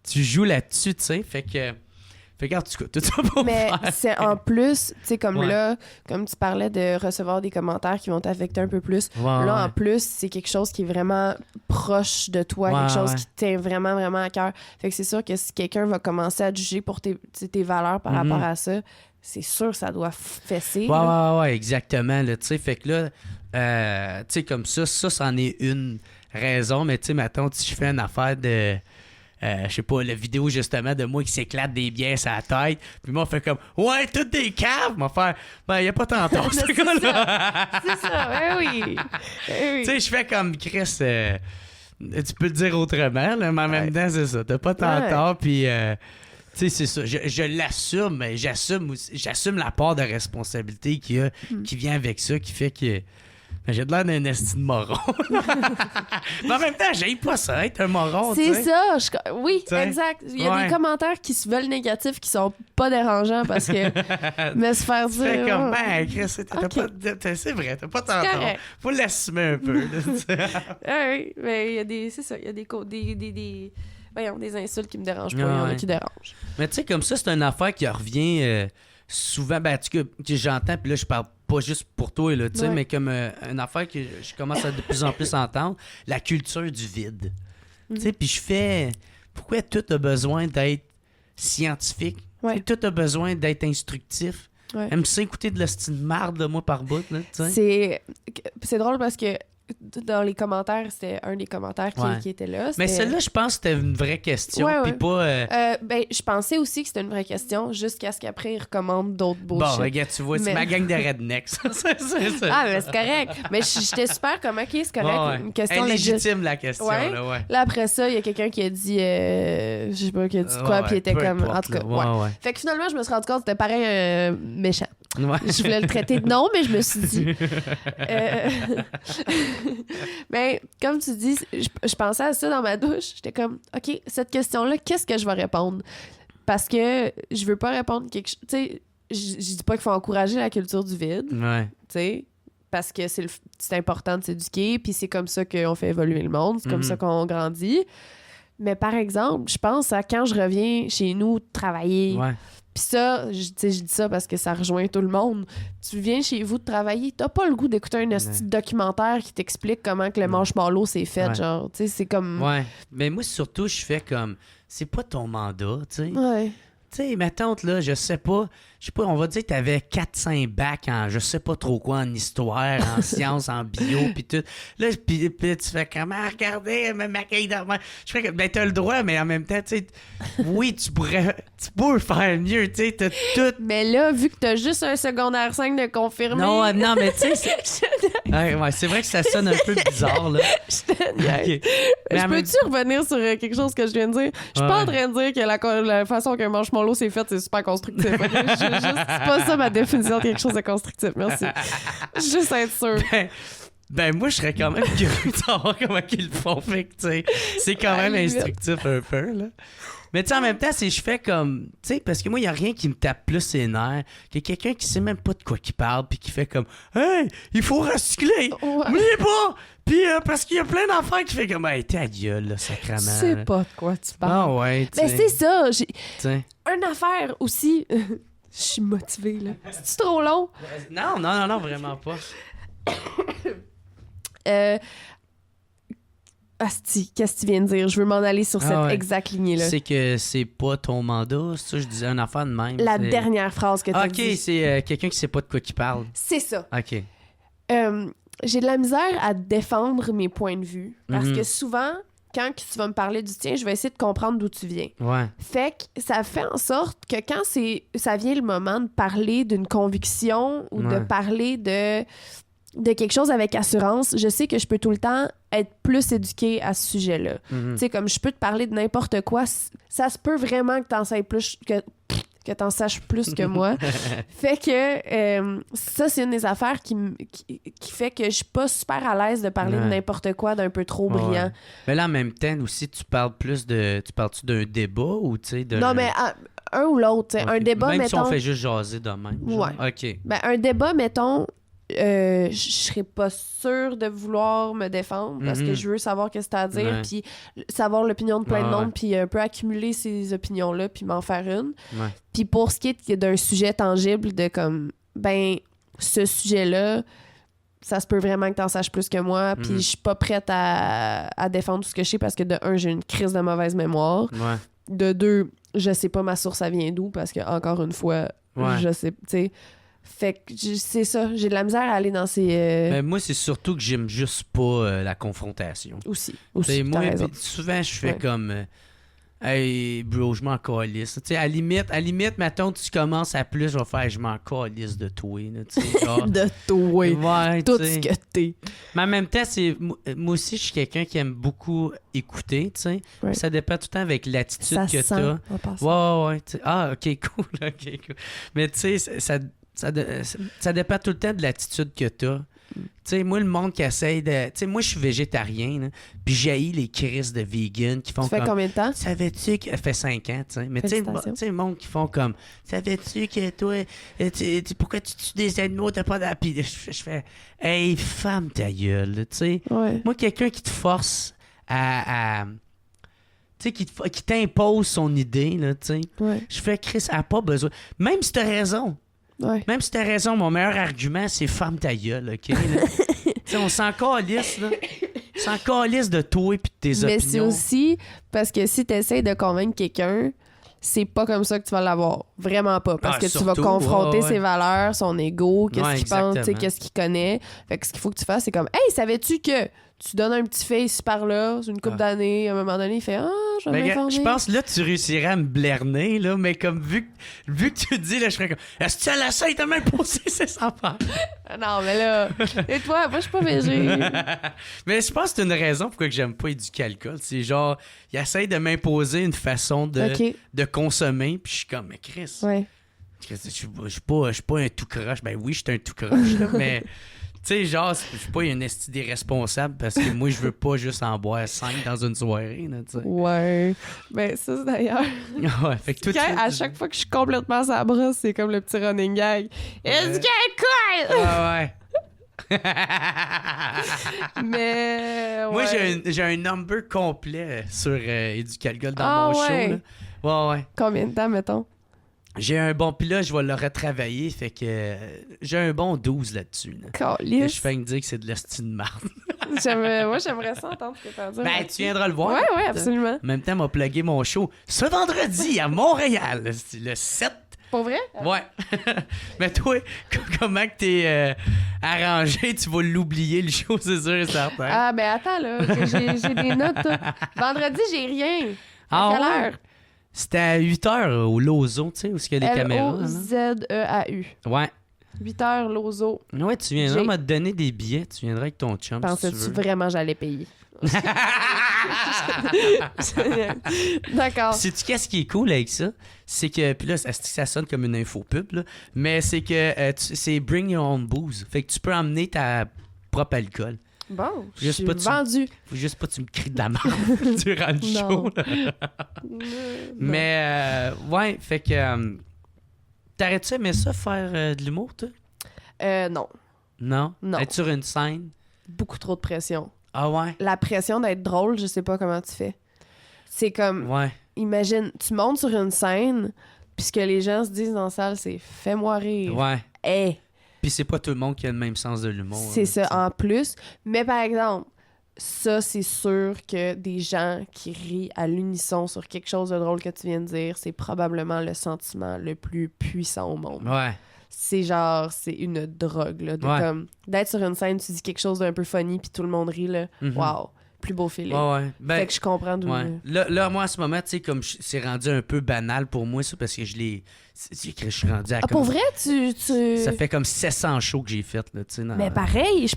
tu joues là-dessus, tu sais. Fait que en tout cas, tout ça pour mais faire. C'est en plus, tu sais, comme là, comme tu parlais de recevoir des commentaires qui vont t'affecter un peu plus. En plus, c'est quelque chose qui est vraiment proche de toi, quelque chose qui t'est vraiment, vraiment à cœur. Fait que c'est sûr que si quelqu'un va commencer à te juger pour tes valeurs par rapport à ça, c'est sûr que ça doit fesser. Ouais, exactement. Tu sais, fait que là, tu sais, comme ça, c'en est une raison. Mais tu sais, mettons, si je fais une affaire de... je sais pas, la vidéo justement de moi qui s'éclate des bières sur la tête. Puis moi, on fait comme, ouais, toutes des caves. Moi, faire, ben, y a pas tant tort, ce gars-là. C'est ça, oui. Tu sais, je fais comme Chris, tu peux le dire autrement, là, mais en même temps, c'est ça. T'as pas tant tort, puis. Tu sais, c'est ça. Je l'assume, mais j'assume la part de responsabilité qui vient avec ça, qui fait que j'ai de l'air d'un esti de moron. Mais en même temps, j'aime pas ça, être un moron. C'est ça. Oui, t'sais. Exact. Il y a des commentaires qui se veulent négatifs qui sont pas dérangeants parce que. Mais se faire dire. C'est comme, Chris, c'est vrai, t'as pas tant tort. Faut l'assumer un peu. Oui, mais il y a des. C'est ça. Il y a des insultes qui me dérangent pas. Il y en a qui dérangent. Mais tu sais, comme ça, c'est une affaire qui revient souvent. Ben, j'entends, puis là, je parle pas juste pour toi, là, tu sais, mais comme une affaire que je commence à de plus en plus entendre, la culture du vide. Tu sais, puis je fais... Pourquoi tout a besoin d'être scientifique? Tout a besoin d'être instructif? Aime ça écouter de la style marde, là, moi, par bout, là, tu sais. C'est drôle parce que dans les commentaires, c'était un des commentaires qui était là. Mais celle-là, je pense que c'était une vraie question. Puis pas. Ben, je pensais aussi que c'était une vraie question jusqu'à ce qu'après, ils recommandent d'autres bullshit. Bon, regarde, tu vois, c'est ma gang de rednecks. Ah, mais c'est correct. Mais j'étais super comme, OK, c'est correct. Une question légitime, la question. Là, après ça, il y a quelqu'un qui a dit, je sais pas, qui a dit quoi, puis il était comme. En tout cas, Fait que finalement, je me suis rendu compte que c'était pareil méchant. Je voulais le traiter de non, mais je me suis dit. Mais comme tu dis, je pensais à ça dans ma douche. J'étais comme, OK, cette question-là, qu'est-ce que je vais répondre? Parce que je veux pas répondre quelque chose. Tu sais, je dis pas qu'il faut encourager la culture du vide. Tu sais, parce que c'est important de s'éduquer, puis c'est comme ça qu'on fait évoluer le monde, c'est comme ça qu'on grandit. Mais par exemple, je pense à quand je reviens chez nous travailler. Puis ça, je dis ça parce que ça rejoint tout le monde. Tu viens chez vous de travailler, t'as pas le goût d'écouter un petit documentaire qui t'explique comment que le marshmallow s'est fait, genre, tu sais, c'est comme... Mais moi, surtout, je fais comme... C'est pas ton mandat, tu sais. Tu sais, ma tante, là, je sais pas, on va dire que t'avais 4-5 bacs en je sais pas trop quoi, en histoire, en sciences, en bio, puis tout. Là, puis tu fais comment, regardez, ma cahier d'armes. Je fais que, ben, t'as le droit, mais en même temps, tu sais, oui, tu peux faire mieux, tu sais, t'as tout. Mais là, vu que t'as juste un secondaire 5 de confirmer. Non, mais tu sais, c'est vrai que ça sonne un peu bizarre, là. Je peux-tu revenir sur quelque chose que je viens de dire? Je suis pas en train de dire que la façon qu'un marshmallow s'est fait, c'est super constructif. C'est pas ça ma définition de quelque chose de constructif. Merci. Juste être sûr. Ben moi, je serais quand même curieux de savoir comment ils le font. Fait que, tu sais, c'est quand même instructif un peu, là. Mais tu sais, en même temps, je fais comme... Tu sais, parce que moi, il n'y a rien qui me tape plus ses nerfs que quelqu'un qui sait même pas de quoi il parle puis qui fait comme « Hey, il faut recycler! N'oubliez pas! » Puis parce qu'il y a plein d'affaires qui fait comme « Hey, t'es à gueule, là, sacrément. » Tu sais pas de quoi tu parles. Ah ouais, tu sais. Mais c'est ça. Une affaire aussi... Je suis motivée, là. C'est-tu trop long? Non, vraiment pas. Asti, qu'est-ce que tu viens de dire? Je veux m'en aller sur cette exacte lignée-là. C'est que c'est pas ton mandat, c'est ça, je disais une affaire de même. La dernière phrase que tu as dit. OK, c'est quelqu'un qui sait pas de quoi il parle. C'est ça. OK. J'ai de la misère à défendre mes points de vue parce que souvent, quand tu vas me parler du tien, je vais essayer de comprendre d'où tu viens. Fait que ça fait en sorte que quand ça vient le moment de parler d'une conviction ou de parler de quelque chose avec assurance, je sais que je peux tout le temps être plus éduquée à ce sujet-là. Tu sais, comme je peux te parler de n'importe quoi, ça se peut vraiment que t'en saches plus que t'en saches plus que moi. Fait que ça, c'est une des affaires qui fait que je suis pas super à l'aise de parler de n'importe quoi d'un peu trop brillant. Mais là, en même temps, aussi, tu parles-tu d'un débat ou tu sais de... Non, mais un ou l'autre. Un débat, même mettons... si on fait juste jaser de même. Genre. OK. Ben, un débat, mettons... je serais pas sûre de vouloir me défendre parce que je veux savoir qu'est-ce que t'as à dire puis savoir l'opinion de plein de monde puis un peu accumuler ces opinions-là puis m'en faire une. Puis pour ce qui est d'un sujet tangible de comme, ben, ce sujet-là, ça se peut vraiment que t'en saches plus que moi puis je suis pas prête à défendre tout ce que je sais parce que de un, j'ai une crise de mauvaise mémoire. De deux, je sais pas ma source, ça vient d'où parce que encore une fois, je sais, tu sais. Fait que c'est ça, j'ai de la misère à aller dans ces... Ben moi, c'est surtout que j'aime juste pas la confrontation. Aussi moi, souvent, je fais comme... Hey, bro, je m'en calisse. Tu sais, à la limite, mettons, tu commences à plus, je vais faire, je m'en calisse de toi. Tu sais, genre... de toi. Ouais, tout t'sais. ce que t'es. Mais en même temps, moi aussi, je suis quelqu'un qui aime beaucoup écouter, tu sais. Ouais. Ça dépend tout le temps avec l'attitude Ça que sent, t'as. en passant. Ouais. Ah, OK, cool. Mais tu sais, ça dépend tout le temps de l'attitude que t'as. Tu sais, moi, le monde qui essaye de... Tu sais, moi, je suis végétarien, là, puis j'haïs les crises de vegan qui font Ça fait comme... combien de temps? Savais-tu que... Ça fait 5 ans, tu sais. Mais tu sais, le monde qui font comme... Savais-tu que toi... pourquoi tu tues des animaux, t'as pas d'appui? Puis je fais... Hey, femme ta gueule, tu sais. Ouais. Moi, quelqu'un qui te force à tu sais, qui t'impose son idée, là, tu sais. Ouais. Je fais, Chris, elle a pas besoin... Même si t'as raison... Ouais. Même si t'as raison, mon meilleur argument, c'est ferme ta gueule, OK? Tu sais, on s'en calisse, là. On s'en calisse de toi et de tes opinions. Mais c'est aussi parce que si tu essaies de convaincre quelqu'un, c'est pas comme ça que tu vas l'avoir. Vraiment pas. Parce que surtout, tu vas confronter ses valeurs, son ego, qu'est-ce Ouais, qu'il pense, exactement. qu'est-ce qu'il connaît. Fait que ce qu'il faut que tu fasses, c'est comme, hey, savais-tu que tu donnes un petit face par là, une couple d'années, à un moment donné, il fait, je vais m'informer. Je pense là, tu réussirais à me blerner, là, mais comme vu que tu dis, là, je ferais comme, est-ce que tu l'essayes de m'imposer, c'est sans faire. Non, mais là, et toi, moi, je suis pas végé. Mais je pense que c'est une raison pourquoi que j'aime pas éduquer l'alcool. C'est genre, il essaye de m'imposer une façon de consommer, puis je suis comme, mais Chris, Ouais. je suis pas un tout croche. Ben oui, je suis un tout croche, là, mais tu sais, genre, je suis pas une esti irresponsable parce que moi, je veux pas juste en boire 5 dans une soirée, là, tu sais. Ouais. Ben, ça, c'est d'ailleurs. Ouais, fait que toi, À chaque fois que je suis complètement sa brosse, c'est comme le petit running gag. Est-ce qu'elle cool? Ouais. Mais. Ouais. Moi, j'ai un number complet sur Éducalgol dans mon ouais. show, là. Ouais. Combien de temps, mettons? J'ai un bon... Puis là, je vais le retravailler, fait que j'ai un bon 12 là-dessus, là. Calisse. Je fais me dire que c'est de l'hostie de marde. Moi, j'aimerais ça entendre ce que t'as dit. Ben, tu viendras le voir. Ouais, absolument. En même temps, m'a plugué mon show ce vendredi à Montréal, le 7. Pour vrai? Ouais. Mais toi, comment que t'es arrangé, tu vas l'oublier, le show, c'est sûr et certain. Ah, ben attends, là. J'ai des notes. Vendredi, j'ai rien. À quelle heure? C'était à 8h au Lozo, tu sais, où il y a les caméras. L-O-Z-E-A-U. Ouais. 8h, Lozo. Ouais, tu viendras me donner des billets. Tu viendras avec ton chum. Pensais-tu si tu veux. vraiment j'allais payer? D'accord. Sais-tu qu'est-ce qui est cool avec ça? C'est que, puis là, ça sonne comme une info pub, là, mais c'est que c'est bring your own booze. Fait que tu peux emmener ta propre alcool. Bon, je Juste suis pas vendu. Faut juste pas que tu me cries de la merde durant le show. Mais, ouais, fait que... T'aurais-tu aimé ça, faire de l'humour, toi? Non. Non? Non. Être sur une scène? Beaucoup trop de pression. Ah ouais? La pression d'être drôle, je sais pas comment tu fais. C'est comme... Ouais. Imagine, tu montes sur une scène, puis ce que les gens se disent dans la salle, c'est « fais-moi rire ». Ouais. Hey. Puis c'est pas tout le monde qui a le même sens de l'humour. C'est ça, en plus. Mais par exemple, ça, c'est sûr que des gens qui rient à l'unisson sur quelque chose de drôle que tu viens de dire, c'est probablement le sentiment le plus puissant au monde. Ouais. C'est genre, c'est une drogue, là. Comme, d'être sur une scène, tu dis quelque chose d'un peu funny, puis tout le monde rit, là. Wow, plus beau feeling. Ouais. Ben, fait que je comprends d'où... Ouais. Là, moi, en ce moment, tu sais, comme c'est rendu un peu banal pour moi, ça, parce que je suis rendu à... Ah, pour vrai, tu... Ça fait comme 700 shows que j'ai fait, là, tu sais. Mais pareil, je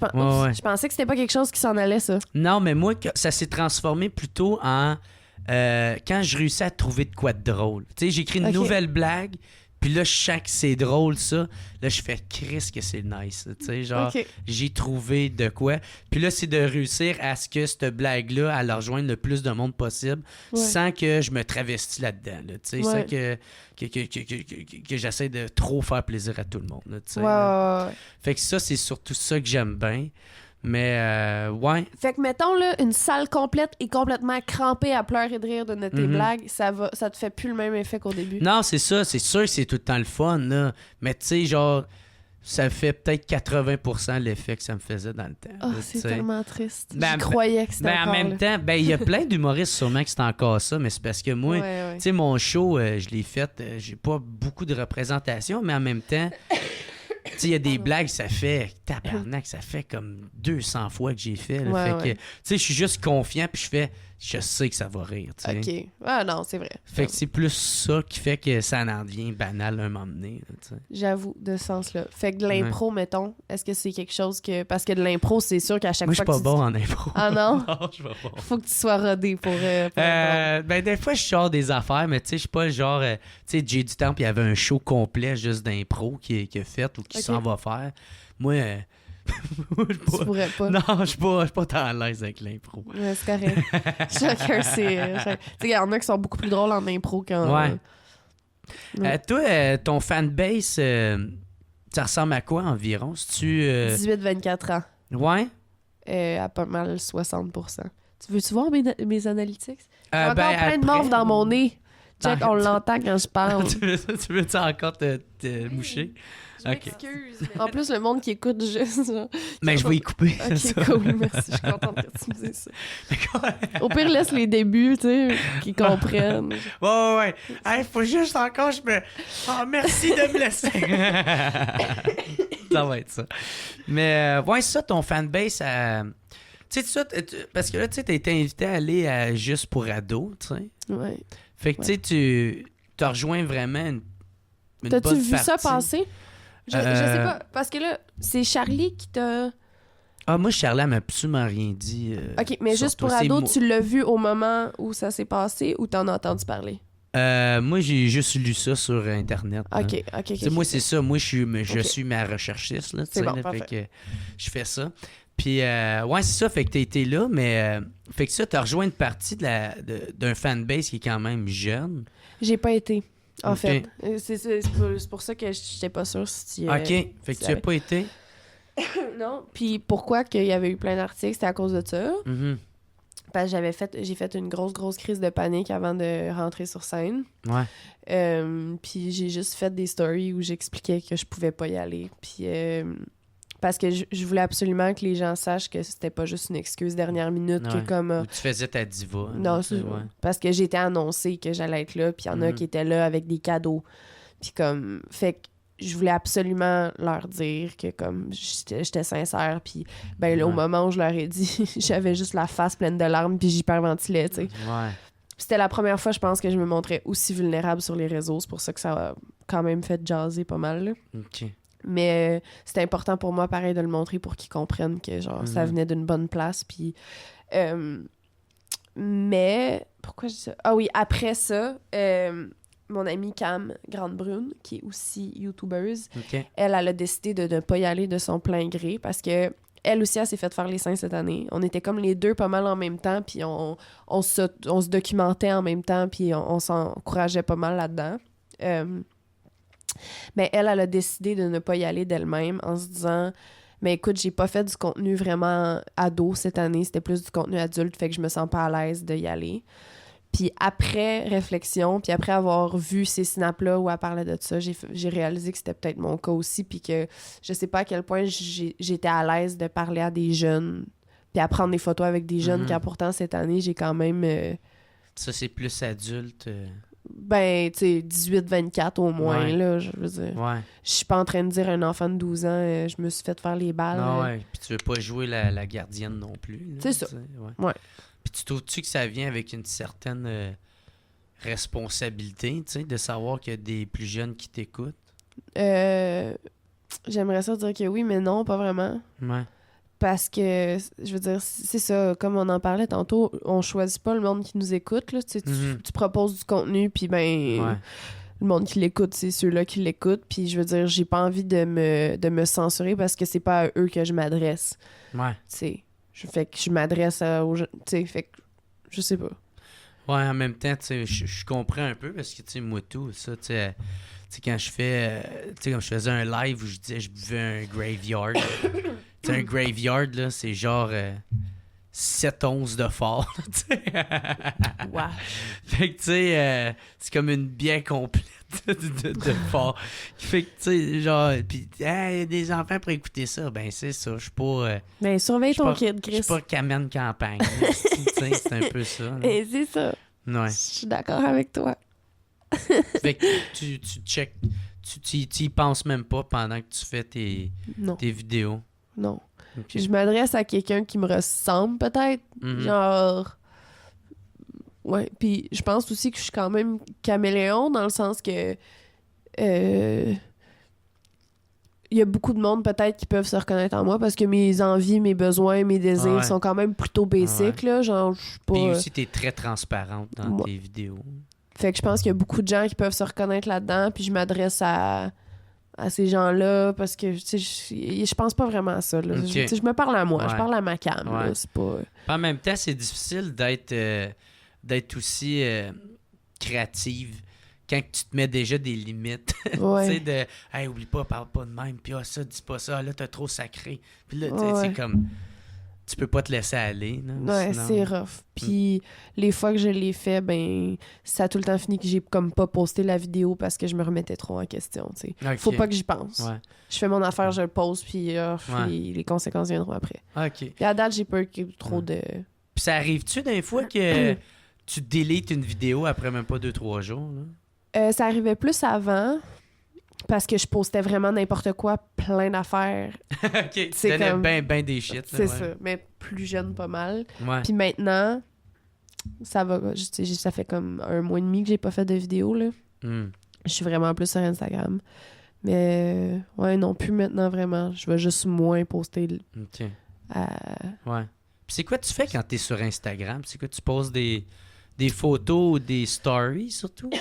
pensais que c'était pas quelque chose qui s'en allait, ça. Non, mais moi, ça s'est transformé plutôt en... quand je réussis à trouver de quoi de drôle. Tu sais, j'écris une nouvelle blague, puis là, je sens que c'est drôle, ça. Là, je fais Chris que c'est nice. Tu sais, genre, j'ai trouvé de quoi. Puis là, c'est de réussir à ce que cette blague-là, elle rejoigne le plus de monde possible sans que je me travestis là-dedans. Là, tu sais, sans que j'essaie de trop faire plaisir à tout le monde. Là, tu sais, ouais. Fait que ça, c'est surtout ça que j'aime bien. Mais, ouais. Fait que, mettons, là, une salle complète est complètement crampée à pleurer de rire de notre blagues, ça te fait plus le même effet qu'au début. Non, c'est ça. C'est sûr que c'est tout le temps le fun, là. Mais, tu sais, genre, ça fait peut-être 80% l'effet que ça me faisait dans le temps. Oh, c'est tellement triste. Je croyais que c'était encore en même temps, il y a plein d'humoristes sûrement que c'est encore ça, mais c'est parce que moi, tu sais, mon show, je l'ai fait, j'ai pas beaucoup de représentation, mais en même temps... sais, il y a des blagues, ça fait, tabarnak, ça fait comme 200 fois que j'ai fait. Là, fait que, tu sais, je suis juste confiant, puis je sais que ça va rire, tu sais. OK. Ah non, c'est vrai. Fait que c'est plus ça qui fait que ça en devient banal un moment donné, tu sais. J'avoue, de ce sens-là. Fait que de l'impro, mettons, est-ce que c'est quelque chose que... Parce que de l'impro, c'est sûr qu'à chaque fois que moi, je suis pas bon en impro. Ah non? Non, je suis pas bon. Faut que tu sois rodé pour ben, des fois, je sors des affaires, mais tu sais, je suis pas le genre... tu sais, Jay du Temple, il y avait un show complet juste d'impro qu'il a fait ou qu'il s'en va faire. Moi... tu pourrais pas. Non, je suis pas tant à l'aise avec l'impro. Ouais, c'est correct. Chacun, c'est... Tu sais, il y en a qui sont beaucoup plus drôles en impro qu'en... Ouais. Toi, ton fanbase, ça ressemble à quoi environ? Si-tu... 18-24 ans. Ouais? À pas mal 60%. Veux-tu voir mes analytics? J'ai encore ben, plein de morve dans mon nez. Check, on l'entend quand je parle. tu veux encore te moucher? Je m'excuse. En plus, le monde qui écoute juste... Genre, mais je vais y couper. Ok, cool, merci. Je suis contente que tu me dises ça. Au pire, laisse les débuts, tu sais, qu'ils comprennent. Ouais. Hey, faut juste encore je me... Oh, merci de me laisser. Ça va être ça. Mais, ouais, ça, ton fanbase... Tu sais, ça, parce que là, tu sais, t'as été invité à aller à Juste pour ados, tu sais. Ouais. Fait que, tu sais, tu as rejoint vraiment une T'as-tu bonne vu partie. ça passer? Je sais pas, parce que là, c'est Charlie qui t'a... Ah, moi, Charlie, elle m'a absolument rien dit. OK, mais Juste pour ados, tu l'as vu au moment où ça s'est passé ou t'en as entendu parler? Moi, j'ai juste lu ça sur Internet. OK. Moi, c'est ça. Moi, je suis ma recherchiste, là, c'est bon, fait que je fais ça. Puis, ouais, c'est ça, fait que t'as été là, mais fait que ça, t'as rejoint une partie d'un fanbase qui est quand même jeune. J'ai pas été, en fait. C'est pour ça que j'étais pas sûre si tu... OK, fait que tu as pas été? Non, puis pourquoi qu'il y avait eu plein d'articles, c'était à cause de ça. Mm-hmm. Parce que j'ai fait une grosse crise de panique avant de rentrer sur scène. Ouais. Puis j'ai juste fait des stories où j'expliquais que je pouvais pas y aller. Puis... parce que je voulais absolument que les gens sachent que c'était pas juste une excuse dernière minute que comme... Ou tu faisais ta diva. Non, c'est parce que j'étais annoncée que j'allais être là, puis il y en a qui étaient là avec des cadeaux. Puis comme... Fait que je voulais absolument leur dire que comme j'étais sincère, puis ben là, au moment où je leur ai dit, j'avais juste la face pleine de larmes, puis j'hyperventilais, tu sais. Ouais. C'était la première fois, je pense, que je me montrais aussi vulnérable sur les réseaux. C'est pour ça que ça a quand même fait jaser pas mal, là. OK. Mais c'était important pour moi, pareil, de le montrer pour qu'ils comprennent que, genre, ça venait d'une bonne place. Puis... mais... Pourquoi je dis ça? Ah oui, après ça, mon amie Cam Grande-Brune, qui est aussi youtubeuse, elle a décidé de ne pas y aller de son plein gré parce que elle aussi, elle s'est fait faire les seins cette année. On était comme les deux pas mal en même temps, puis on se documentait en même temps, puis on s'encourageait pas mal là-dedans. Mais elle a décidé de ne pas y aller d'elle-même en se disant « Mais écoute, j'ai pas fait du contenu vraiment ado cette année, c'était plus du contenu adulte, fait que je me sens pas à l'aise d'y aller. » Puis après réflexion, puis après avoir vu ces snaps-là où elle parlait de ça, j'ai réalisé que c'était peut-être mon cas aussi, puis que je sais pas à quel point j'étais à l'aise de parler à des jeunes, puis à prendre des photos avec des jeunes, car pourtant cette année, j'ai quand même... Ça, c'est plus adulte... Ben, tu sais, 18-24 au moins, là, je veux dire. Ouais. Je suis pas en train de dire à un enfant de 12 ans, je me suis fait faire les balles. Non, ouais. Puis tu veux pas jouer la gardienne non plus. C'est ça. Ouais. Puis tu trouves-tu que ça vient avec une certaine responsabilité, tu sais, de savoir qu'il y a des plus jeunes qui t'écoutent? J'aimerais ça dire que oui, mais non, pas vraiment. Ouais. Parce que, je veux dire, c'est ça, comme on en parlait tantôt, on choisit pas le monde qui nous écoute, là. Tu proposes du contenu, puis ben, le monde qui l'écoute, c'est ceux-là qui l'écoutent. Puis je veux dire, j'ai pas envie de me censurer parce que c'est pas à eux que je m'adresse. Ouais. Tu sais, fait que je m'adresse aux gens, tu sais, fait que, je sais pas. Ouais, en même temps, tu sais, je comprends un peu parce que, tu sais, moi, tout ça, tu sais, quand je fais, tu sais, comme je faisais un live où je disais je buvais un graveyard. Tu sais, un graveyard, là, c'est genre 7 onces de fort, tu sais. Wow. Fait que, tu sais, c'est comme une bière complète de fort. Fait que, tu sais, genre, pis, il y a des enfants pour écouter ça. Ben, c'est ça, je suis pas... ben, surveille ton kid, Chris. Je suis pas Camen Campagne. Tu sais, c'est un peu ça. Et c'est ça. Ouais. Je suis d'accord avec toi. Fait que tu Tu y penses même pas pendant que tu fais tes vidéos? Non. Okay. Je m'adresse à quelqu'un qui me ressemble, peut-être. Genre... Ouais, puis je pense aussi que je suis quand même caméléon, dans le sens que... il y a beaucoup de monde peut-être qui peuvent se reconnaître en moi parce que mes envies, mes besoins, mes désirs sont quand même plutôt basiques, là. Genre, je suis pas... Puis aussi, t'es très transparente dans tes vidéos. Fait que je pense qu'il y a beaucoup de gens qui peuvent se reconnaître là-dedans, puis je m'adresse à ces gens-là parce que, tu sais, je pense pas vraiment à ça, là. Okay. Je me parle à moi, je parle à ma cam, là. C'est pas... En même temps, c'est difficile d'être aussi créative quand tu te mets déjà des limites. Tu sais, de « Hey, oublie pas, parle pas de même. » Puis ça, dis pas ça. Là, t'as trop sacré. Puis là, tu sais, c'est comme... Tu peux pas te laisser aller. Là, ouais, sinon... c'est rough. Puis les fois que je l'ai fait, ben ça a tout le temps fini que j'ai comme pas posté la vidéo parce que je me remettais trop en question, tu sais. Okay. Faut pas que j'y pense. Ouais. Je fais mon affaire, je le pose, puis les conséquences viendront après. OK. Et à date, j'ai peur qu'il y ait trop de... Puis ça arrive-tu des fois que tu délites une vidéo après même pas 2-3 jours, là? Ça arrivait plus avant parce que je postais vraiment n'importe quoi, plein d'affaires. OK, tu donnais comme... ben des shit. C'est ça, mais plus jeune pas mal. Ouais. Puis maintenant, ça va. Ça fait comme 1 mois et demi que j'ai pas fait de vidéo, là. Je suis vraiment plus sur Instagram. Mais ouais, non plus maintenant, vraiment. Je vais juste moins poster. OK. Ouais. Puis c'est quoi tu fais quand t'es sur Instagram? C'est quoi, tu poses des photos ou des stories, surtout?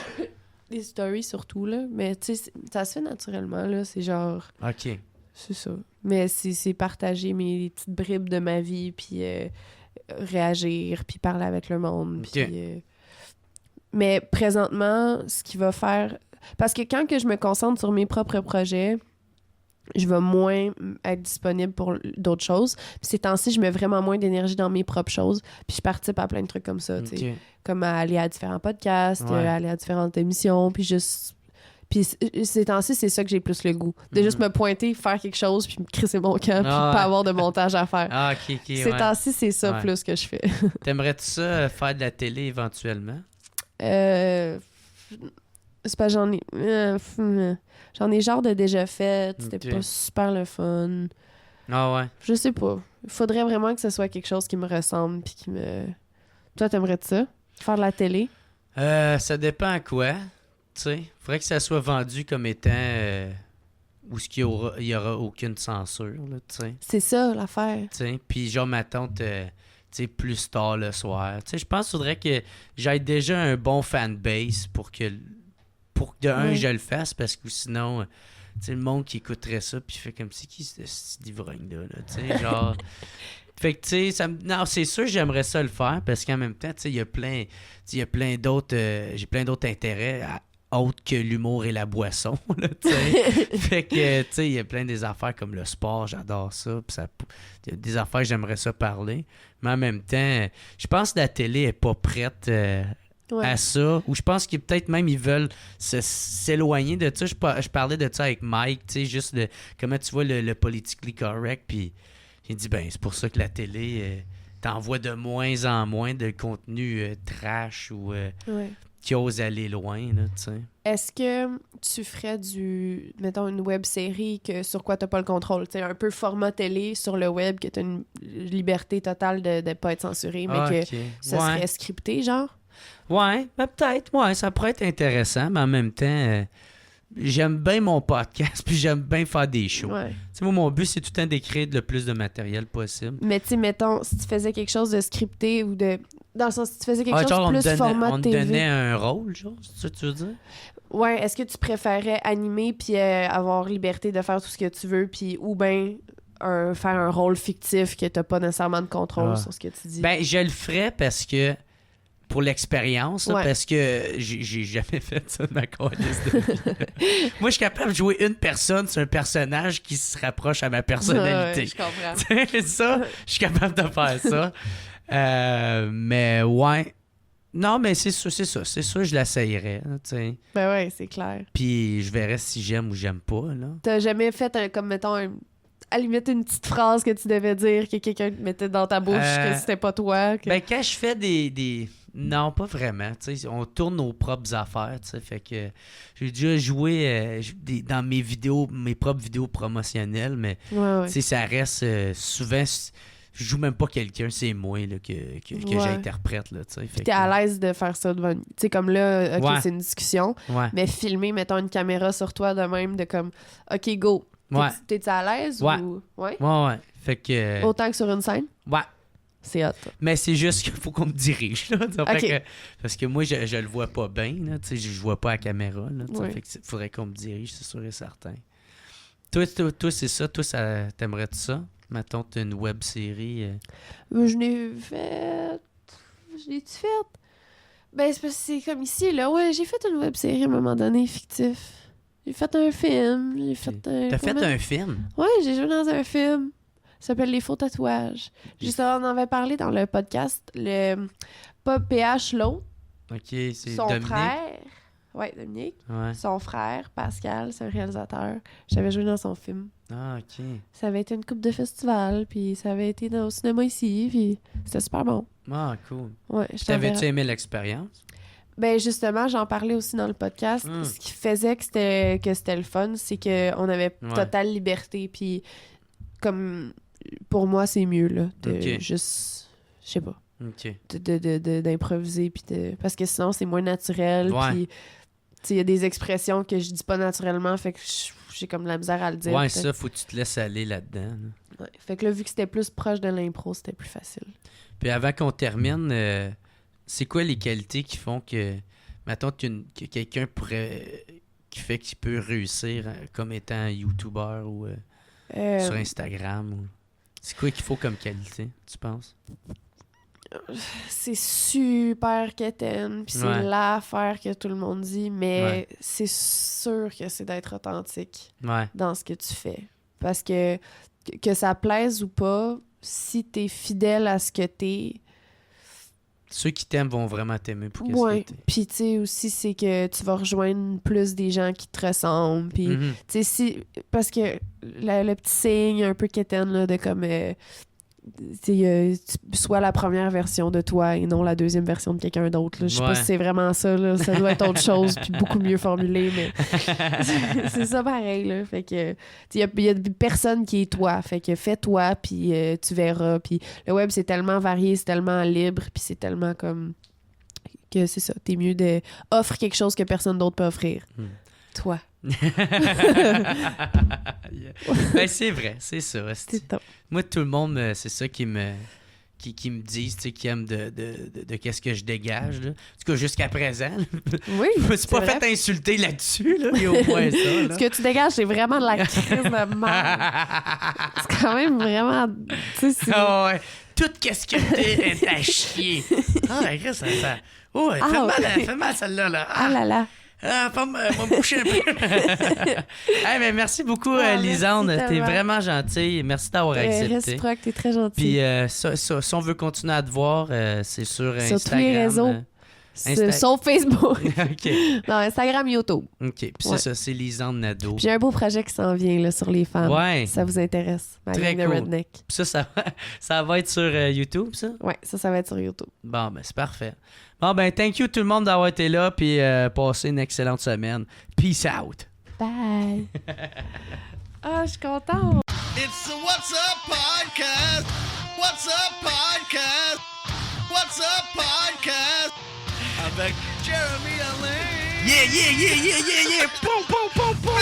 Des stories, surtout, là. Mais, tu sais, ça se fait naturellement, là. C'est genre... OK. C'est ça. Mais c'est partager mes petites bribes de ma vie, puis réagir, puis parler avec le monde. Okay. Puis, mais présentement, ce qui va faire... Parce que quand que je me concentre sur mes propres projets, je vais moins être disponible pour d'autres choses. Puis ces temps-ci, je mets vraiment moins d'énergie dans mes propres choses. Puis je participe à plein de trucs comme ça, tu sais. Comme à aller à différents podcasts, aller à différentes émissions, puis juste... Puis ces temps-ci, c'est ça que j'ai plus le goût. De juste me pointer, faire quelque chose, puis me crisser mon camp, puis pas avoir de montage à faire. Ah, OK. Ces temps-ci, c'est ça plus que je fais. T'aimerais-tu ça faire de la télé éventuellement? C'est pas j'en ai genre de déjà fait, c'était pas super le fun. Ah ouais. Je sais pas. Il faudrait vraiment que ce soit quelque chose qui me ressemble puis qui me... Toi, t'aimerais-tu ça? Faire de la télé? Ça dépend à quoi. Tu sais, faudrait que ça soit vendu comme étant où il y aura aucune censure, là, tu sais. C'est ça, l'affaire. Tu sais, puis genre ma tante, tu sais, plus tard le soir. Tu sais, je pense qu'il faudrait que j'aille déjà un bon fanbase pour que je le fasse, parce que sinon, tu sais, le monde qui écouterait ça, puis fait comme si qui ce ivrogne-là, tu sais, genre... Fait que, tu sais, non, c'est sûr que j'aimerais ça le faire, parce qu'en même temps, tu sais, il y a plein d'autres... j'ai plein d'autres intérêts autres que l'humour et la boisson, là, tu sais. Fait que, tu sais, il y a plein des affaires comme le sport, j'adore ça, puis il y a des affaires que j'aimerais ça parler, mais en même temps, je pense que la télé est pas prête... à ça, ou je pense que peut-être même ils veulent s'éloigner de ça. Je parlais de ça avec Mike, tu sais, juste de comment tu vois le politically correct, puis j'ai dit, ben c'est pour ça que la télé t'envoie de moins en moins de contenu trash ou qui ose aller loin, là, tu sais. Est-ce que tu ferais mettons, une web série sur quoi t'as pas le contrôle, tu sais, un peu format télé sur le web, que t'as une liberté totale de pas être censuré, mais que ça serait scripté, genre? Ouais, ben peut-être, ouais, ça pourrait être intéressant, mais en même temps, j'aime bien mon podcast, puis j'aime bien faire des shows. Ouais. Tu sais, moi, mon but, c'est tout le temps d'écrire le plus de matériel possible. Mais tu sais, mettons, si tu faisais quelque chose de scripté ou de... Dans le sens, si tu faisais quelque chose de plus format TV... On te donnait un rôle, genre, c'est ça que tu veux dire? Ouais, est-ce que tu préférais animer puis avoir liberté de faire tout ce que tu veux, puis ou bien faire un rôle fictif que t'as pas nécessairement de contrôle sur ce que tu dis? Ben, je le ferais parce que... Pour l'expérience, parce que j'ai jamais fait ça de ma calice de vie. Moi, je suis capable de jouer une personne sur un personnage qui se rapproche à ma personnalité. Ouais, je comprends. C'est ça, je suis capable de faire ça. Mais ouais. Non, mais c'est ça. C'est sûr, je l'essayerais. Ben ouais, c'est clair. Puis je verrais si j'aime ou j'aime pas. Là. T'as jamais fait comme, mettons, à la limite une petite phrase que tu devais dire, que quelqu'un te mettait dans ta bouche, que c'était pas toi? Ben, quand je fais des Non, pas vraiment. T'sais, on tourne nos propres affaires. Fait que j'ai déjà joué dans mes propres vidéos promotionnelles, mais ça reste souvent. Je joue même pas quelqu'un, c'est moi là, que j'interprète. Puis t'es à l'aise de faire ça devant. Tu sais, comme là, c'est une discussion, mais filmer, mettons une caméra sur toi de même, de comme, OK, go. T'es-tu à l'aise ou. Ouais. Fait que. Autant que sur une scène? Ouais. C'est hot. Mais c'est juste qu'il faut qu'on me dirige. Là, parce que moi, je le vois pas bien. Je vois pas à la caméra. Là, fait que faudrait qu'on me dirige, c'est sûr et certain. Toi c'est ça. Toi, t'aimerais-tu ça? Mettons, t'as une web-série. Je l'ai faite. Je l'ai-tu faite? Ben, c'est parce que c'est comme ici, là. Ouais, j'ai fait une web-série à un moment donné, fictif. J'ai fait un film. T'as fait un film? Ouais, j'ai joué dans un film. Ça s'appelle Les Faux Tatouages. Justement, on en avait parlé dans le podcast. Pas PH, l'autre. OK, c'est son Dominique. Frère. Ouais, Dominique. Ouais. Son frère, Pascal, c'est un réalisateur. J'avais joué dans son film. Ah, OK. Ça avait été une coupe de festival, puis ça avait été au cinéma ici, puis c'était super bon. Ah, cool. Ouais, t'avais-tu aimé l'expérience? Ben justement, j'en parlais aussi dans le podcast. Ce qui faisait que c'était le fun, c'est qu'on avait totale liberté, puis comme pour moi, c'est mieux là, de juste, je sais pas, d'improviser, puis parce que sinon, c'est moins naturel, puis il y a des expressions que je dis pas naturellement, fait que j'ai comme de la misère à le dire. Ouais, peut-être. ça, faut que tu te laisses aller là-dedans. Là. Ouais. Fait que là, vu que c'était plus proche de l'impro, c'était plus facile. Puis avant qu'on termine, c'est quoi les qualités qui font que, mettons, que quelqu'un qui fait qu'il peut réussir comme étant YouTuber ou sur Instagram? C'est quoi qu'il faut comme qualité, tu penses? C'est super quétaine, puis c'est l'affaire que tout le monde dit, mais c'est sûr que c'est d'être authentique dans ce que tu fais. Parce que ça plaise ou pas, si t'es fidèle à ce que t'es... Ceux qui t'aiment vont vraiment t'aimer pour qu'est-ce que t'es. Puis tu sais aussi, c'est que tu vas rejoindre plus des gens qui te ressemblent, puis tu sais, parce que le petit signe un peu quétaine, là, de comme... tu sois la première version de toi et non la deuxième version de quelqu'un d'autre. Là. Je sais pas si c'est vraiment ça. Là. Ça doit être autre chose puis beaucoup mieux formulé, mais c'est ça pareil. Là. Fait que il y a personne qui est toi. Fait que fais-toi puis tu verras. Puis le web, c'est tellement varié, c'est tellement libre puis c'est tellement comme que c'est ça. T'es mieux de offre quelque chose que personne d'autre peut offrir. Toi. Ben, c'est vrai, c'est ça. C'est moi, tout le monde, c'est ça qui me disent, tu sais, qui aiment de qu'est-ce que je dégage. Là. En tout cas, jusqu'à présent. Oui. Je me suis pas fait insulter là-dessus. Là, il y a au moins ça. Là. Ce que tu dégages, c'est vraiment de la crise de merde. C'est quand même vraiment. Ah ouais. Tout qu'est-ce que t'es est à chier. Ah, regarde, ça. Oh, fait mal celle-là. Là. Ah là là. Va me coucher un peu. Hey, mais merci beaucoup, Lisande. T'es vraiment gentille. Merci d'avoir accepté. Réciproque, t'es très gentil. Puis si on veut continuer à te voir, c'est sur Instagram. Sur tous les réseaux. Sauf Facebook. OK. Non, Instagram, YouTube. OK. Puis ça, c'est Lisande Nadeau. Puis j'ai un beau projet qui s'en vient là, sur les femmes. Ouais. Ça vous intéresse. Très cool. Redneck. Puis ça va être sur YouTube, ça? Ouais, ça va être sur YouTube. Bon, ben c'est parfait. Bon, ben thank you tout le monde d'avoir été là, puis passez une excellente semaine. Peace out. Bye. Je suis contente. It's the What's Up Podcast. What's Up Podcast. What's Up Podcast. Avec Jeremy Alain. Yeah. Poum, poum, poum, poum.